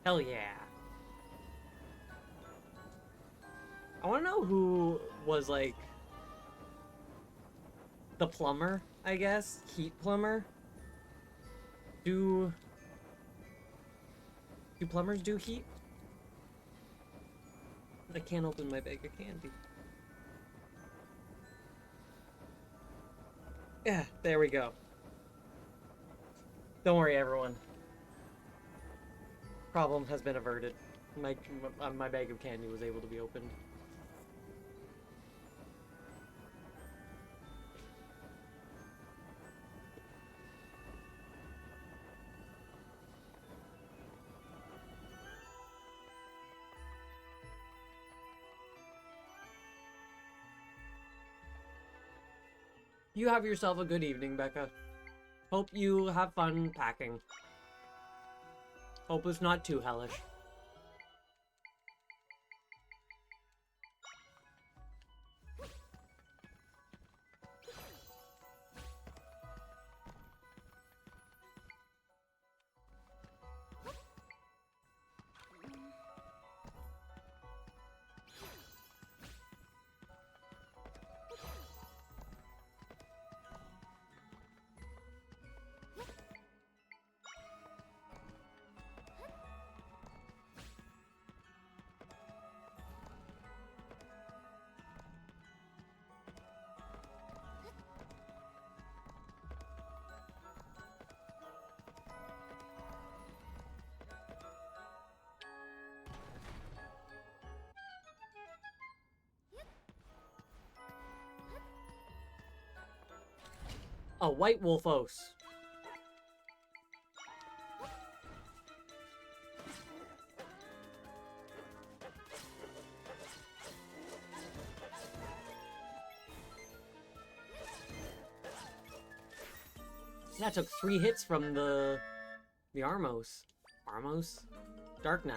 Hell yeah. I want to know who was like the plumber, I guess. Heat plumber. Do plumbers do heat? I can't open my bag of candy. Yeah, there we go. Don't worry, everyone. Problem has been averted. My bag of candy was able to be opened. You have yourself a good evening, Becca. Hope you have fun packing. Hope it's not too hellish. A white wolfos. That took 3 hits from the Armos. Armos? Dark Knight.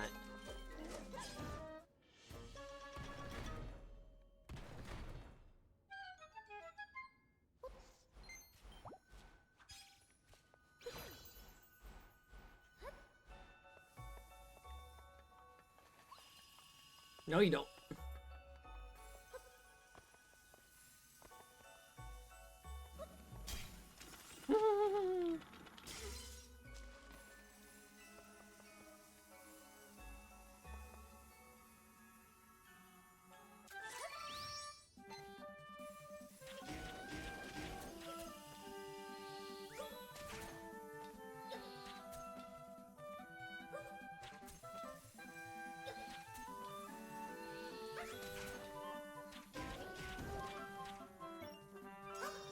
No, you don't.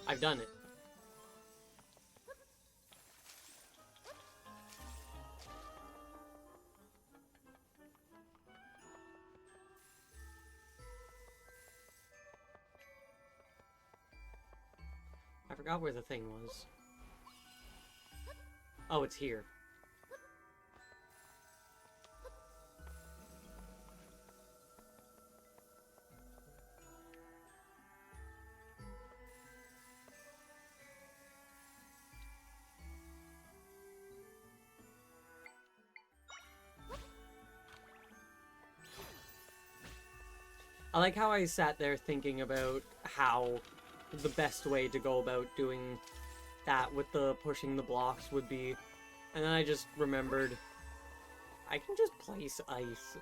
I've done it. I forgot where the thing was. Oh, it's here. I like how I sat there thinking about how the best way to go about doing that with the pushing the blocks would be, and then I just remembered I can just place ice.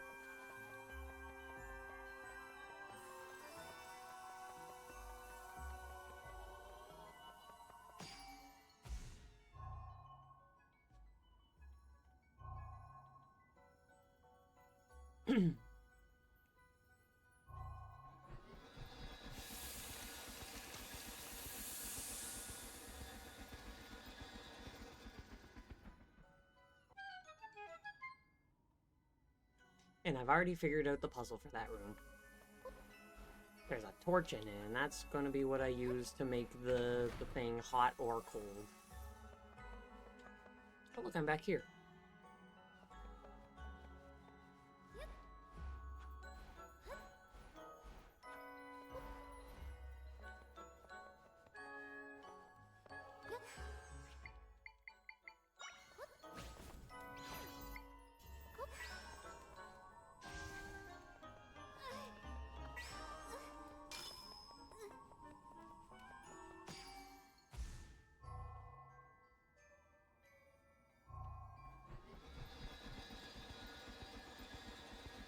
And I've already figured out the puzzle for that room. There's a torch in it, and that's going to be what I use to make the thing hot or cold. Oh, look, I'm back here.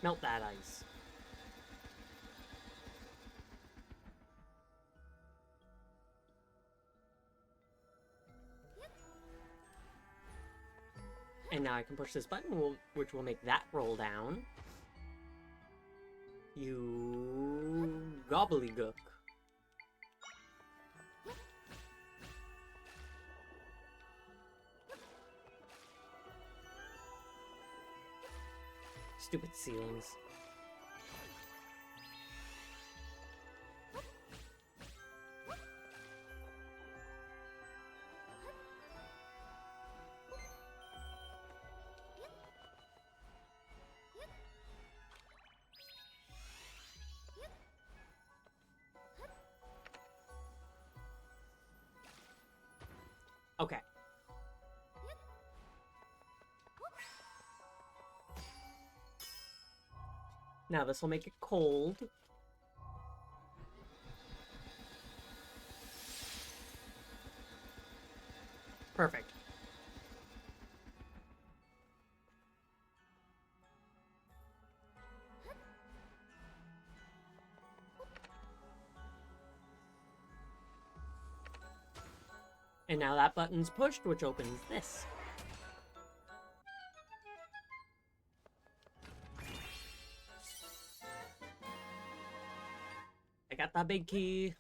Melt that ice. And now I can push this button, which will make that roll down. You gobbledygook. Stupid ceilings. Okay. Now this will make it cold. Perfect. And now that button's pushed, which opens this. I got that big key.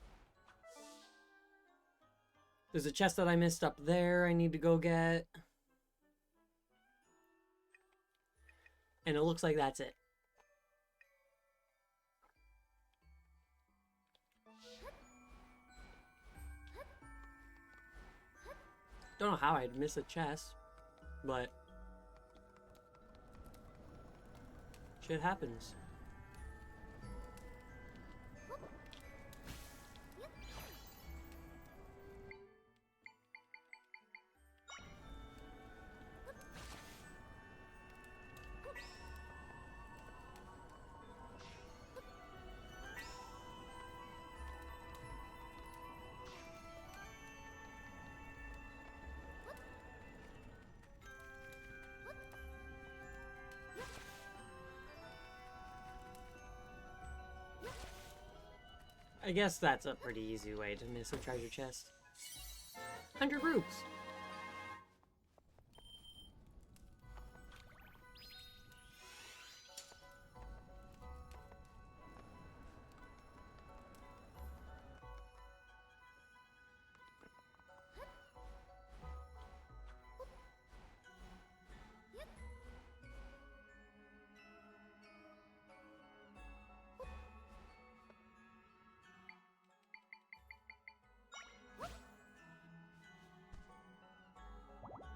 There's a chest that I missed up there I need to go get. And it looks like that's it. Don't know how I'd miss a chest, but shit happens. I guess that's a pretty easy way to miss a treasure chest. 100 roots.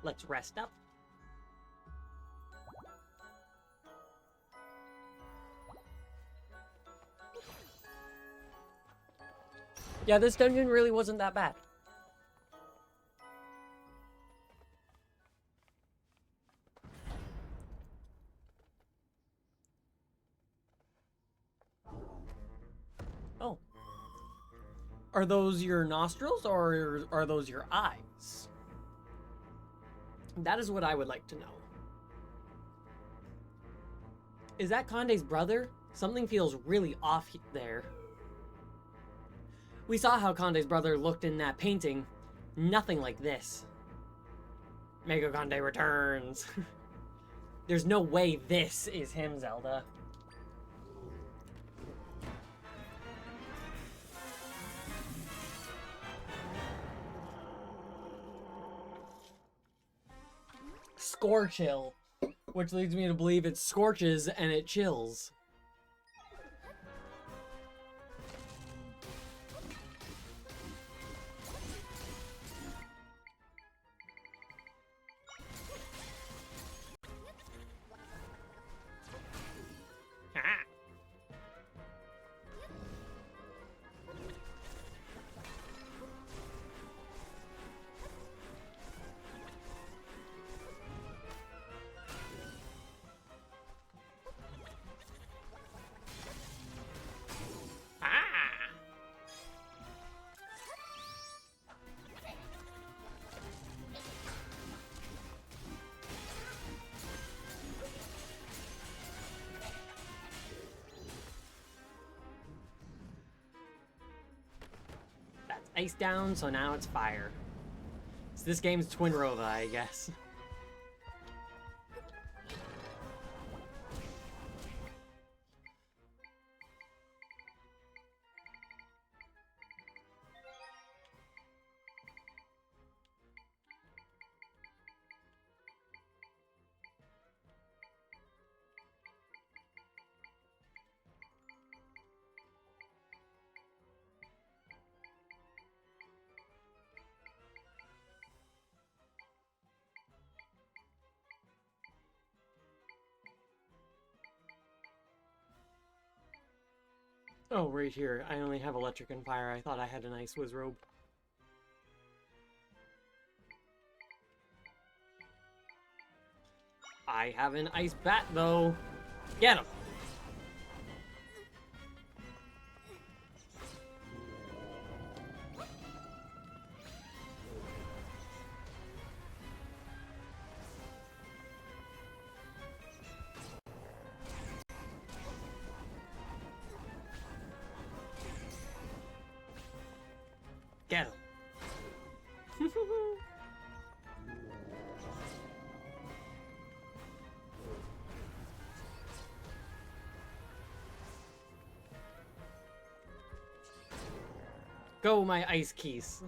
Let's rest up. Yeah, this dungeon really wasn't that bad. Oh. Are those your nostrils or are those your eyes? That is what I would like to know. Is that Conde's brother? Something feels really off there. We saw how Conde's brother looked in that painting. Nothing like this. Mega Conde returns. There's no way this is him, Zelda. Scorchill, which leads me to believe it scorches and it chills. Ice down, so now it's fire. So this game's Twin Rova, I guess. Oh, right here. I only have electric and fire. I thought I had an ice whiz robe. I have an ice bat, though. Get him! Get him. Go, my ice keys.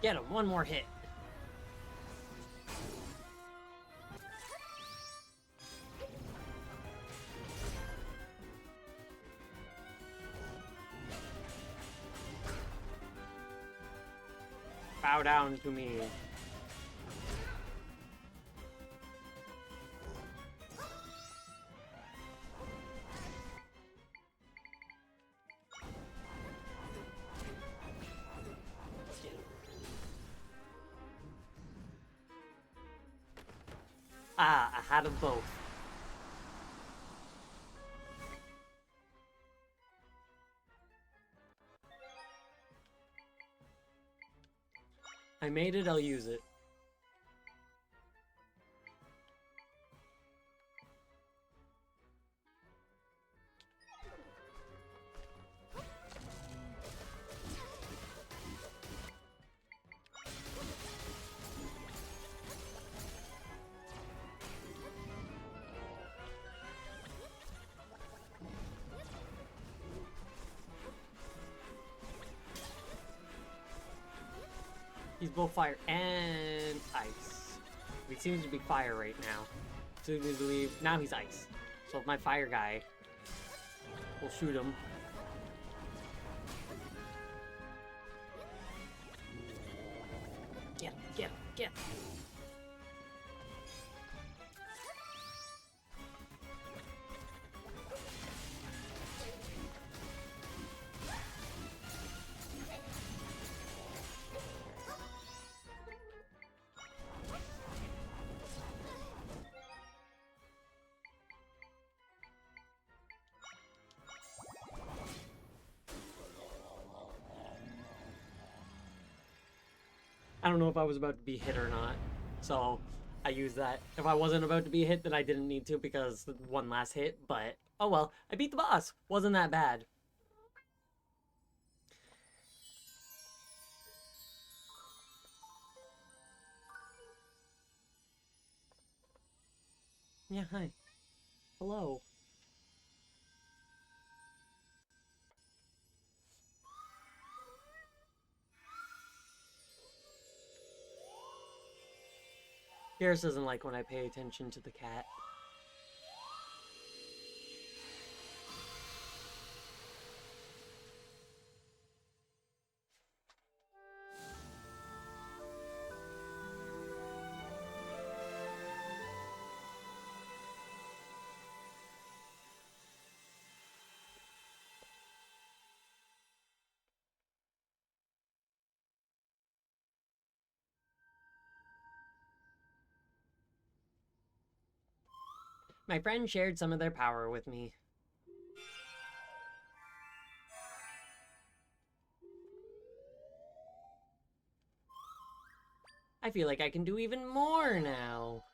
Get him, one more hit. Bow down to me. Ah, I had them both. I made it, I'll use it. He's both fire and ice. He seems to be fire right now. So we believe now he's ice. So if my fire guy will shoot him. Get him, get him, get him. I don't know if I was about to be hit or not, so I used that. If I wasn't about to be hit, then I didn't need to because one last hit, but oh well. I beat the boss. Wasn't that bad. Yeah, hi. Hello. Garrus doesn't like when I pay attention to the cat. My friend shared some of their power with me. I feel like I can do even more now.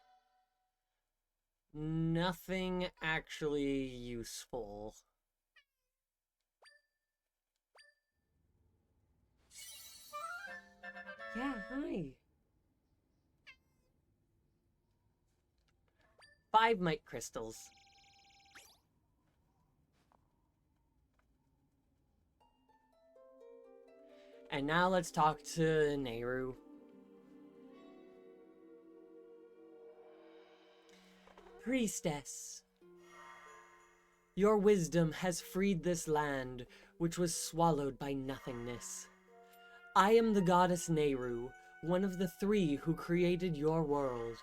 Nothing actually useful. Yeah, hi. 5 might crystals. And now let's talk to Nehru. Priestess, your wisdom has freed this land, which was swallowed by nothingness. I am the goddess Nehru, one of the 3 who created your world.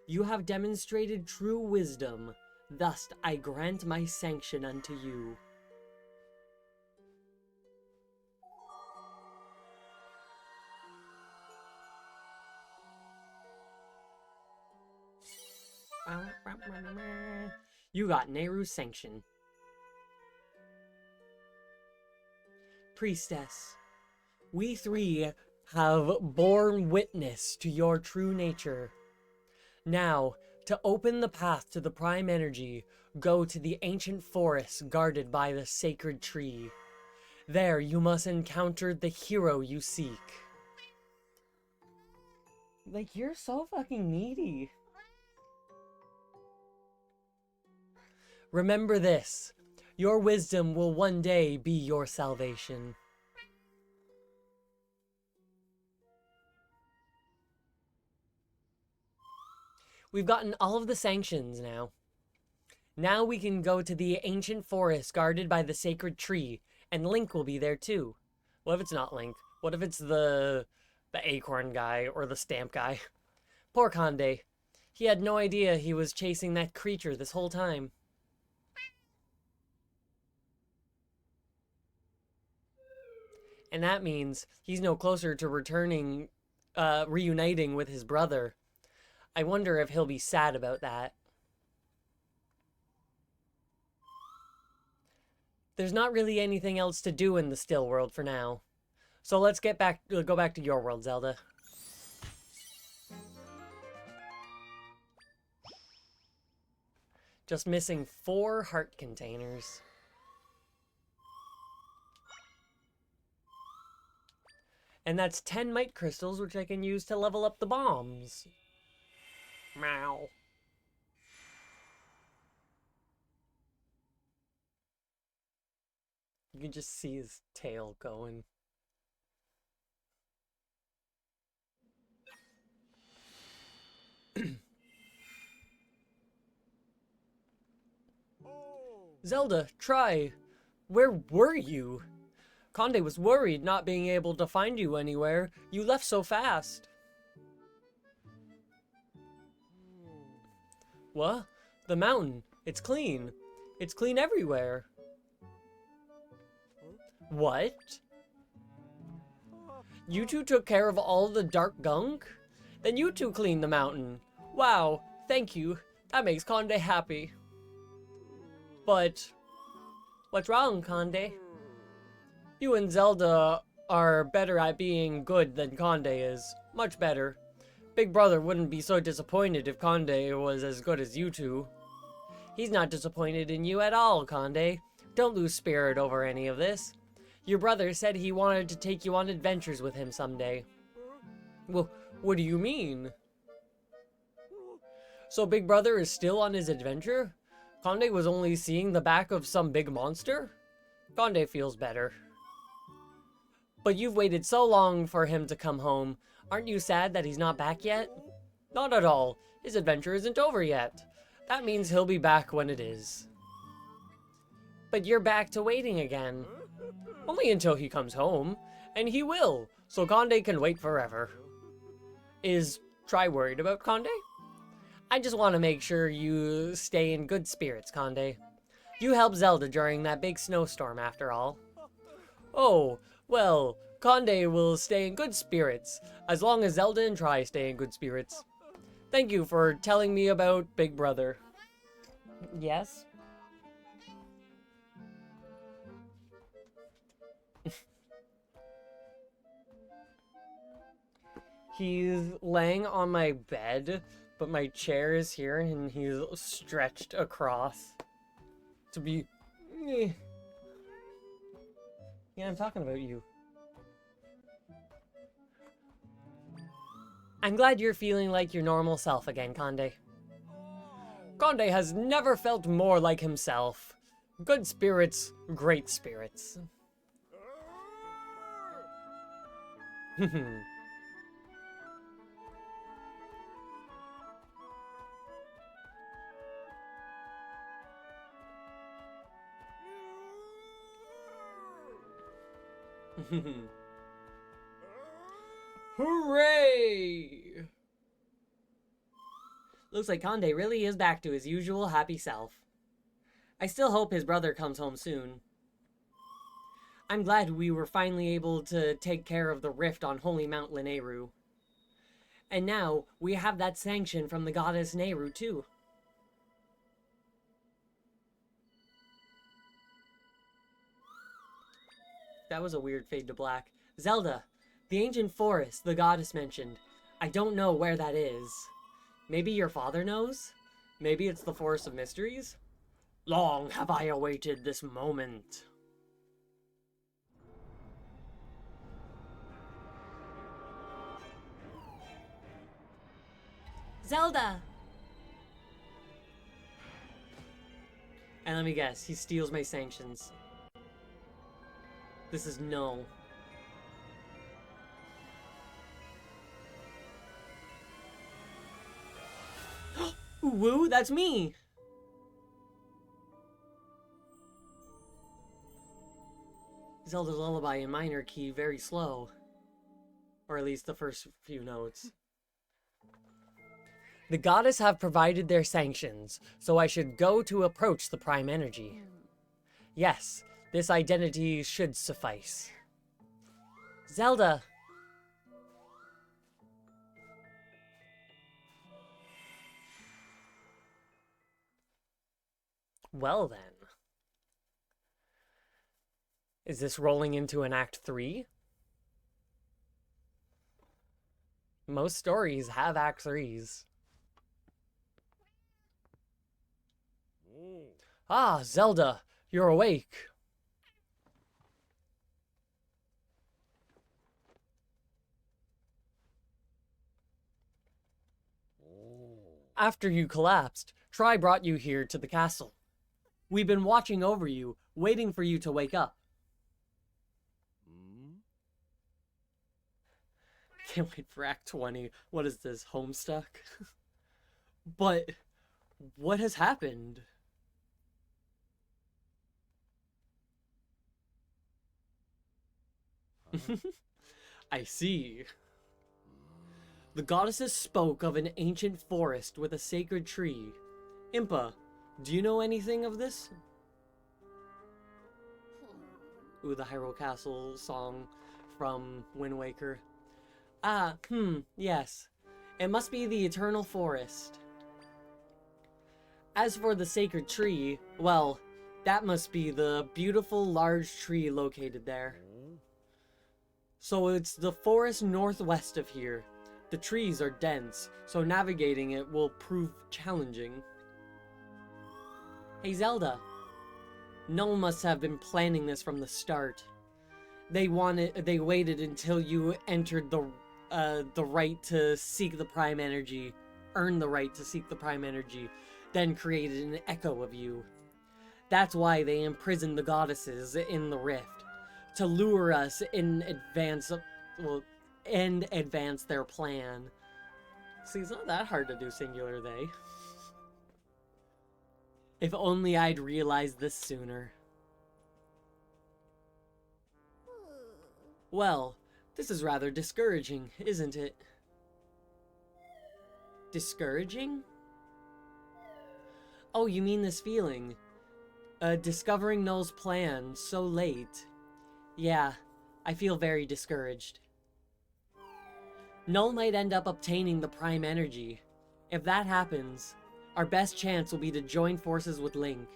You have demonstrated true wisdom, thus I grant my sanction unto you. You got Nehru's sanction. Priestess, we 3 have borne witness to your true nature. Now, to open the path to the prime energy, go to the ancient forest guarded by the sacred tree. There you must encounter the hero you seek. Like, you're so fucking needy. Remember this. Your wisdom will one day be your salvation. We've gotten all of the sanctions now. Now we can go to the ancient forest guarded by the sacred tree, and Link will be there too. What if it's not Link? What if it's the acorn guy or the stamp guy? Poor Conde. He had no idea he was chasing that creature this whole time. And that means he's no closer to reuniting with his brother. I wonder if he'll be sad about that. There's not really anything else to do in the still world for now. So let's go back to your world, Zelda. Just missing 4 heart containers. And that's 10 mite crystals, which I can use to level up the bombs. Meow. You can just see his tail going. Zelda, try. Where were you? Conde was worried not being able to find you anywhere. You left so fast. What? The mountain. It's clean. It's clean everywhere. What? You two took care of all the dark gunk? Then you two cleaned the mountain. Wow, thank you. That makes Conde happy. But what's wrong, Conde? You and Zelda are better at being good than Conde is. Much better. Big Brother wouldn't be so disappointed if Conde was as good as you two. He's not disappointed in you at all, Conde. Don't lose spirit over any of this. Your brother said he wanted to take you on adventures with him someday. Well, what do you mean? So Big Brother is still on his adventure? Conde was only seeing the back of some big monster? Conde feels better. But you've waited so long for him to come home. Aren't you sad that he's not back yet? Not at all. His adventure isn't over yet. That means he'll be back when it is. But you're back to waiting again. Only until he comes home. And he will, so Conde can wait forever. Is Try worried about Conde? I just want to make sure you stay in good spirits, Conde. You helped Zelda during that big snowstorm, after all. Oh, well, Conde will stay in good spirits, as long as Zelda and Try stay in good spirits. Thank you for telling me about Big Brother. Yes? He's laying on my bed, but my chair is here and he's stretched across to be... Yeah, I'm talking about you. I'm glad you're feeling like your normal self again, Conde. Conde has never felt more like himself. Good spirits, great spirits. Hooray! Looks like Conde really is back to his usual happy self. I still hope his brother comes home soon. I'm glad we were finally able to take care of the rift on Holy Mount Lineru. And now, we have that sanction from the goddess Nehru, too. That was a weird fade to black. Zelda, the ancient forest the goddess mentioned. I don't know where that is. Maybe your father knows? Maybe it's the Forest of Mysteries? Long have I awaited this moment. Zelda! And let me guess, he steals my sanctions. This is no. Woo, that's me! Zelda's lullaby in minor key, very slow. Or at least the first few notes. The goddess have provided their sanctions, so I should go to approach the prime energy. Yes, this identity should suffice. Zelda! Well then. Is this rolling into an Act 3? Most stories have Act 3s. Ah, Zelda, you're awake. After you collapsed, Tri brought you here to the castle. We've been watching over you, waiting for you to wake up. Can't wait for Act 20. What is this, Homestuck? But what has happened? I see. The goddesses spoke of an ancient forest with a sacred tree. Impa, do you know anything of this? Ooh, the Hyrule Castle song from Wind Waker. Yes. It must be the Eternal Forest. As for the sacred tree, well, that must be the beautiful large tree located there. So it's the forest northwest of here. The trees are dense, so navigating it will prove challenging. Hey Zelda, Null must have been planning this from the start. They waited until you entered the right to seek the Prime Energy, earned the right to seek the Prime Energy, then created an echo of you. That's why they imprisoned the goddesses in the rift, to lure us in advance of, and advance their plan. See, it's not that hard to do singular they. If only I'd realized this sooner. Well, this is rather discouraging, isn't it? Discouraging? Oh, you mean this feeling? Discovering Null's plan so late. Yeah, I feel very discouraged. Null might end up obtaining the Prime Energy. If that happens, our best chance will be to join forces with Link.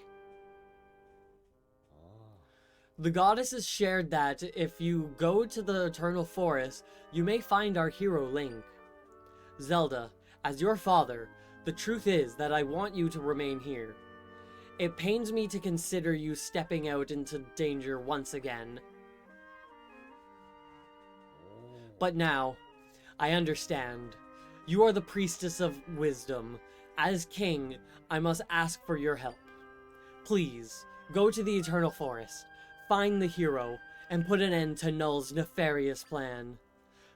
The goddesses shared that if you go to the Eternal Forest, you may find our hero Link. Zelda, as your father, the truth is that I want you to remain here. It pains me to consider you stepping out into danger once again. But now, I understand. You are the priestess of wisdom. As king, I must ask for your help. Please, go to the Eternal Forest, find the hero, and put an end to Null's nefarious plan.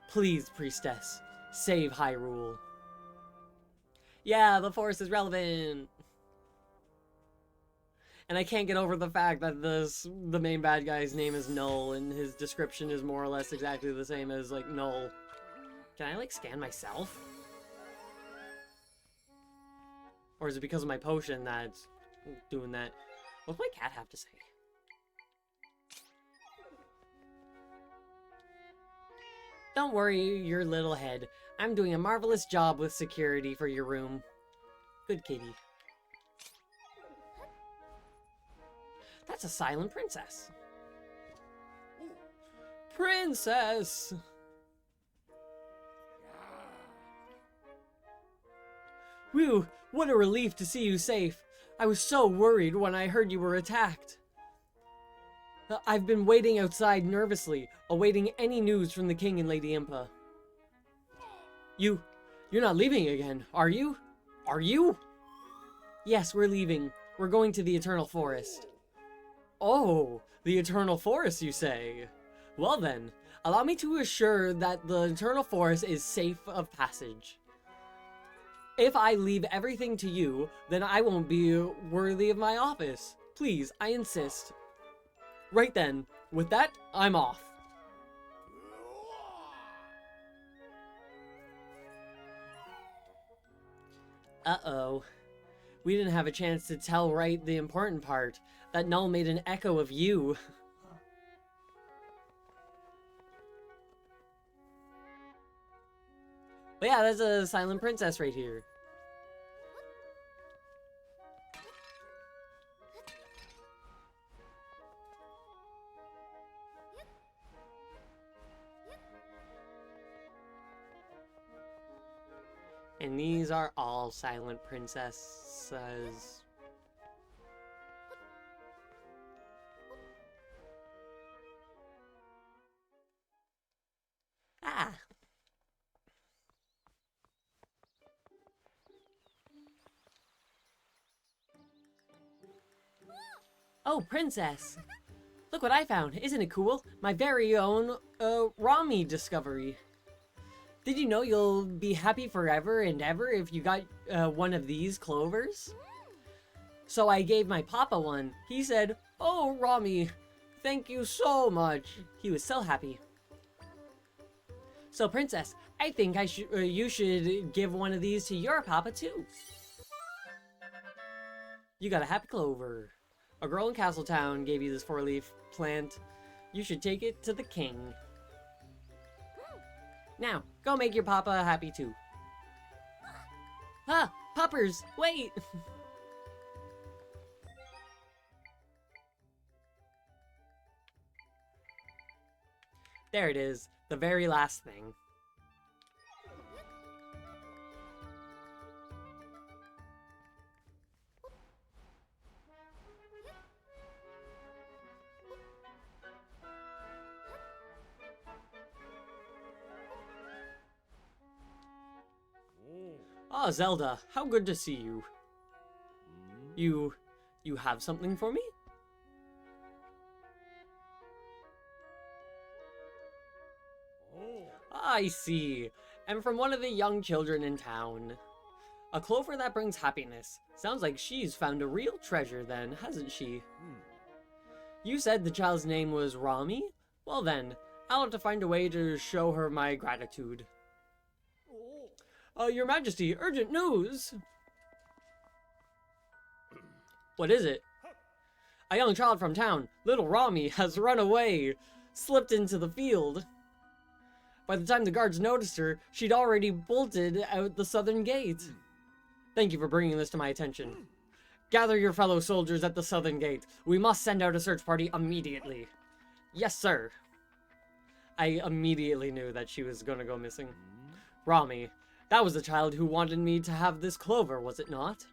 Please, priestess, save Hyrule. Yeah, the forest is relevant! And I can't get over the fact that the main bad guy's name is Null, and his description is more or less exactly the same as, like, Null. Can I, like, scan myself? Or is it because of my potion that's doing that? What's my cat have to say? Don't worry your little head. I'm doing a marvelous job with security for your room. Good kitty. That's a silent princess. Princess! Whew, what a relief to see you safe. I was so worried when I heard you were attacked. I've been waiting outside nervously, awaiting any news from the king and Lady Impa. You're not leaving again, are you? Are you? Yes, we're leaving. We're going to the Eternal Forest. Oh, the Eternal Forest, you say? Well then, allow me to assure that the Eternal Forest is safe of passage. If I leave everything to you, then I won't be worthy of my office. Please, I insist. Right then, with that, I'm off. Uh-oh. We didn't have a chance to tell right the important part. That Null made an echo of you. But yeah, that's a silent princess right here. And these are all silent princesses. Oh, princess! Look what I found. Isn't it cool? My very own, Rami discovery. Did you know you'll be happy forever and ever if you got, one of these clovers? So I gave my papa one. He said, "Oh, Rami, thank you so much." He was so happy. So, princess, I think you should give one of these to your papa too. You got a happy clover. A girl in Castletown gave you this 4-leaf plant. You should take it to the king. Now, go make your papa happy too. Ah, poppers, wait! There it is, the very last thing. Ah, Zelda, how good to see you. You have something for me? I see. And from one of the young children in town. A clover that brings happiness. Sounds like she's found a real treasure then, hasn't she? You said the child's name was Rami? Well then, I'll have to find a way to show her my gratitude. Your Majesty, urgent news! What is it? A young child from town, little Rami, has run away, slipped into the field. By the time the guards noticed her, she'd already bolted out the southern gate. Thank you for bringing this to my attention. Gather your fellow soldiers at the southern gate. We must send out a search party immediately. Yes, sir. I immediately knew that she was gonna go missing. Rami, that was the child who wanted me to have this clover, was it not?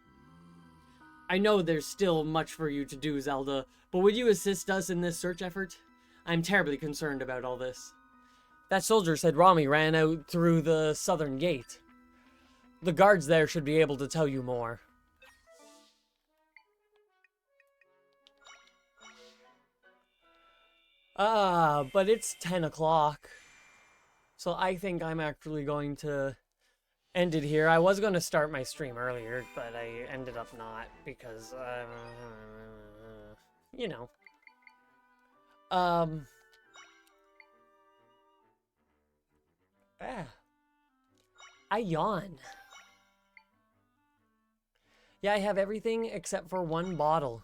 I know there's still much for you to do, Zelda, but would you assist us in this search effort? I'm terribly concerned about all this. That soldier said Rami ran out through the southern gate. The guards there should be able to tell you more. But it's 10 o'clock. So I think I'm actually going to end it here. I was going to start my stream earlier, but I ended up not because, you know. I yawn. Yeah, I have everything except for one bottle.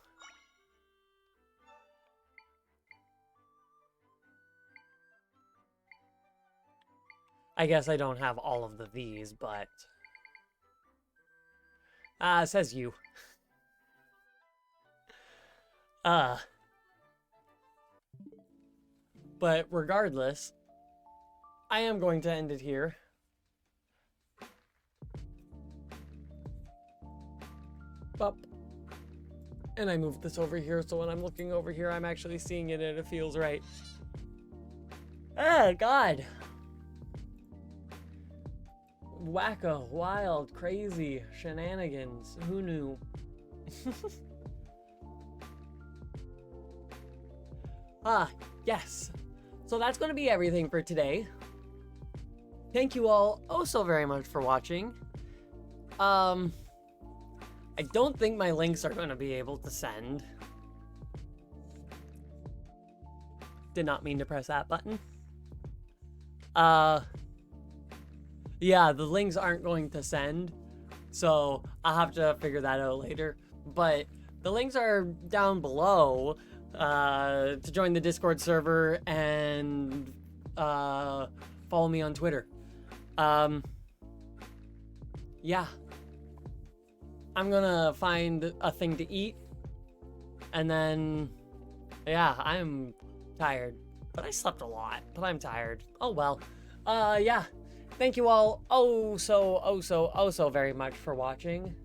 I guess I don't have all of these, but... it says you. But regardless, I am going to end it here. Up. And I moved this over here, so when I'm looking over here, I'm actually seeing it and it feels right. Oh, God. Wacko, wild, crazy, shenanigans. Who knew? Yes. So that's going to be everything for today. Thank you all oh so very much for watching. I don't think my links are going to be able to send. Did not mean to press that button. Yeah, the links aren't going to send, so I'll have to figure that out later. But the links are down below to join the Discord server and follow me on Twitter. Yeah. I'm gonna find a thing to eat, and then, yeah, I'm tired. But I slept a lot, but I'm tired. Oh well. Yeah. Thank you all oh so very much for watching.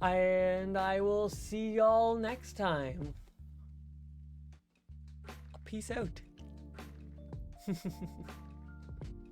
And I will see y'all next time. Peace out.